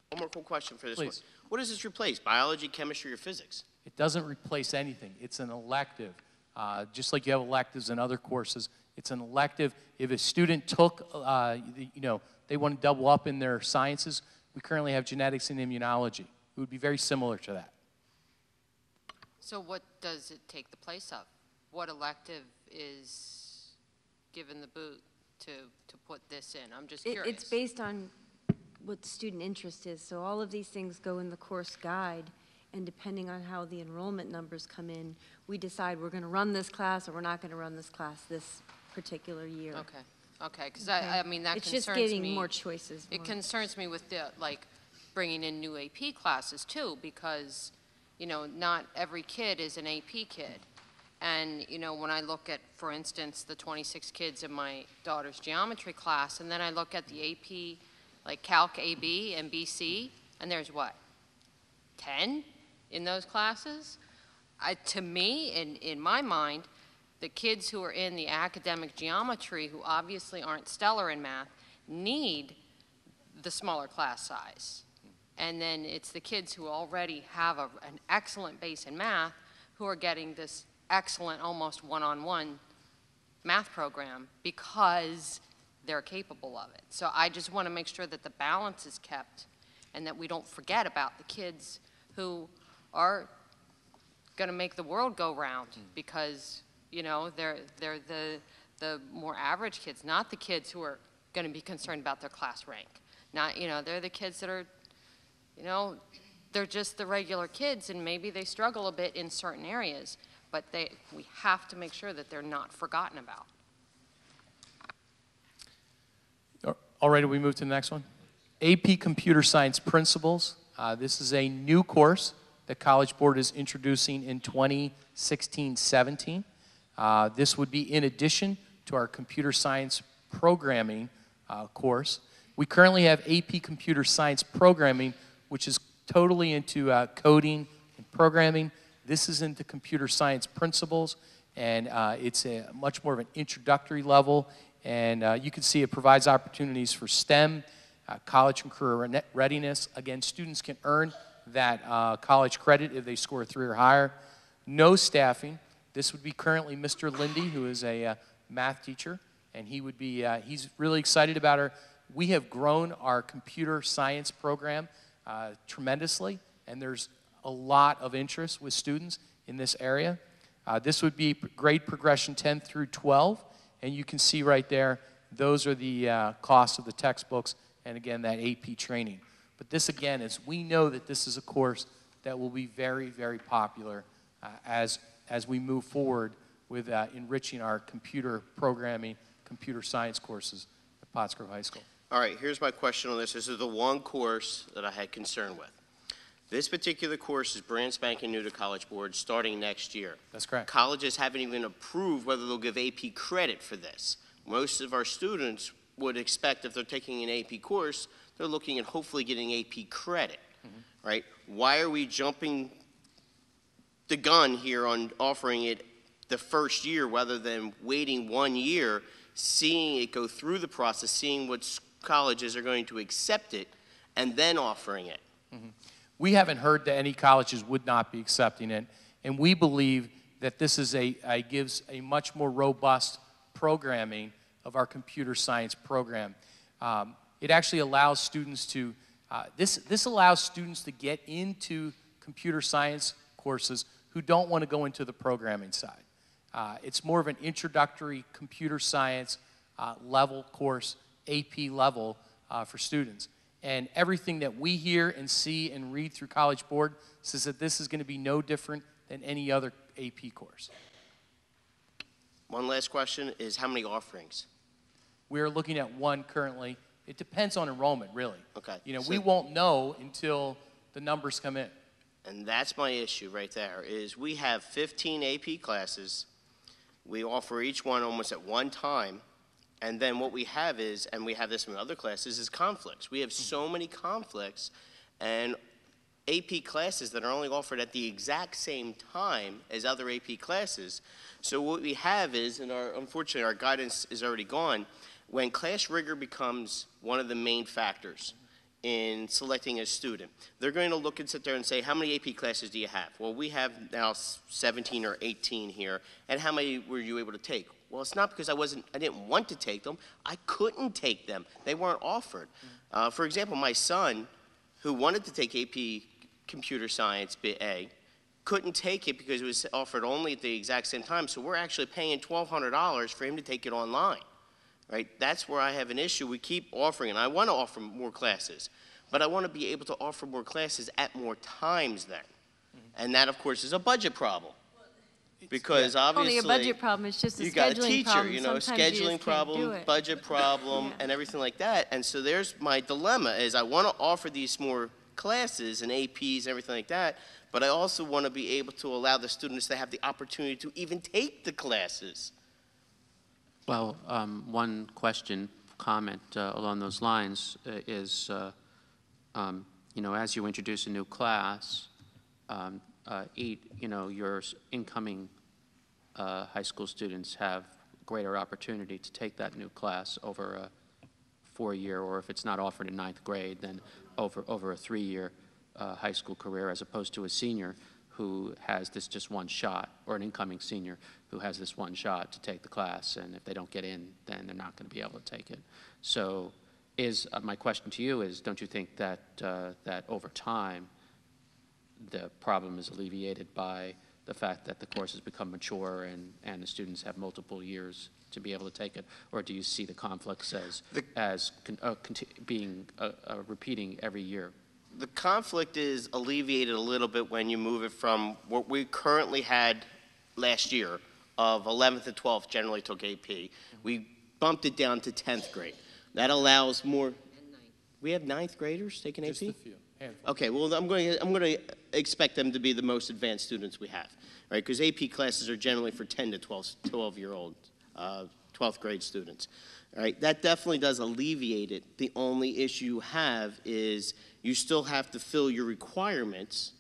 One more cool question for this Please. one. What does this replace? Biology, chemistry, or physics? It doesn't replace anything. It's an elective. Just like you have electives in other courses, it's an elective. If a student took, you know, they want to double up in their sciences, we currently have genetics and immunology. It would be very similar to that. So what does it take the place of? What elective is given the boot to put this in? I'm just curious. It's based on what the student interest is. So all of these things go in the course guide, and depending on how the enrollment numbers come in, we decide we're going to run this class or we're not going to run this class this particular year. Okay, because I mean, that it's concerns me. It's just getting more choices. It concerns me with the, like, bringing in new AP classes too, because, you know, not every kid is an AP kid. And, you know, when I look at, for instance, the 26 kids in my daughter's geometry class, and then I look at the AP, like Calc AB and BC, and there's what, 10? in those classes. To me, in my mind, the kids who are in the academic geometry, who obviously aren't stellar in math, need the smaller class size. And then it's the kids who already have an excellent base in math who are getting this excellent, almost one-on-one math program because they're capable of it. So I just want to make sure that the balance is kept and that we don't forget about the kids who are going to make the world go round because, you know, they're the more average kids, not the kids who are going to be concerned about their class rank. Not, you know, they're the kids that are, you know, they're just the regular kids, and maybe they struggle a bit in certain areas, but we have to make sure that they're not forgotten about. All right, we move to the next one. AP Computer Science Principles. This is a new course that College Board is introducing in 2016-17. This would be in addition to our Computer Science Programming course. We currently have AP Computer Science Programming, which is totally into coding and programming. This is into Computer Science Principles, and it's a much more of an introductory level. And you can see it provides opportunities for STEM, college and career readiness. Again, students can earn that college credit if they score 3 or higher. No staffing. This would be currently Mr. Lindy, who is a math teacher, and he would be, he's really excited about our, we have grown our computer science program tremendously, and there's a lot of interest with students in this area. This would be grade progression 10 through 12, and you can see right there, those are the costs of the textbooks, and again, that AP training. But this, again, is we know that this is a course that will be very, very popular as we move forward with enriching our computer programming, computer science courses at Pottsgrove High School. All right, here's my question on this. This is the one course that I had concern with. This particular course is brand spanking new to College Board starting next year. That's correct. Colleges haven't even approved whether they'll give AP credit for this. Most of our students would expect if they're taking an AP course, they're looking at hopefully getting AP credit, right? Why are we jumping the gun here on offering it the first year rather than waiting 1 year, seeing it go through the process, seeing what colleges are going to accept it, and then offering it? We haven't heard that any colleges would not be accepting it, and we believe that this is gives a much more robust programming of our computer science program. It actually allows students to, this allows students to get into computer science courses who don't want to go into the programming side. It's more of an introductory computer science level course, AP level for students. And everything that we hear and see and read through College Board says that this is going to be no different than any other AP course. One last question is how many offerings? We're looking at one currently. It depends on enrollment, really. Okay. You know, so we won't know until the numbers come in. And that's my issue right there, is we have 15 AP classes. We offer each one almost at one time. And then what we have is, and we have this in other classes, is conflicts. We have so many conflicts and AP classes that are only offered at the exact same time as other AP classes. So what we have is, and unfortunately our guidance is already gone, when class rigor becomes one of the main factors in selecting a student, they're going to look and sit there and say, how many AP classes do you have? Well, we have now 17 or 18 here, and how many were you able to take? Well, it's not because I didn't want to take them. I couldn't take them. They weren't offered. For example, my son, who wanted to take AP Computer Science BA, couldn't take it because it was offered only at the exact same time. So we're actually paying $1,200 for him to take it online, right? That's where I have an issue. We keep offering, and I want to offer more classes, but I want to be able to offer more classes at more times then. And that, of course, is a budget problem. Because obviously, only a budget problem. It's just a you got a scheduling teacher, problem. you know, Sometimes you scheduling just can't do problem, it. budget problem, and everything like that. And so there's my dilemma: is I want to offer these more classes and APs and everything like that, but I also want to be able to allow the students to have the opportunity to even take the classes. Well, one question, comment along those lines is, you know, as you introduce a new class, your incoming high school students have greater opportunity to take that new class over a 4-year, or if it's not offered in 9th grade, then over a 3-year high school career, as opposed to a senior who has this just one shot, or an incoming senior who has this one shot to take the class, and if they don't get in, then they're not going to be able to take it. So my question to you is, don't you think that, that over time, the problem is alleviated by the fact that the courses become mature and the students have multiple years to be able to take it? Or do you see the conflicts as being repeating every year? The conflict is alleviated a little bit when you move it from what we currently had last year of 11th and 12th generally took AP. We bumped it down to 10th grade. That allows more. We have 9th graders taking AP? Just a few. Okay, well, I'm going to expect them to be the most advanced students we have, right? Because AP classes are generally for 10 to 12-year-old, 12th grade students, right? That definitely does alleviate it. The only issue you have is you still have to fill your requirements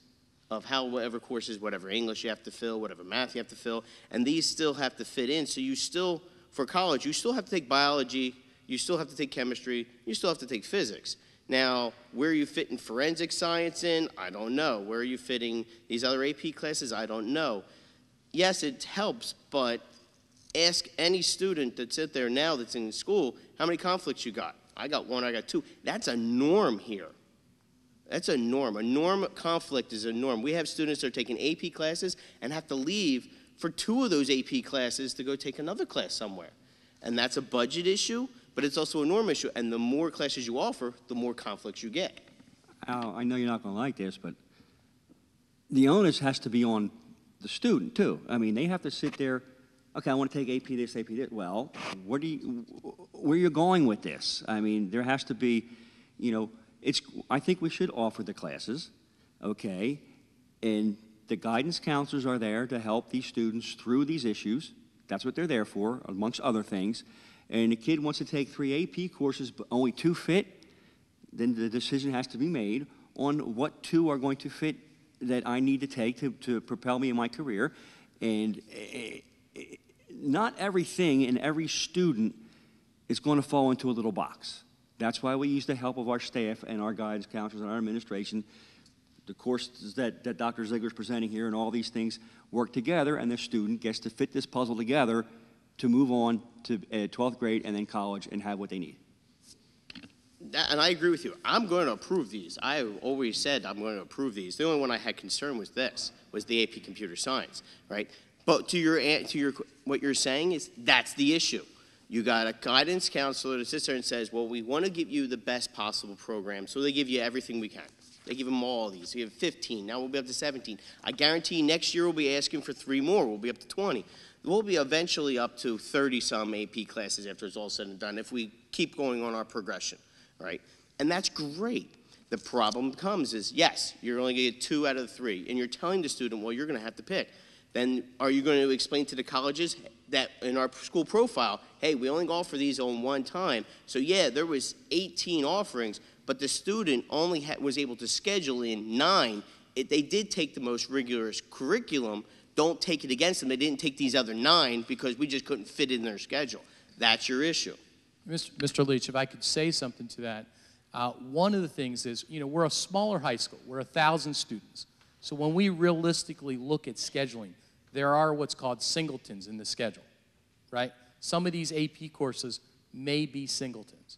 of whatever courses, whatever English you have to fill, whatever math you have to fill, and these still have to fit in. So you still, for college, you still have to take biology, you still have to take chemistry, you still have to take physics. Now, where are you fitting forensic science in? I don't know. Where are you fitting these other AP classes? I don't know. Yes, it helps, but ask any student that's out there now that's in school, how many conflicts you got? I got 1, I got 2. That's a norm here. That's a norm. A norm conflict is a norm. We have students that are taking AP classes and have to leave for 2 of those AP classes to go take another class somewhere. And that's a budget issue, but it's also a norm issue. And the more classes you offer, the more conflicts you get. Al, I know you're not going to like this, but the onus has to be on the student, too. I mean, they have to sit there, okay, I want to take AP this, AP this. Well, where are you going with this? I mean, there has to be, I think we should offer the classes, okay? And the guidance counselors are there to help these students through these issues. That's what they're there for, amongst other things. And the kid wants to take 3 AP courses, but only 2 fit, then the decision has to be made on what 2 are going to fit that I need to take to propel me in my career. And not everything and every student is going to fall into a little box. That's why we use the help of our staff and our guidance counselors and our administration. The courses that Dr. Ziegler's presenting here and all these things work together, and the student gets to fit this puzzle together to move on to 12th grade and then college and have what they need. And I agree with you. I'm going to approve these. I always said I'm going to approve these. The only one I had concern was the AP Computer Science, right? But what you're saying is that's the issue. You got a guidance counselor that sits there and says, well, we want to give you the best possible program, so they give you everything we can. They give them all these. We have 15. Now we'll be up to 17. I guarantee next year we'll be asking for 3 more. We'll be up to 20. We'll be eventually up to 30-some AP classes after it's all said and done if we keep going on our progression, right? And that's great. The problem comes is, yes, you're only going to get 2 out of the 3, and you're telling the student, well, you're going to have to pick. Then are you going to explain to the colleges that in our school profile, hey, we only offer these on one time. So, yeah, there was 18 offerings, but the student only was able to schedule in 9. They did take the most rigorous curriculum. Don't take it against them. They didn't take these other 9 because we just couldn't fit in their schedule. That's your issue. Mr. Leach, if I could say something to that, one of the things is, we're a smaller high school. We're 1,000 students. So when we realistically look at scheduling, there are what's called singletons in the schedule, right? Some of these AP courses may be singletons.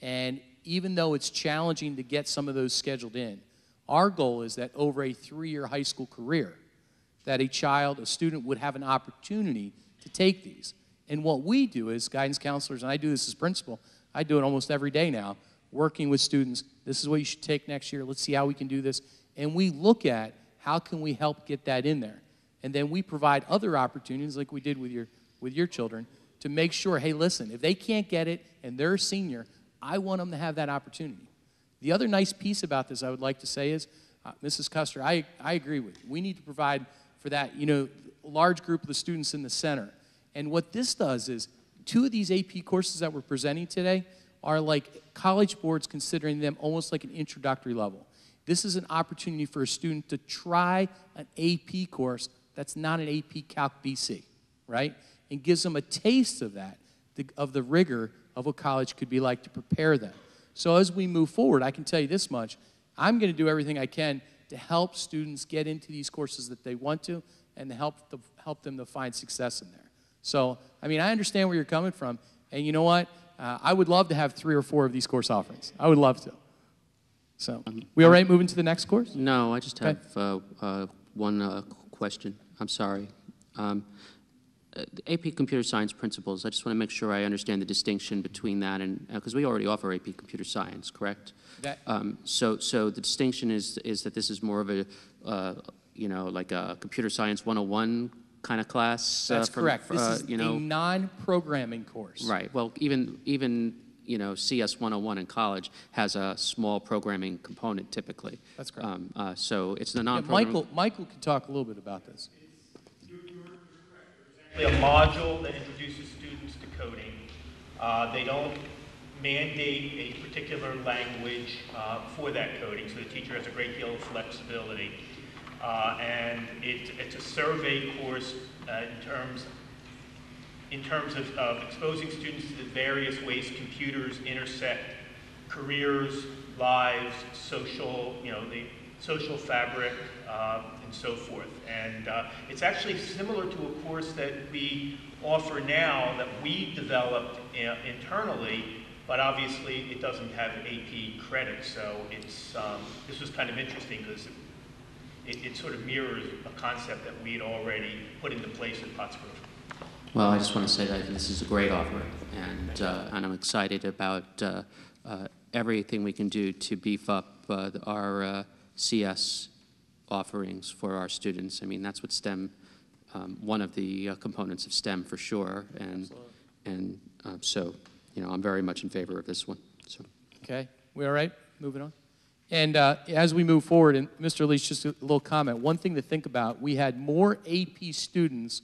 And even though it's challenging to get some of those scheduled in, our goal is that over a 3-year high school career, that a student would have an opportunity to take these. And what we do as guidance counselors, and I do this as principal, I do it almost every day now, working with students, this is what you should take next year, let's see how we can do this. And we look at how can we help get that in there. And then we provide other opportunities, like we did with your children, to make sure, hey, listen, if they can't get it and they're a senior, I want them to have that opportunity. The other nice piece about this I would like to say is, Mrs. Custer, I agree with you. We need to provide for that, large group of the students in the center. And what this does is 2 of these AP courses that we're presenting today are like college boards considering them almost like an introductory level. This is an opportunity for a student to try an AP course that's not an AP Calc BC, right? And gives them a taste of that, of the rigor of what college could be like to prepare them. So as we move forward, I can tell you this much, I'm going to do everything I can to help students get into these courses that they want to and to help them to find success in there. So, I mean, I understand where you're coming from, and you know what? I would love to have 3 or 4 of these course offerings. I would love to. So, we all right moving to the next course? No, I just have one question. I'm sorry. The AP Computer Science principles, I just want to make sure I understand the distinction between that and, because we already offer AP Computer Science, correct? So the distinction is that this is more of a, you know, like a Computer Science 101 kind of class? That's correct. This is a non-programming course. Right. Well, even you know, CS 101 in college has a small programming component typically. That's correct. So it's the non-programming. Michael can talk a little bit about this. A module that introduces students to coding. They don't mandate a particular language for that coding, so the teacher has a great deal of flexibility. And it's a survey course in terms of exposing students to the various ways computers intersect careers, lives, social, you know, the social fabric, and so forth. And it's actually similar to a course that we offer now that we developed internally, but obviously it doesn't have AP credit. So it's this was kind of interesting because it sort of mirrors a concept that we had already put into place at Pottsgrove. Well, I just want to say that this is a great offer, and I'm excited about everything we can do to beef up our CS offerings for our students. I mean, that's what STEM, one of the components of STEM for sure, and so, you know, I'm very much in favor of this one. So. Okay, we all right? Moving on. And as we move forward, and Mr. Leach, just a little comment. One thing to think about, we had more AP students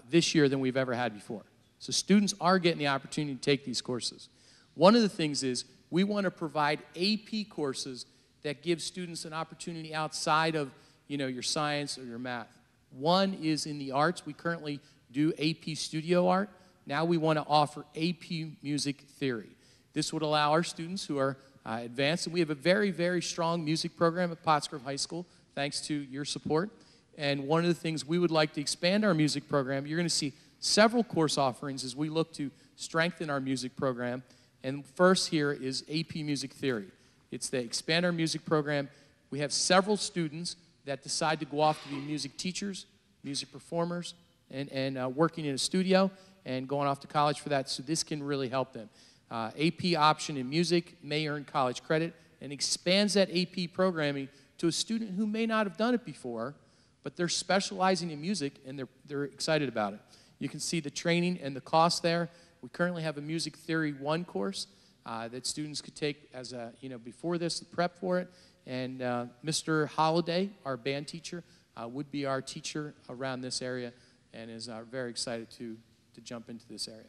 this year than we've ever had before. So students are getting the opportunity to take these courses. One of the things is we want to provide AP courses that give students an opportunity outside of, you know, your science or your math. One is in the arts. We currently do AP Studio Art. Now we want to offer AP Music Theory. This would allow our students who are advanced, and we have a very, very strong music program at Pottsgrove High School, thanks to your support. And one of the things we would like to expand our music program, you're going to see several course offerings as we look to strengthen our music program. And first here is AP Music Theory. It's the expand our music program. We have several students that decide to go off to be music teachers, music performers, and working in a studio and going off to college for that. So this can really help them. AP option in music may earn college credit and expands that AP programming to a student who may not have done it before, but they're specializing in music and they're excited about it. You can see the training and the cost there. We currently have a Music Theory 1 course that students could take as a, you know, before this, prep for it. And Mr. Holliday, our band teacher, would be our teacher around this area and is very excited to jump into this area.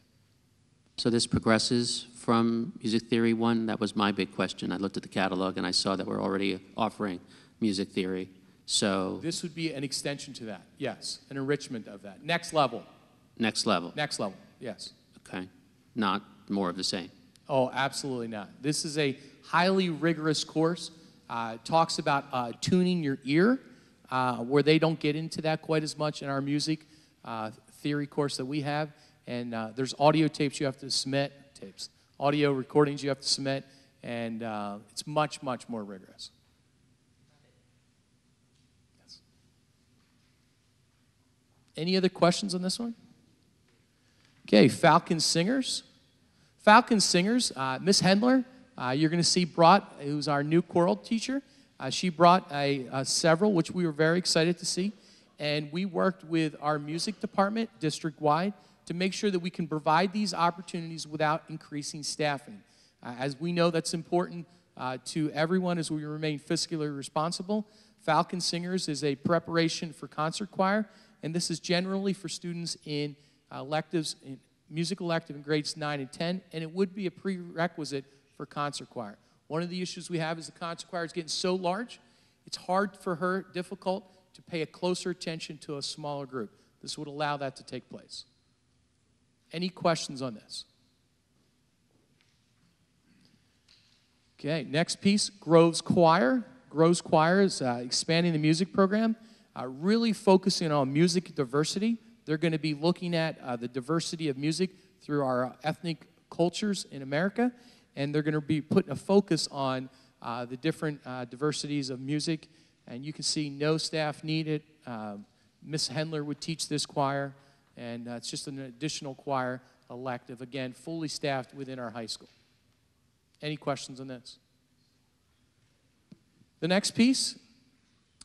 So this progresses from Music Theory 1? That was my big question. I looked at the catalog and I saw that we're already offering Music Theory. So this would be an extension to that, yes, an enrichment of that. Next level. Next level. Next level, yes. Okay, not more of the same. Oh, absolutely not. This is a highly rigorous course. Talks about tuning your ear, where they don't get into that quite as much in our music theory course that we have. And there's audio tapes you have to submit, audio recordings you have to submit, and it's much, much more rigorous. Yes. Any other questions on this one? Okay, Falcon Singers. Falcon Singers, Miss Hendler, you're going to see brought, who's our new choral teacher. She brought several, which we were very excited to see. And we worked with our music department district-wide to make sure that we can provide these opportunities without increasing staffing. As we know, that's important to everyone as we remain fiscally responsible. Falcon Singers is a preparation for concert choir, and this is generally for students in electives, music elective in grades 9 and 10, and it would be a prerequisite for concert choir. One of the issues we have is the concert choir is getting so large, it's hard for her, difficult, to pay a closer attention to a smaller group. This would allow that to take place. Any questions on this? Okay, next piece, Grove's Choir. Grove's Choir is expanding the music program, really focusing on music diversity. They're going to be looking at the diversity of music through our ethnic cultures in America, and they're going to be putting a focus on the different diversities of music. And you can see no staff needed. Miss Hendler would teach this choir, and it's just an additional choir elective, again, fully staffed within our high school. Any questions on this? The next piece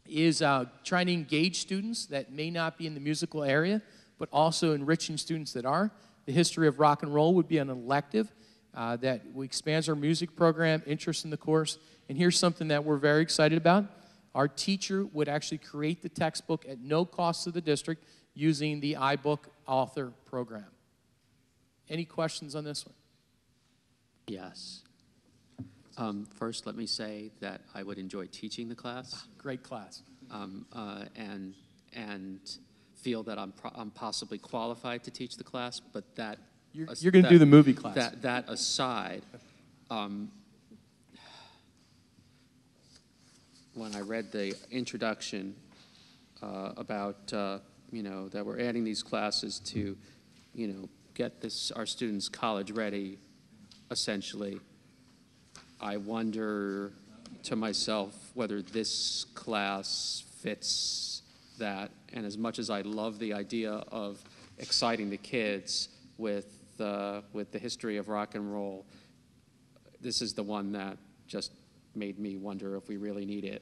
is trying to engage students that may not be in the musical area, but also enriching students that are. The history of rock and roll would be an elective that expands our music program, interest in the course. And here's something that we're very excited about. Our teacher would actually create the textbook at no cost to the district using the iBook author program. Any questions on this one? Yes. First, let me say that I would enjoy teaching the class. Great class. And feel that I'm possibly qualified to teach the class, but that... You're going to do the movie class. That aside, when I read the introduction about, that we're adding these classes to, get our students college ready, essentially, I wonder to myself whether this class fits that. And as much as I love the idea of exciting the kids with the history of rock and roll, this is the one that just made me wonder if we really need it.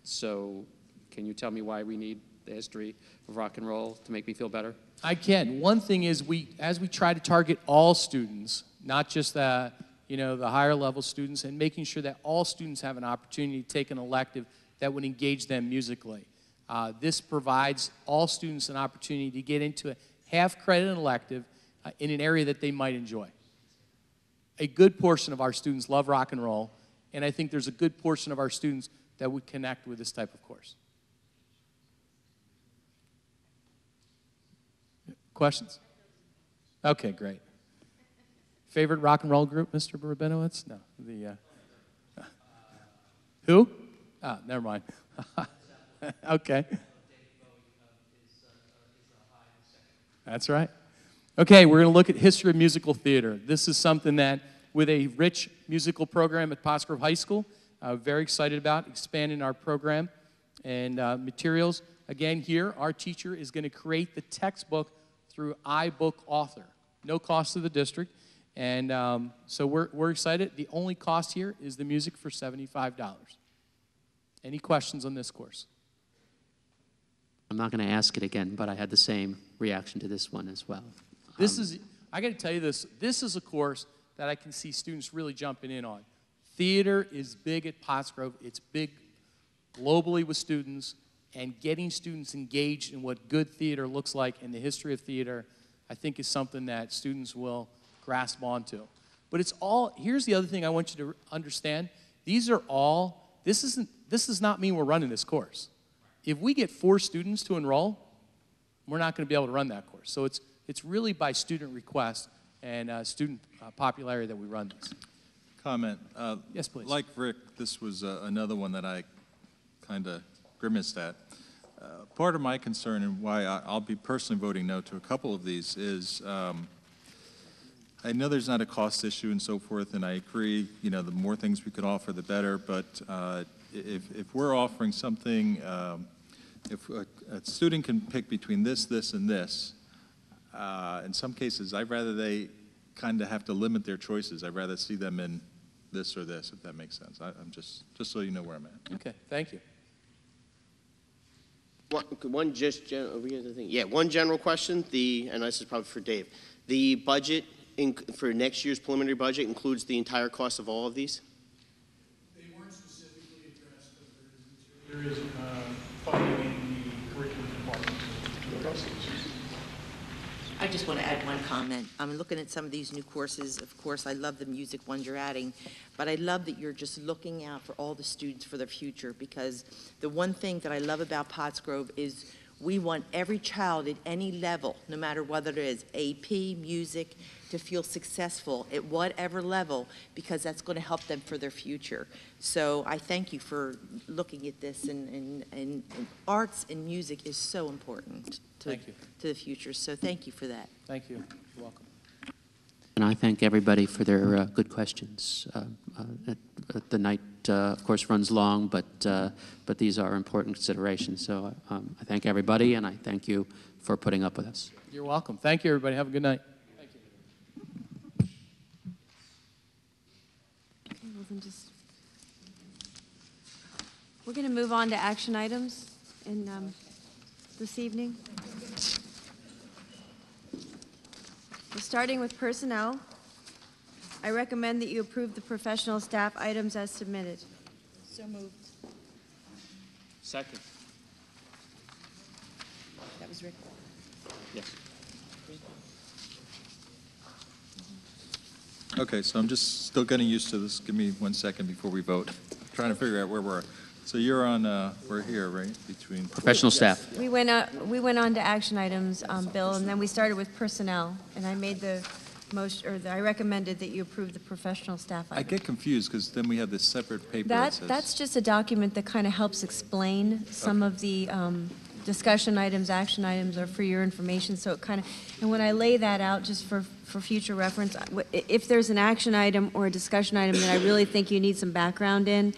So can you tell me why we need the history of rock and roll to make me feel better? I can. One thing is as we try to target all students, not just the higher level students, and making sure that all students have an opportunity to take an elective that would engage them musically. This provides all students an opportunity to get into a half-credit elective in an area that they might enjoy. A good portion of our students love rock and roll, and I think there's a good portion of our students that would connect with this type of course. Questions? Okay, great. Favorite rock and roll group, Mr. Rabinowitz? No. Who? Never mind. Okay. That's right. Okay, we're going to look at history of musical theater. This is something that, with a rich musical program at Pottsgrove High School, very excited about expanding our program and materials. Again, here, our teacher is going to create the textbook through iBook Author. No cost to the district. And so we're excited. The only cost here is the music for $75. Any questions on this course? I'm not going to ask it again, but I had the same reaction to this one as well. I got to tell you this is a course that I can see students really jumping in on. Theater is big at Pottsgrove. It's big globally with students, and getting students engaged in what good theater looks like in the history of theater, I think is something that students will grasp onto. But here's the other thing I want you to understand. This does not mean we're running this course. If we get 4 students to enroll, we're not going to be able to run that course. So it's really by student request and student popularity that we run this. Comment. Yes, please. Like Rick, this was another one that I kind of grimaced at. Part of my concern and why I'll be personally voting no to a couple of these is I know there's not a cost issue and so forth, and I agree, the more things we could offer, the better, but if we're offering something, if a student can pick between this, and this, in some cases, I'd rather they kind of have to limit their choices. I'd rather see them in this or this, if that makes sense. I'm just so you know where I'm at. Okay, thank you. One general question, and this is probably for Dave. The budget for next year's preliminary budget includes the entire cost of all of these? They weren't specifically addressed, but there is funding in the curriculum department to address these. I just want to add one comment. I'm looking at some of these new courses. Of course, I love the music ones you're adding, but I love that you're just looking out for all the students for their future, because the one thing that I love about Pottsgrove is we want every child at any level, no matter whether it is AP, music, to feel successful at whatever level, because that's going to help them for their future. So I thank you for looking at this, and arts and music is so important to the future. So thank you for that. Thank you. You're welcome. And I thank everybody for their good questions. The night, of course, runs long, but these are important considerations. So I thank everybody, and I thank you for putting up with us. You're welcome. Thank you, everybody. Have a good night. Thank you. Okay, well then we're going to move on to action items in this evening. We're starting with personnel. I recommend that you approve the professional staff items as submitted. So moved. Second. That was Rick. Yes. Okay, so I'm just still getting used to this. Give me 1 second before we vote. Trying to figure out where we're. So you're on, we're here, right? Between Professional staff. We went on to action items, Bill, and then we started with personnel, and I made the motion, or I recommended that you approve the professional staff I item. get confused because then we have this separate paper that says. That's just a document that kind of helps explain some of the discussion items, action items, are for your information. So it kind of, and when I lay that out, just for future reference, if there's an action item or a discussion item that I really think you need some background in,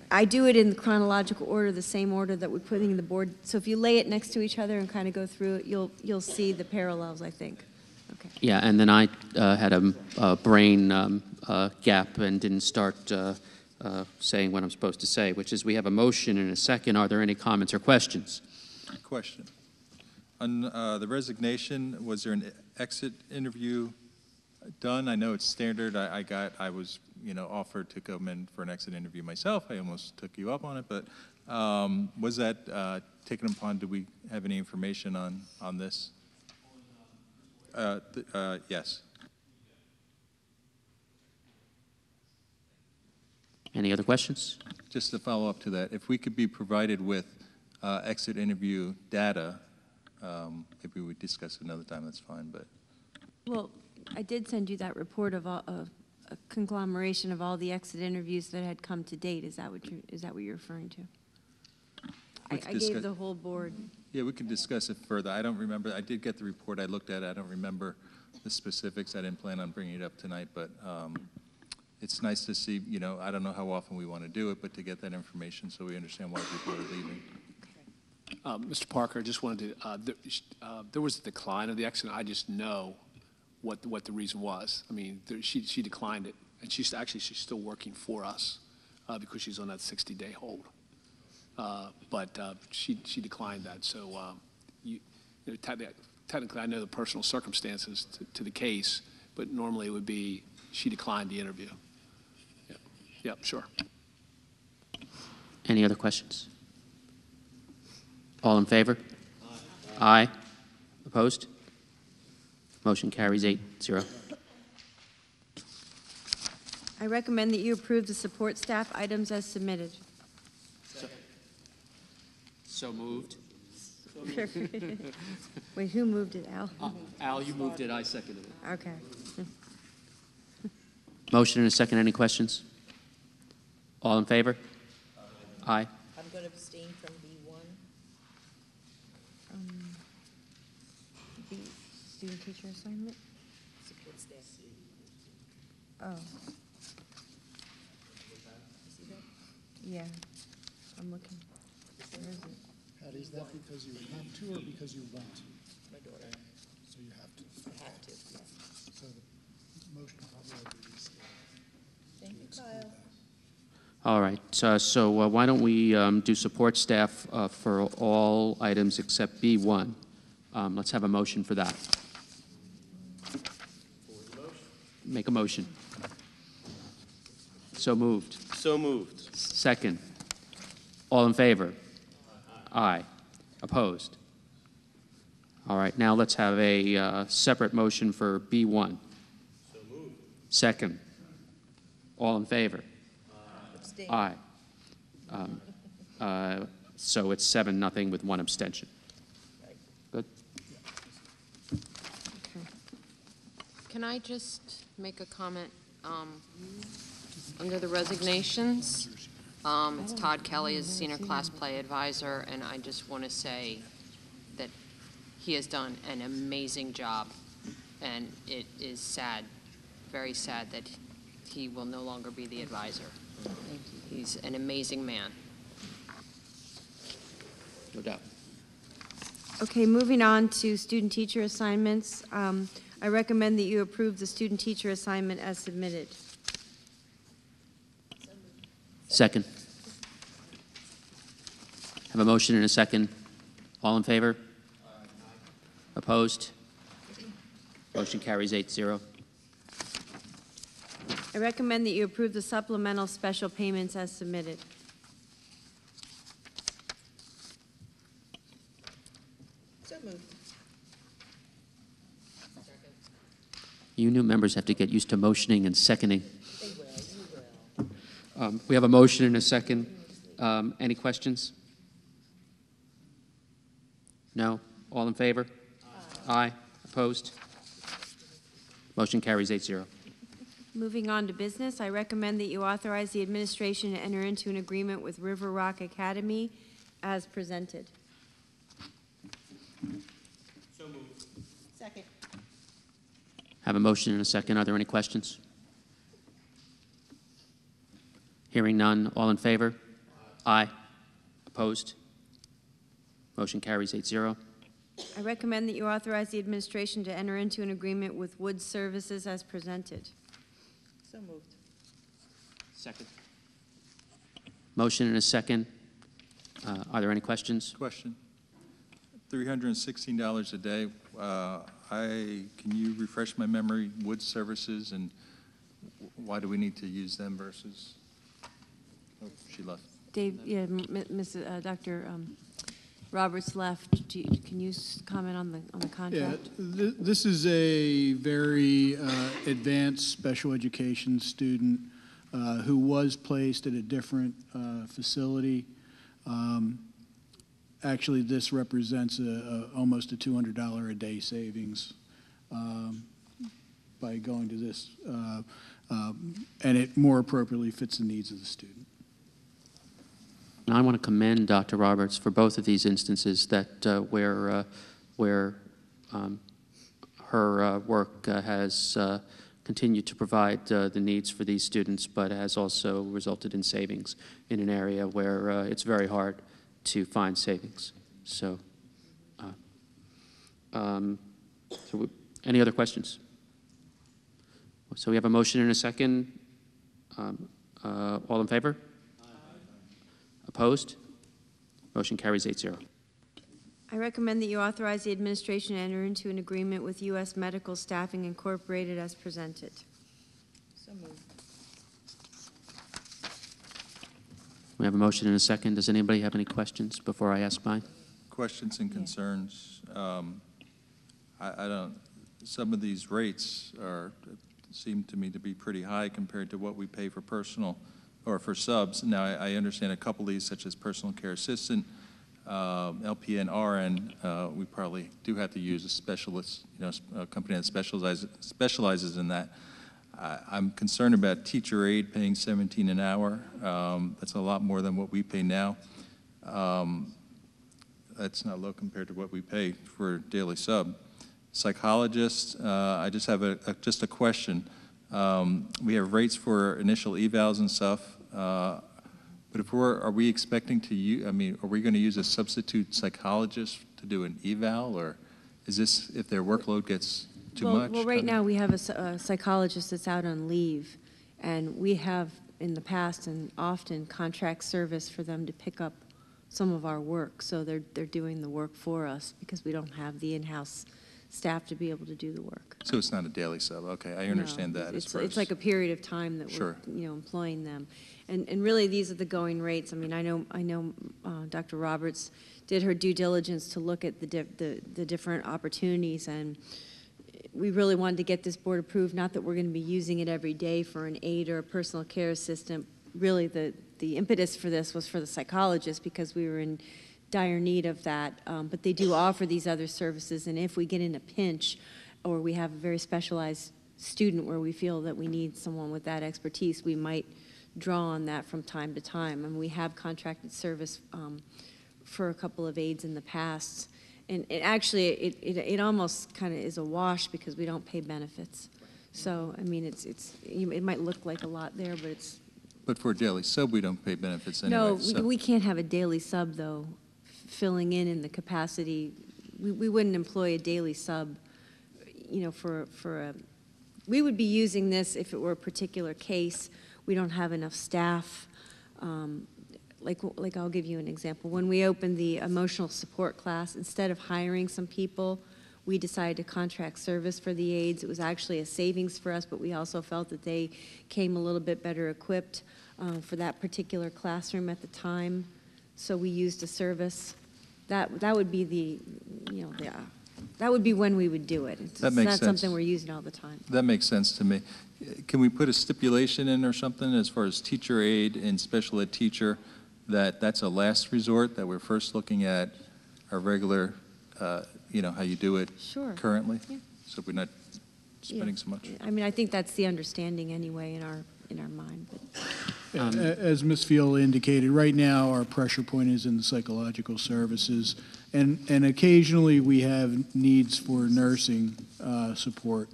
I do it in chronological order, the same order that we're putting in the board. So if you lay it next to each other and kind of go through it, you'll see the parallels, I think. Okay. Yeah, and then I had a brain gap and didn't start saying what I'm supposed to say, which is we have a motion and a second. Are there any comments or questions? Question. On the resignation, was there an exit interview done? I know it's standard. I was, offered to come in for an exit interview myself. I almost took you up on it, but was that taken upon? Do we have any information on this? Yes. Any other questions? Just to follow up to that, if we could be provided with exit interview data, maybe we discuss it another time, that's fine, but. Well, I did send you that report of a conglomeration of all the exit interviews that had come to date. Is that what you're referring to? I gave the whole board. Yeah, we can discuss it further. I don't remember. I did get the report. I looked at it. I don't remember the specifics. I didn't plan on bringing it up tonight, but it's nice to see, I don't know how often we want to do it, but to get that information so we understand why people are leaving. Mr. Parker, I just wanted to, there was a decline of the exit. I just know what the reason was. I mean, she declined it, and she's still working for us because she's on that 60-day hold. But she declined that. So technically, I know the personal circumstances to the case, but normally it would be she declined the interview. Yep, sure. Any other questions? All in favor? Aye. Opposed? Motion carries 8-0. I recommend that you approve the support staff items as submitted. So moved. Wait, who moved it, Al? Al, you moved it. I seconded it. Okay. Motion and a second. Any questions? All in favor? Aye. I'm going to abstain from B1. The student teacher assignment? Support staff. Oh. Yeah, I'm looking. Where is it? Patty, is that because you have to or because you want to? My daughter. So you have to. I have to, yes. So the motion probably will be restated. Thank you, Kyle. All right. So why don't we do support staff for all items except B1? Let's have a motion for that. Make a motion. So moved. So moved. Second. All in favor? Aye. Opposed? All right, now let's have a separate motion for B1. So moved. Second. All in favor? Abstain. Aye. So it's 7-0 with 1 abstention. Good. Can I just make a comment? Under the resignations, it's Todd Kelly as Senior Class Play Advisor, and I just want to say that he has done an amazing job, and it is sad, very sad that he will no longer be the advisor. He's an amazing man. No doubt. Okay, moving on to student-teacher assignments. I recommend that you approve the student-teacher assignment as submitted. Second. Have a motion and a second. All in favor? Opposed? Motion carries 8-0. I recommend that you approve the supplemental special payments as submitted. So moved. You new members have to get used to motioning and seconding. We have a motion and a second. Any questions? No? All in favor? Aye. Opposed? Motion carries 8-0. Moving on to business, I recommend that you authorize the administration to enter into an agreement with River Rock Academy as presented. So moved. Second. Have a motion and a second. Are there any questions? Hearing none. All in favor? Aye. Opposed? Motion carries 8-0. I recommend that you authorize the administration to enter into an agreement with Wood Services as presented. So moved. Second. Motion and a second. Are there any questions? Question. $316 a day. Can you refresh my memory, Wood Services, and why do we need to use them versus, oh, she left. Dave, yeah, Dr. Roberts left. Can you comment on the contract? Yeah, this is a very advanced special education student who was placed at a different facility. Actually, this represents almost a $200 a day savings by going to this, and it more appropriately fits the needs of the student. And I want to commend Dr. Roberts for both of these instances that where her work has continued to provide the needs for these students, but has also resulted in savings in an area where it's very hard to find savings. So, any other questions? So we have a motion and a second. All in favor? Opposed? Motion carries 8-0. I recommend that you authorize the administration to enter into an agreement with U.S. Medical Staffing Incorporated as presented. So moved. We have a motion and a second. Does anybody have any questions before I ask mine? Questions and concerns. I don't, some of these rates seem to me to be pretty high compared to what we pay for personal or for subs. Now, I understand a couple of these, such as personal care assistant, LPN, RN, we probably do have to use a specialist, a company that specializes in that. I'm concerned about teacher aide paying $17 an hour. That's a lot more than what we pay now. That's not low compared to what we pay for a daily sub. Psychologists, I just have just a question. We have rates for initial evals and stuff, but if are we expecting to use, are we going to use a substitute psychologist to do an eval, or is this if their workload gets too much? Well, right now we have a psychologist that's out on leave, and we have in the past and often contract service for them to pick up some of our work. So they're doing the work for us because we don't have the in-house staff to be able to do the work. So it's not a daily sub, okay, I understand No, that. It's like a period of time that Sure. we're, employing them. And really, these are the going rates. I mean, I know Dr. Roberts did her due diligence to look at the different opportunities, and we really wanted to get this board approved, not that we're going to be using it every day for an aide or a personal care assistant. Really, the impetus for this was for the psychologist, because we were in dire need of that. But they do offer these other services, and if we get in a pinch or we have a very specialized student where we feel that we need someone with that expertise, we might draw on that from time to time. And we have contracted service for a couple of aides in the past. And it almost kind of is a wash because we don't pay benefits. So, I mean, it might look like a lot there, but it's... But for a daily sub, we don't pay benefits anyway. No, so. we can't have a daily sub, though, filling in the capacity. We wouldn't employ a daily sub, for a... We would be using this if it were a particular case. We don't have enough staff. Like I'll give you an example. When we opened the emotional support class, instead of hiring some people, we decided to contract service for the aides. It was actually a savings for us, but we also felt that they came a little bit better equipped for that particular classroom at the time. So we used a service. That would be that would be when we would do it. It's That makes not sense. Something we're using all the time. That makes sense to me. Can we put a stipulation in or something as far as teacher aide and special ed teacher, that's a last resort, that we're first looking at our regular, how you do it Sure. currently? Yeah. So we're not spending so much. I mean, I think that's the understanding anyway in our mind. But. As Ms. Feola indicated, right now our pressure point is in the psychological services, and occasionally we have needs for nursing support.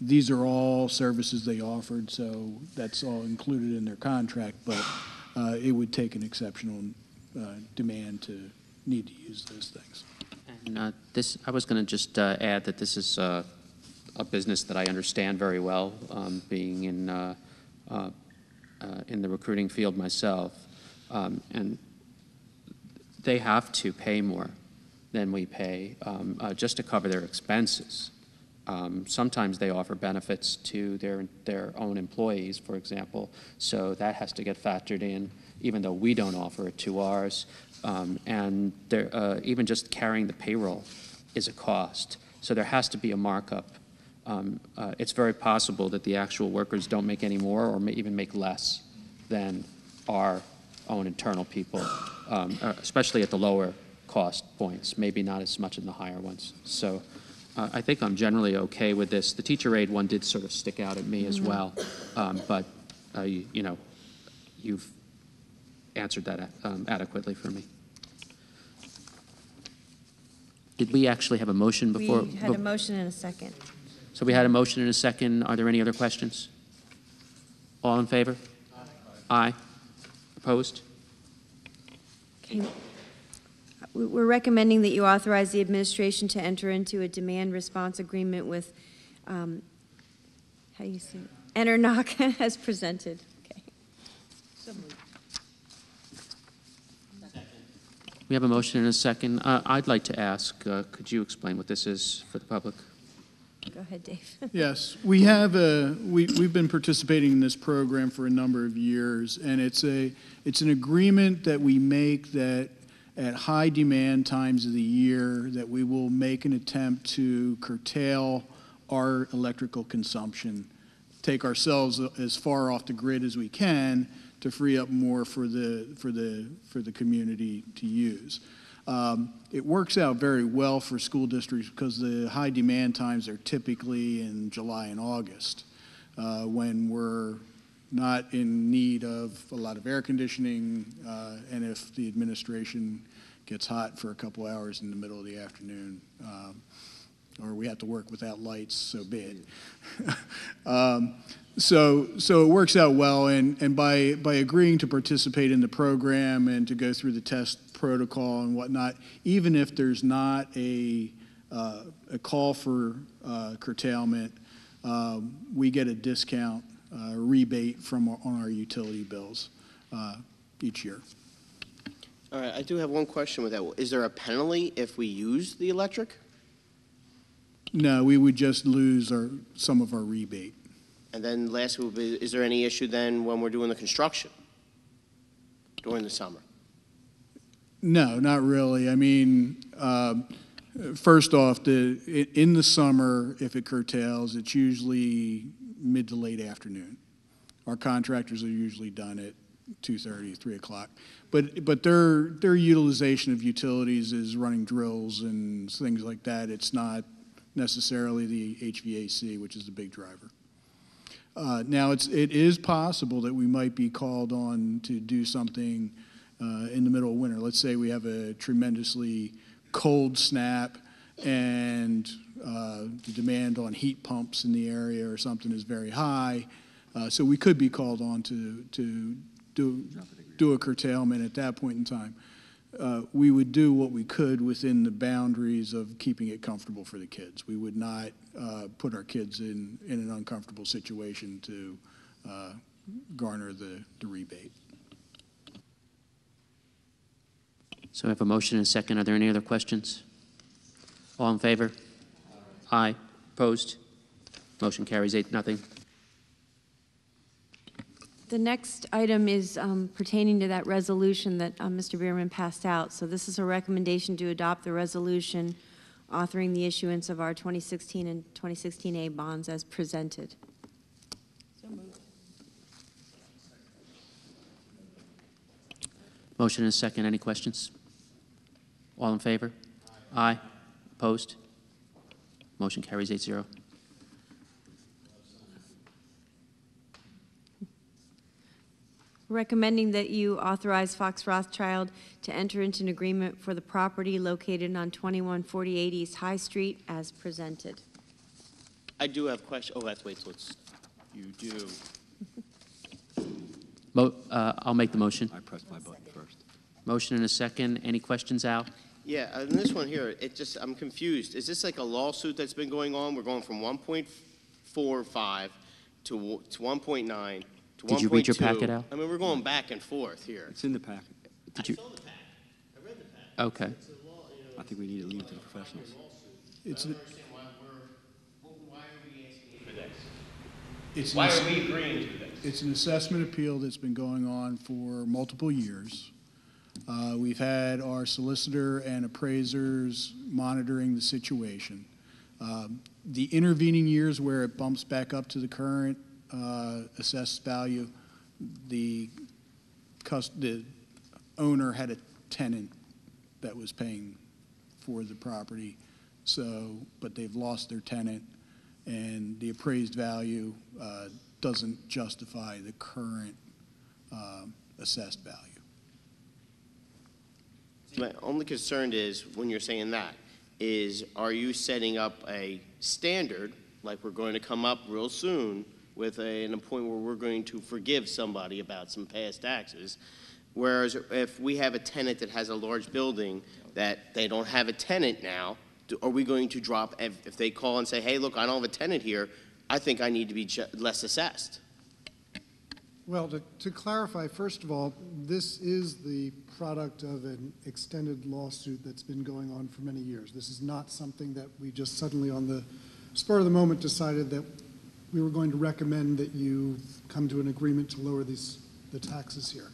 These are all services they offered, so that's all included in their contract, but it would take an exceptional demand to need to use those things. And I was going to just add that this is a business that I understand very well, being in the recruiting field myself, and they have to pay more than we pay just to cover their expenses. Sometimes they offer benefits to their own employees, for example, so that has to get factored in, even though we don't offer it to ours. And even just carrying the payroll is a cost, so there has to be a markup. It's very possible that the actual workers don't make any more or may even make less than our own internal people, especially at the lower cost points, maybe not as much in the higher ones. So I think I'm generally okay with this. The teacher aide one did sort of stick out at me as well, but you've answered that adequately for me. Did we actually have a motion before? We had a motion and a second. So we had a motion and a second. Are there any other questions? All in favor? Aye. Opposed? Okay. We're recommending that you authorize the administration to enter into a demand response agreement with, how do you say, Enernoc as presented. Okay. So moved. We have a motion and a second. I'd like to ask, could you explain what this is for the public? Go ahead, Dave. Yes, we've been participating in this program for a number of years, and it's an agreement that we make that at high demand times of the year that we will make an attempt to curtail our electrical consumption, take ourselves as far off the grid as we can to free up more for the community to use. It works out very well for school districts because the high demand times are typically in July and August, when we're not in need of a lot of air conditioning, and if the administration gets hot for a couple hours in the middle of the afternoon, or we have to work without lights, so be it. So it works out well, and by agreeing to participate in the program and to go through the test protocol and whatnot, even if there's not a call for curtailment, we get a discount rebate on our utility bills each year. All right, I do have one question with that. Is there a penalty if we use the electric? No, we would just lose some of our rebate. And then last would be, is there any issue then when we're doing the construction during the summer? No, not really. I mean, first off, in the summer, if it curtails, it's usually mid to late afternoon. Our contractors are usually done at 2:30, 3 o'clock. But their utilization of utilities is running drills and things like that. It's not necessarily the HVAC, which is the big driver. Now, it is possible that we might be called on to do something in the middle of winter. Let's say we have a tremendously cold snap and the demand on heat pumps in the area or something is very high. So we could be called on to do a curtailment at that point in time. We would do what we could within the boundaries of keeping it comfortable for the kids. We would not put our kids in an uncomfortable situation to garner the rebate. So we have a motion and a second. Are there any other questions? All in favor? Aye. Opposed? Motion carries 8-0. The next item is pertaining to that resolution that Mr. Bierman passed out. So this is a recommendation to adopt the resolution authoring the issuance of our 2016 and 2016A bonds as presented. So moved. Motion and a second. Any questions? All in favor? Aye. Opposed? Motion carries 8-0. Recommending that you authorize Fox Rothschild to enter into an agreement for the property located on 2148 East High Street as presented. I do have questions. Oh, let's wait till you do. I'll make the motion. I pressed my button first. Motion and a second. Any questions, Al? Yeah, and this one here, I'm confused. Is this like a lawsuit that's been going on? We're going from 1.45 to 1.9 to 1.2. Did you read your packet, Al? I mean, we're going back and forth here. It's in the packet. Did you? I saw the packet. I read the packet. Okay. I think we need to leave it to the professionals. I don't understand why are we asking for this? Why are we agreeing to this? It's an assessment appeal that's been going on for multiple years. We've had our solicitor and appraisers monitoring the situation. The intervening years where it bumps back up to the current assessed value, the owner had a tenant that was paying for the property, but they've lost their tenant, and the appraised value doesn't justify the current assessed value. My only concern is, when you're saying that, are you setting up a standard, like we're going to come up real soon with a point where we're going to forgive somebody about some past taxes, whereas if we have a tenant that has a large building that they don't have a tenant now, are we going to drop, if they call and say, hey, look, I don't have a tenant here, I think I need to be less assessed? Well, to clarify, first of all, this is the product of an extended lawsuit that's been going on for many years. This is not something that we just suddenly on the spur of the moment decided that we were going to recommend that you come to an agreement to lower the taxes here.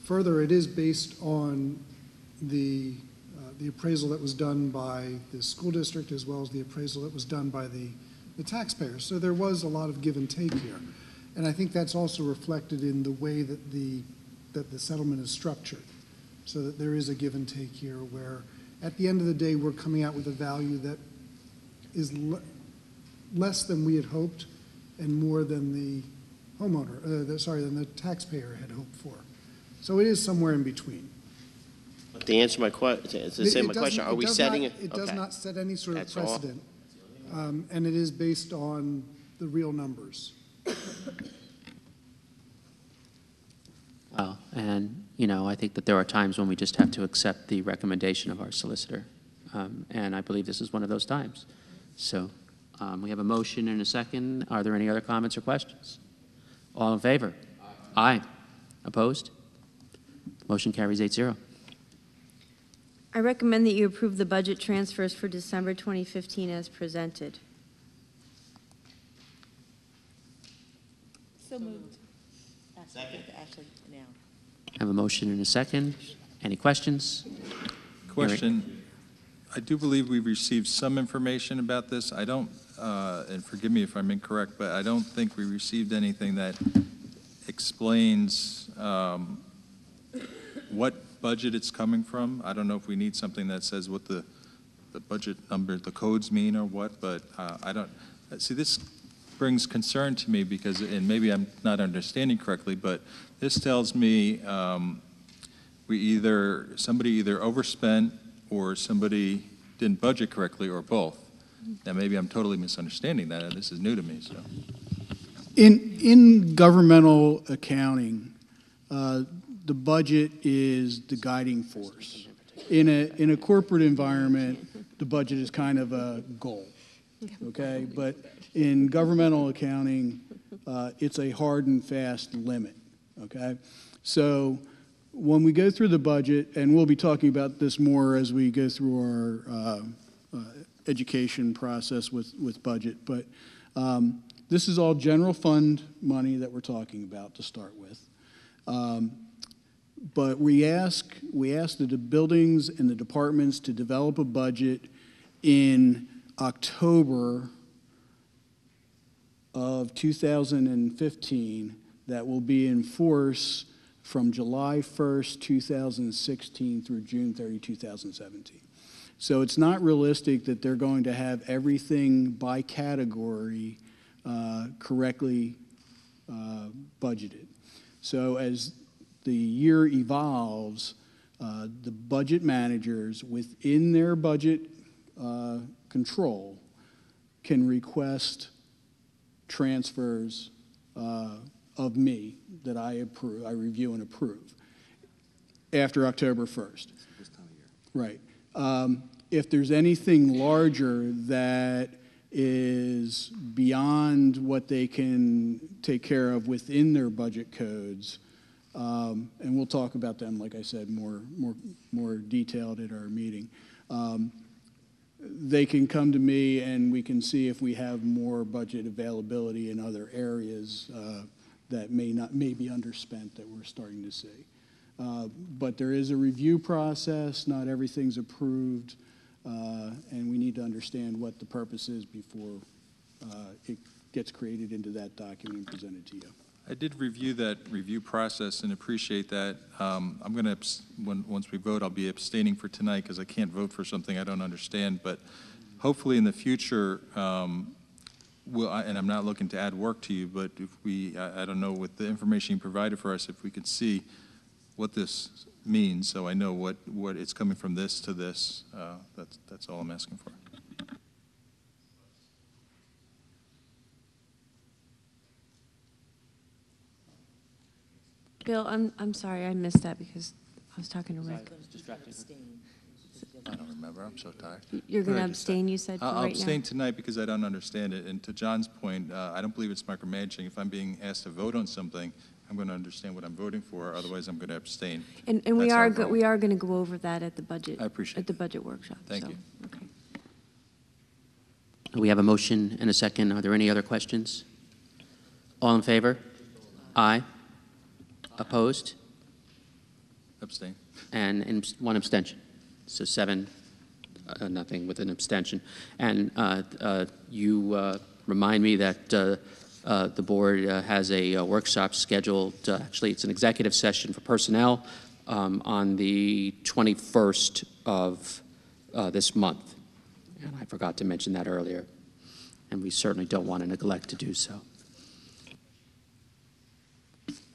Further, it is based on the appraisal that was done by the school district as well as the appraisal that was done by the taxpayers. So there was a lot of give and take here. And I think that's also reflected in the way that the settlement is structured, so that there is a give and take here where at the end of the day we're coming out with a value that is less than we had hoped and more than the homeowner, than the taxpayer had hoped for. So it is somewhere in between. To answer my question, to say my question, are we setting it? It does not set any sort of That's all. precedent. And it is based on the real numbers. Well, and, I think that there are times when we just have to accept the recommendation of our solicitor. And I believe this is one of those times. So we have a motion and a second. Are there any other comments or questions? All in favor? Aye. Opposed? Motion carries 8-0. I recommend that you approve the budget transfers for December 2015 as presented. So moved. Second. Ashley, now. I have a motion and a second. Any questions? Question. I do believe we've received some information about this. I don't, and forgive me if I'm incorrect, but I don't think we received anything that explains what budget it's coming from. I don't know if we need something that says what the budget number, the codes mean or what, but I don't, see, this brings concern to me because, and maybe I'm not understanding correctly, but this tells me somebody either overspent or somebody didn't budget correctly or both. Now, maybe I'm totally misunderstanding that, and this is new to me, so. In governmental accounting, the budget is the guiding force. In a corporate environment, the budget is kind of a goal, okay? But in governmental accounting, it's a hard and fast limit, okay? So when we go through the budget, and we'll be talking about this more as we go through our education process with budget, but this is all general fund money that we're talking about to start with. But we ask the buildings and the departments to develop a budget in October of 2015 that will be in force from July 1st, 2016 through June 30, 2017. So it's not realistic that they're going to have everything by category correctly budgeted. So as the year evolves, the budget managers within their budget control can request transfers of me that I review and approve after October 1st. Right. If there's anything larger that is beyond what they can take care of within their budget codes, and we'll talk about them, like I said, more detailed at our meeting. They can come to me and we can see if we have more budget availability in other areas that may be underspent that we're starting to see. But there is a review process, not everything's approved, and we need to understand what the purpose is before it gets created into that document and presented to you. I did review that review process and appreciate that. I'm going to, once we vote, I'll be abstaining for tonight because I can't vote for something I don't understand. But hopefully in the future, and I'm not looking to add work to you, but if I don't know, with the information you provided for us, if we could see what this means, so I know what it's coming from this to this, that's all I'm asking for. Bill, I'm sorry, I missed that because I was talking to Rick. I don't remember. I'm so tired. You're going to abstain, you said, for I'll right abstain now? tonight because I don't understand it. And to John's point, I don't believe it's micromanaging. If I'm being asked to vote on something, I'm going to understand what I'm voting for. Otherwise, I'm going to abstain. And we are going to go over that at the budget. I appreciate at the budget workshop. Thank you. Okay. We have a motion and a second. Are there any other questions? All in favor? Aye. Opposed? Abstain. And one abstention. So 7-0 with an abstention. And you remind me that the board has a workshop scheduled. Actually, it's an executive session for personnel on the 21st of this month. And I forgot to mention that earlier. And we certainly don't want to neglect to do so.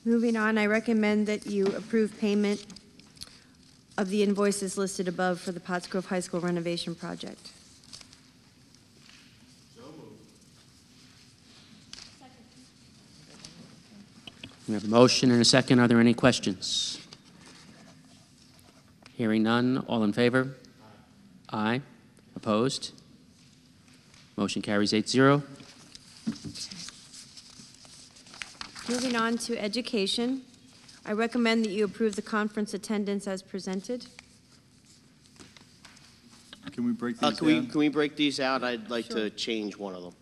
Moving on, I recommend that you approve payment of the invoices listed above for the Pottsgrove High School renovation project. We have a motion and a second. Are there any questions? Hearing none. All in favor? Aye. Opposed? Motion carries 8-0. Moving on to education, I recommend that you approve the conference attendance as presented. Can we break these Can we, down? can we break these out? I'd like to change one of them.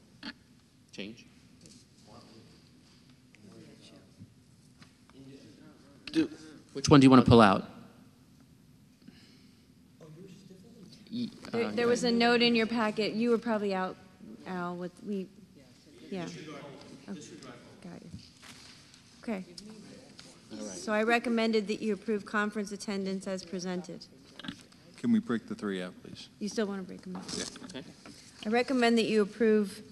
Change? Which one do you want to pull out? There was a note in your packet. You were probably out, Al, with, yeah. Okay, got you. Okay. So I recommended that you approve conference attendance as presented. Can we break the three out, please? You still want to break them up? Yeah. Okay. I recommend that you approve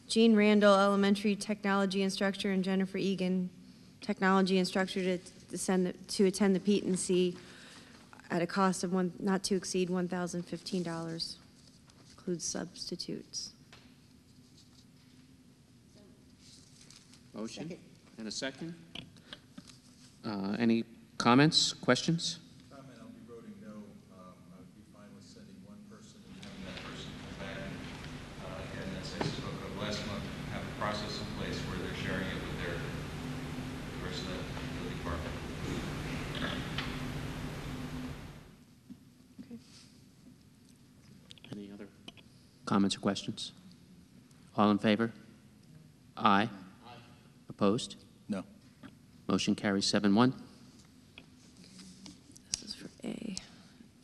Jean Randall, elementary technology instructor, and Jennifer Egan, technology instructor, to attend the Pete and C at a cost of not to exceed $1,015, includes substitutes. Motion and a second. Any comments, questions? I'll be voting no. I would be fine with sending one person and having that person come back. Again, as I spoke of last month, have a process in place where they're sharing it with the rest of the department. Any other comments or questions? All in favor? Aye. Opposed? No. Motion carries 7-1. This is for A.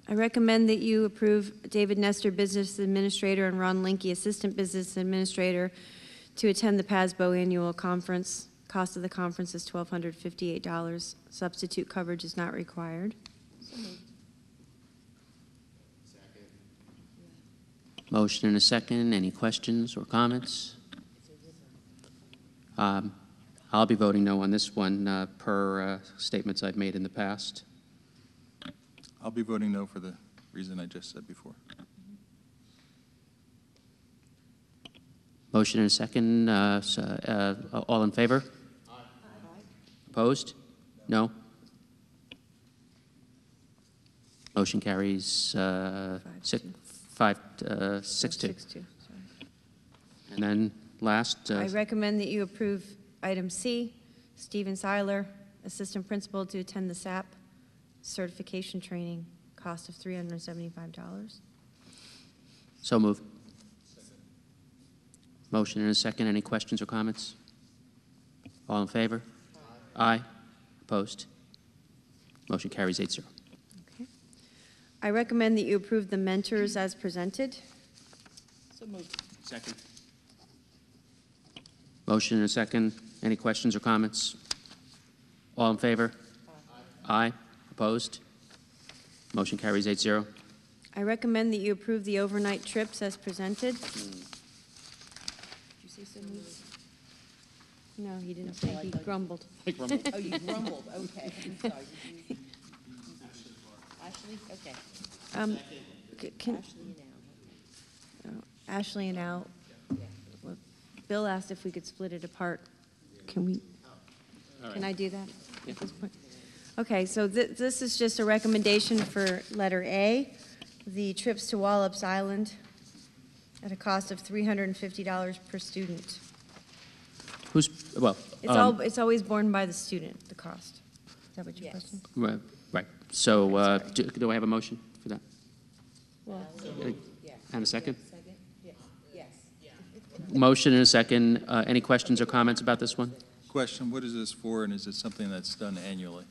I recommend that you approve David Nestor, Business Administrator, and Ron Linky, Assistant Business Administrator, to attend the PASBO Annual Conference. Cost of the conference is $1,258. Substitute coverage is not required. Motion and a second. Any questions or comments? I'll be voting no on this one per statements I've made in the past. I'll be voting no for the reason I just said before. Motion and a second. All in favor? Aye. Opposed? No? Motion carries 6-2. 6-2. And then last. I recommend that you approve item C, Stephen Seiler, Assistant Principal, to attend the SAP certification training, cost of $375. So moved. Motion and a second. Any questions or comments? All in favor? Aye. Opposed? Motion carries 8-0. Okay. I recommend that you approve the mentors as presented. So moved. Second. Motion and a second. Any questions or comments? All in favor? Aye. Opposed? Motion carries 8-0. I recommend that you approve the overnight trips as presented. Did you say so moved? No, he didn't say. He grumbled. Oh, you grumbled, okay. I'm sorry. Ashley? Okay. Ashley and Al. Well, Bill asked if we could split it apart. Can we? Can I do that at this point? Okay, so this is just a recommendation for letter A, the trips to Wallops Island at a cost of $350 per student. Who's, well. It's always borne by the student, the cost. Is that what your question? Right. So do I have a motion for that? Well, And a second? Yes. Motion and a second. Any questions or comments about this one? Question, what is this for, and is it something that's done annually?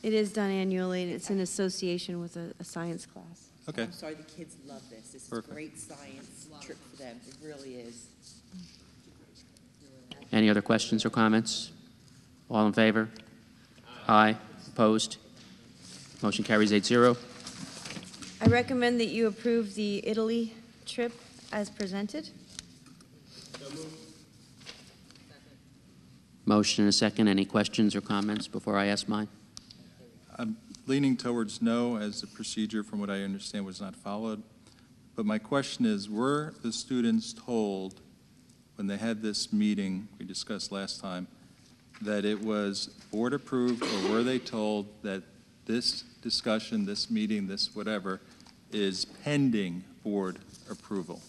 it is done annually, and it's in association with a science class. Okay. I'm sorry, the kids love this. This is a Perfect. great science trip for them. It really is. Any other questions or comments? All in favor? Aye. Opposed? Motion carries 8-0. I recommend that you approve the Italy trip as presented. Motion and a second. Any questions or comments before I ask mine? I'm leaning towards no, as the procedure, from what I understand, was not followed. But my question is, were the students told, when they had this meeting we discussed last time, that it was board approved, or were they told that this discussion, this meeting, this whatever, is pending board approval?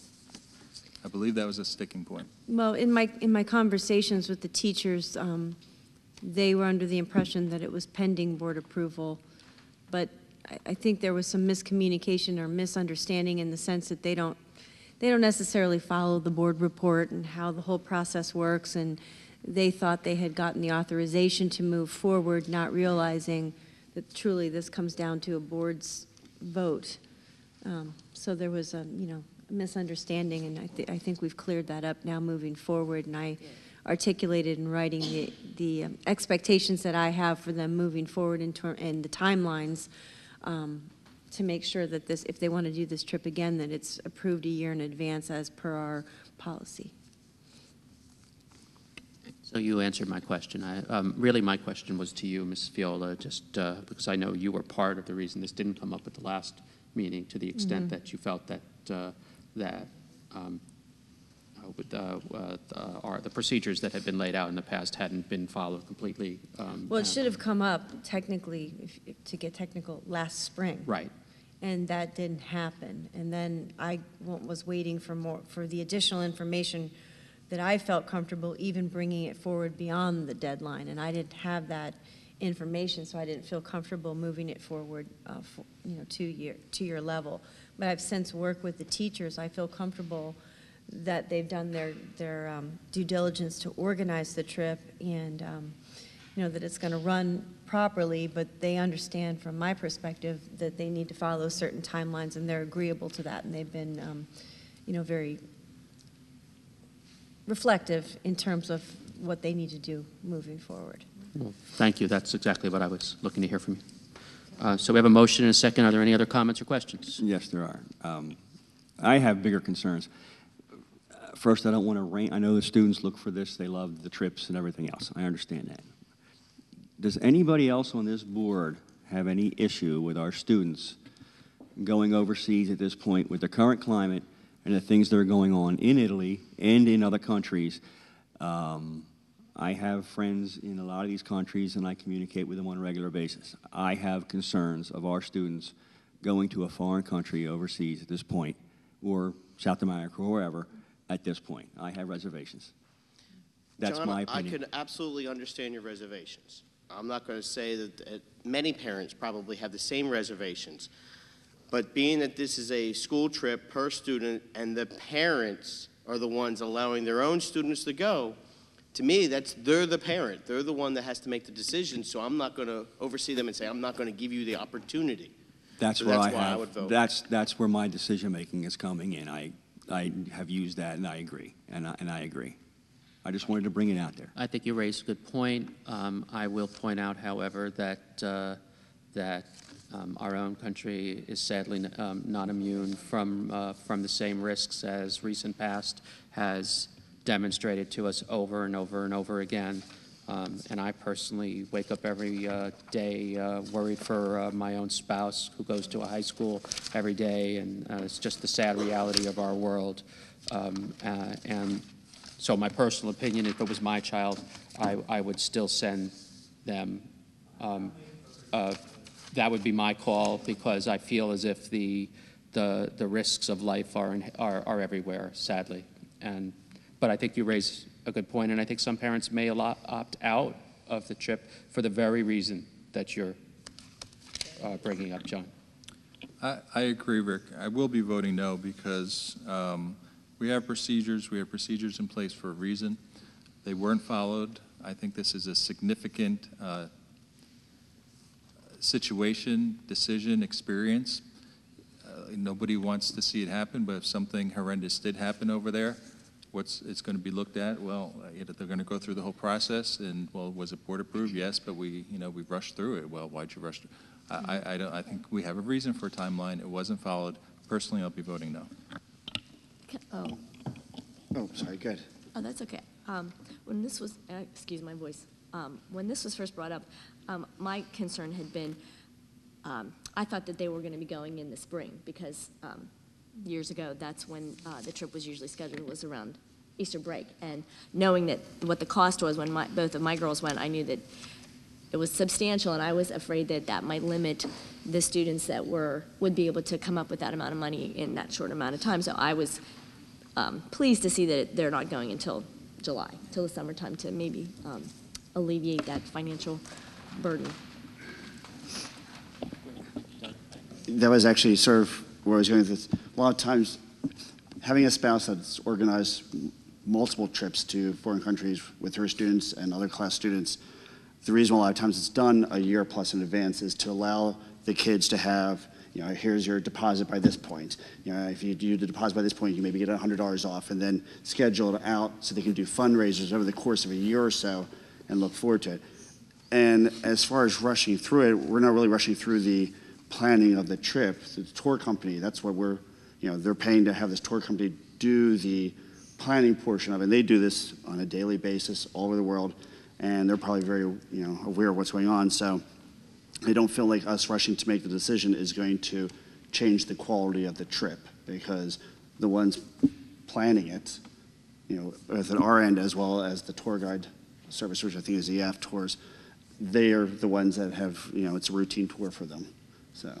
I believe that was a sticking point. Well, in my conversations with the teachers, they were under the impression that it was pending board approval, but I think there was some miscommunication or misunderstanding in the sense that they don't necessarily follow the board report and how the whole process works, and they thought they had gotten the authorization to move forward, not realizing that truly this comes down to a board's vote. So there was a misunderstanding, and I think we've cleared that up now moving forward, and I articulated in writing the expectations that I have for them moving forward and the timelines, to make sure that this, if they want to do this trip again, that it's approved a year in advance as per our policy. So you answered my question. Really, my question was to you, Ms. Feola, just because I know you were part of the reason this didn't come up at the last meeting, to the extent that you felt that the procedures that had been laid out in the past hadn't been followed completely. Well, it should have come up technically, to get technical, last spring. Right. And that didn't happen. And then I was waiting for the additional information that I felt comfortable even bringing it forward beyond the deadline. And I didn't have that information, so I didn't feel comfortable moving it forward, to your level. But I've since worked with the teachers. I feel comfortable that they've done their due diligence to organize the trip, and that it's going to run properly, but they understand from my perspective that they need to follow certain timelines, and they're agreeable to that, and they've been very reflective in terms of what they need to do moving forward. Well, thank you. That's exactly what I was looking to hear from you. So we have a motion and a second. Are there any other comments or questions? Yes, there are. I have bigger concerns. First, I don't want to I know the students look for this. They love the trips and everything else. I understand that. Does anybody else on this board have any issue with our students going overseas at this point with the current climate and the things that are going on in Italy and in other countries? I have friends in a lot of these countries, and I communicate with them on a regular basis. I have concerns of our students going to a foreign country overseas at this point, or South America, or wherever, at this point. I have reservations. That's John, my opinion. I could absolutely understand your reservations. I'm not going to say that many parents probably have the same reservations. But being that this is a school trip per student and the parents are the ones allowing their own students to go, to me, they're the parent. They're the one that has to make the decision, so I'm not going to oversee them and say, I'm not going to give you the opportunity. That's So where that's I why I have. would vote. That's where my decision-making is coming in. I have used that, and I agree. And I agree. I just wanted to bring it out there. I think you raised a good point. I will point out, however, that our own country is sadly not immune from the same risks as recent past has demonstrated to us over and over and over again. And I personally wake up every day worried for my own spouse who goes to a high school every day, and it's just the sad reality of our world. And so my personal opinion, if it was my child, I would still send them. That would be my call, because I feel as if the risks of life are everywhere, sadly. But I think you raise a good point, and I think some parents may opt out of the trip for the very reason that you're bringing up, John. I agree, Rick. I will be voting no, because we have procedures in place for a reason. They weren't followed. I think this is a significant situation, decision, experience. Nobody wants to see it happen, but if something horrendous did happen over there, it's going to be looked at? Well, they're going to go through the whole process, and, well, was it board approved? Yes, but we rushed through it. Well, why'd you rush through? I think we have a reason for a timeline. It wasn't followed. Personally, I'll be voting no. Oh, sorry, good. Oh, that's okay. When this was, excuse my voice, when this was first brought up, my concern had been, I thought that they were going to be going in the spring, because years ago, that's when the trip was usually scheduled, was around Easter break. And knowing that what the cost was when both of my girls went, I knew that it was substantial, and I was afraid that that might limit the students that would be able to come up with that amount of money in that short amount of time. So I was pleased to see that they're not going until July, till the summertime, to maybe alleviate that financial burden. that was actually sort of where I was going with this. A lot of times, having a spouse that's organized multiple trips to foreign countries with her students and other class students, the reason a lot of times it's done a year plus in advance is to allow the kids to have, here's your deposit by this point. If you do the deposit by this point, you maybe get $100 off, and then schedule it out so they can do fundraisers over the course of a year or so and look forward to it. And as far as rushing through it, we're not really rushing through the planning of the trip. The tour company, that's what they're paying to have this tour company do the planning portion of it. And they do this on a daily basis all over the world, and they're probably very aware of what's going on. So I don't feel like us rushing to make the decision is going to change the quality of the trip, because the ones planning it, both at our end as well as the tour guide service, which I think is EF Tours, they are the ones that have, it's a routine tour for them. So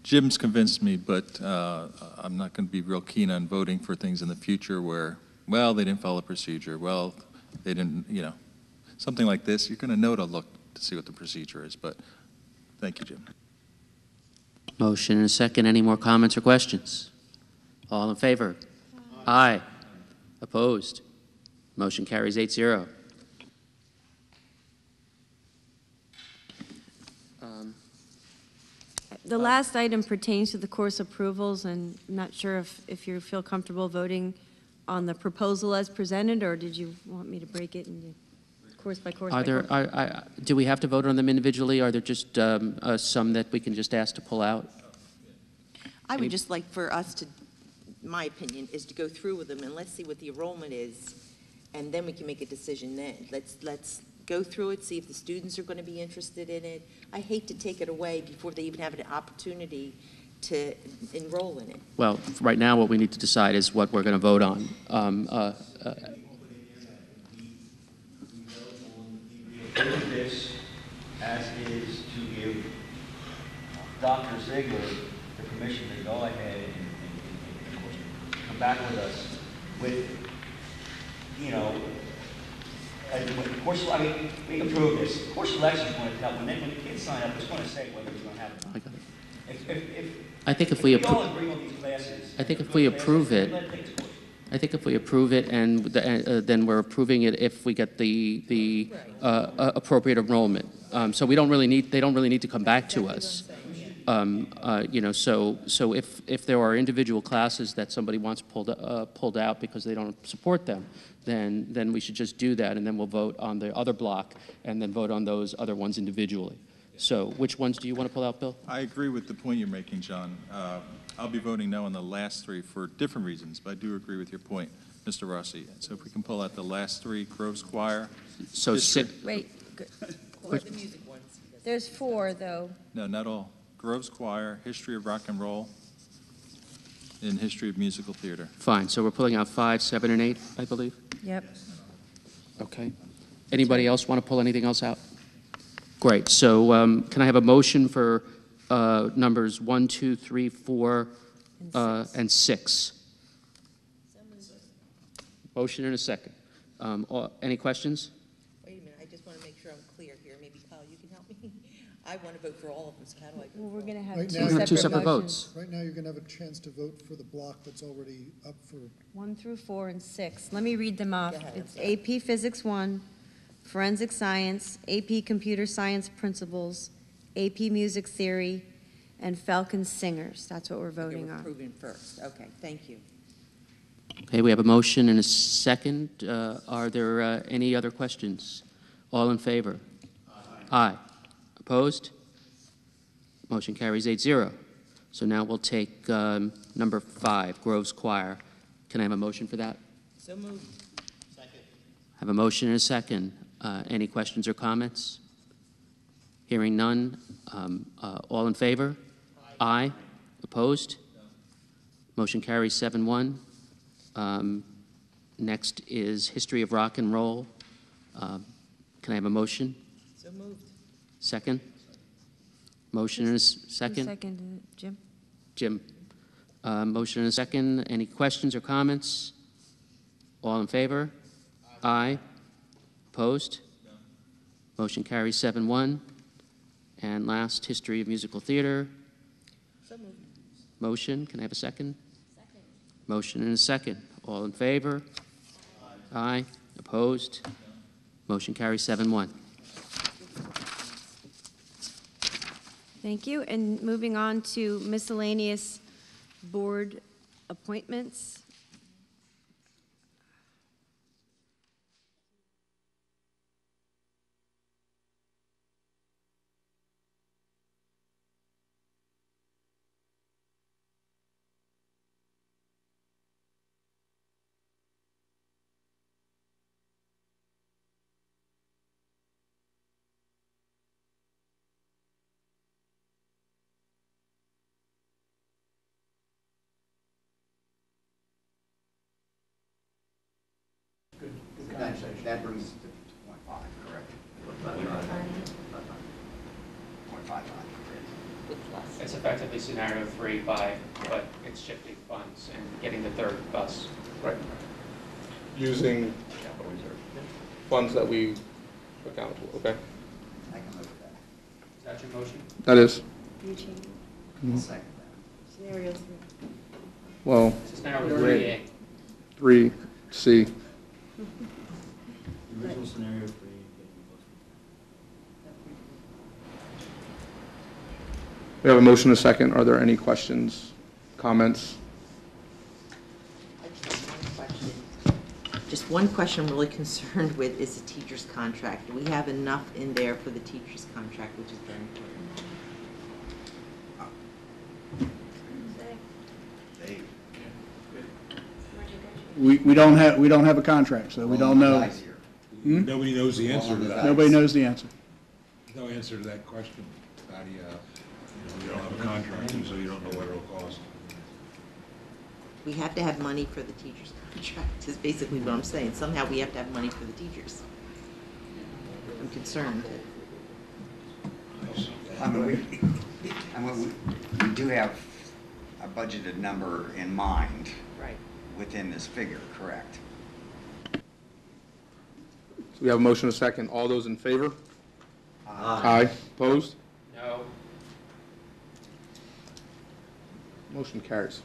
Jim's convinced me, but I'm not going to be real keen on voting for things in the future where, well, they didn't follow procedure. Well, they didn't, something like this. You're going to know to look to see what the procedure is. But thank you, Jim. Motion and a second. Any more comments or questions? All in favor? Aye. Opposed? Motion carries 8-0. The last item pertains to the course approvals, and I'm not sure if you feel comfortable voting on the proposal as presented, or did you want me to break it into course by course? Do we have to vote on them individually? Are there just some that we can just ask to pull out? I would just like for us to, my opinion, is to go through with them and let's see what the enrollment is, and then we can make a decision then. Let's go through it, see if the students are going to be interested in it. I hate to take it away before they even have an opportunity to enroll in it. Well, right now what we need to decide is what we're going to vote on. This as is to give Dr. Ziegler the permission to go ahead and come back with us with, course, I mean, we can prove this. Course selection is going to tell, when the kids sign up, it's going to say whether it's going to happen or not. I think if we all agree on these classes, I think if we approve it, and then we're approving it if we get the appropriate enrollment. So we don't really need, they don't really need to come back to us. So if there are individual classes that somebody wants pulled out because they don't support them, then we should just do that, and then we'll vote on the other block, and then vote on those other ones individually. So which ones do you want to pull out, Bill? I agree with the point you're making, John. I'll be voting no on the last three for different reasons, but I do agree with your point, Mr. Rossi. So if we can pull out the last three, Groves Choir. So Wait. There's 4, though. No, not all. Groves Choir, History of Rock and Roll, and History of Musical Theater. Fine, so we're pulling out 5, 7, and 8, I believe? Yep. Okay. Anybody else want to pull anything else out? Great, so can I have a motion for numbers 1, 2, 3, 4, and 6? Motion and a second. Any questions? Wait a minute, I just want to make sure I'm clear here. Maybe Kyle, you can help me. I want to vote for all of them, so how do I vote? Well, we're going to have Right two separate votes. Right now, you're going to have a chance to vote for the block that's already up for. 1 through 4 and 6. Let me read them off. It's AP Physics 1, Forensic Science, AP Computer Science Principles, AP Music Theory, and Falcon Singers. That's what we're voting on. Approving first. Okay, thank you. Okay, we have a motion and a second. Are there any other questions? All in favor? Aye. Opposed? Motion carries 8-0. So now we'll take number 5, Groves Choir. Can I have a motion for that? So moved. Second. Have a motion and a second. Any questions or comments? Hearing none. All in favor? Aye. Opposed? Motion carries 7-1. Next is History of Rock and Roll. Can I have a motion? So moved. Second? Motion and a second? Second, Jim. Jim. Motion and a second. Any questions or comments? All in favor? Aye. Opposed? Motion carries 7-1. And last, history of musical theater. So moved. Motion, can I have a second? Second. Motion and a second. All in favor? Aye. Opposed? Motion carries 7-1. Thank you. And moving on to miscellaneous board appointments. That brings us to 0.5, correct? 0.55. It's effectively scenario 3, but it's shifting funds and getting the third bus. Right. Using funds that we account for, okay? I can live with that. Is that your motion? That is. Second Scenario 3. Well, Scenario 3A. 3C. The original scenario 3. We have a motion and a second. Are there any questions, comments? Just one question I'm really concerned with is the teacher's contract. Do we have enough in there for the teacher's contract, which is very important? We don't have a contract, so we don't know. Nobody knows the answer to that. Nobody knows the answer. No answer to that question. How do you don't have a contract, and so you don't know what it'll cost. We have to have money for the teacher's contract, is basically what I'm saying. Somehow we have to have money for the teachers. I'm concerned. I mean, we do have a budgeted number in mind. Right. Within this figure, correct? So we have a motion and a second. All those in favor? Aye. Opposed? No. Motion carries.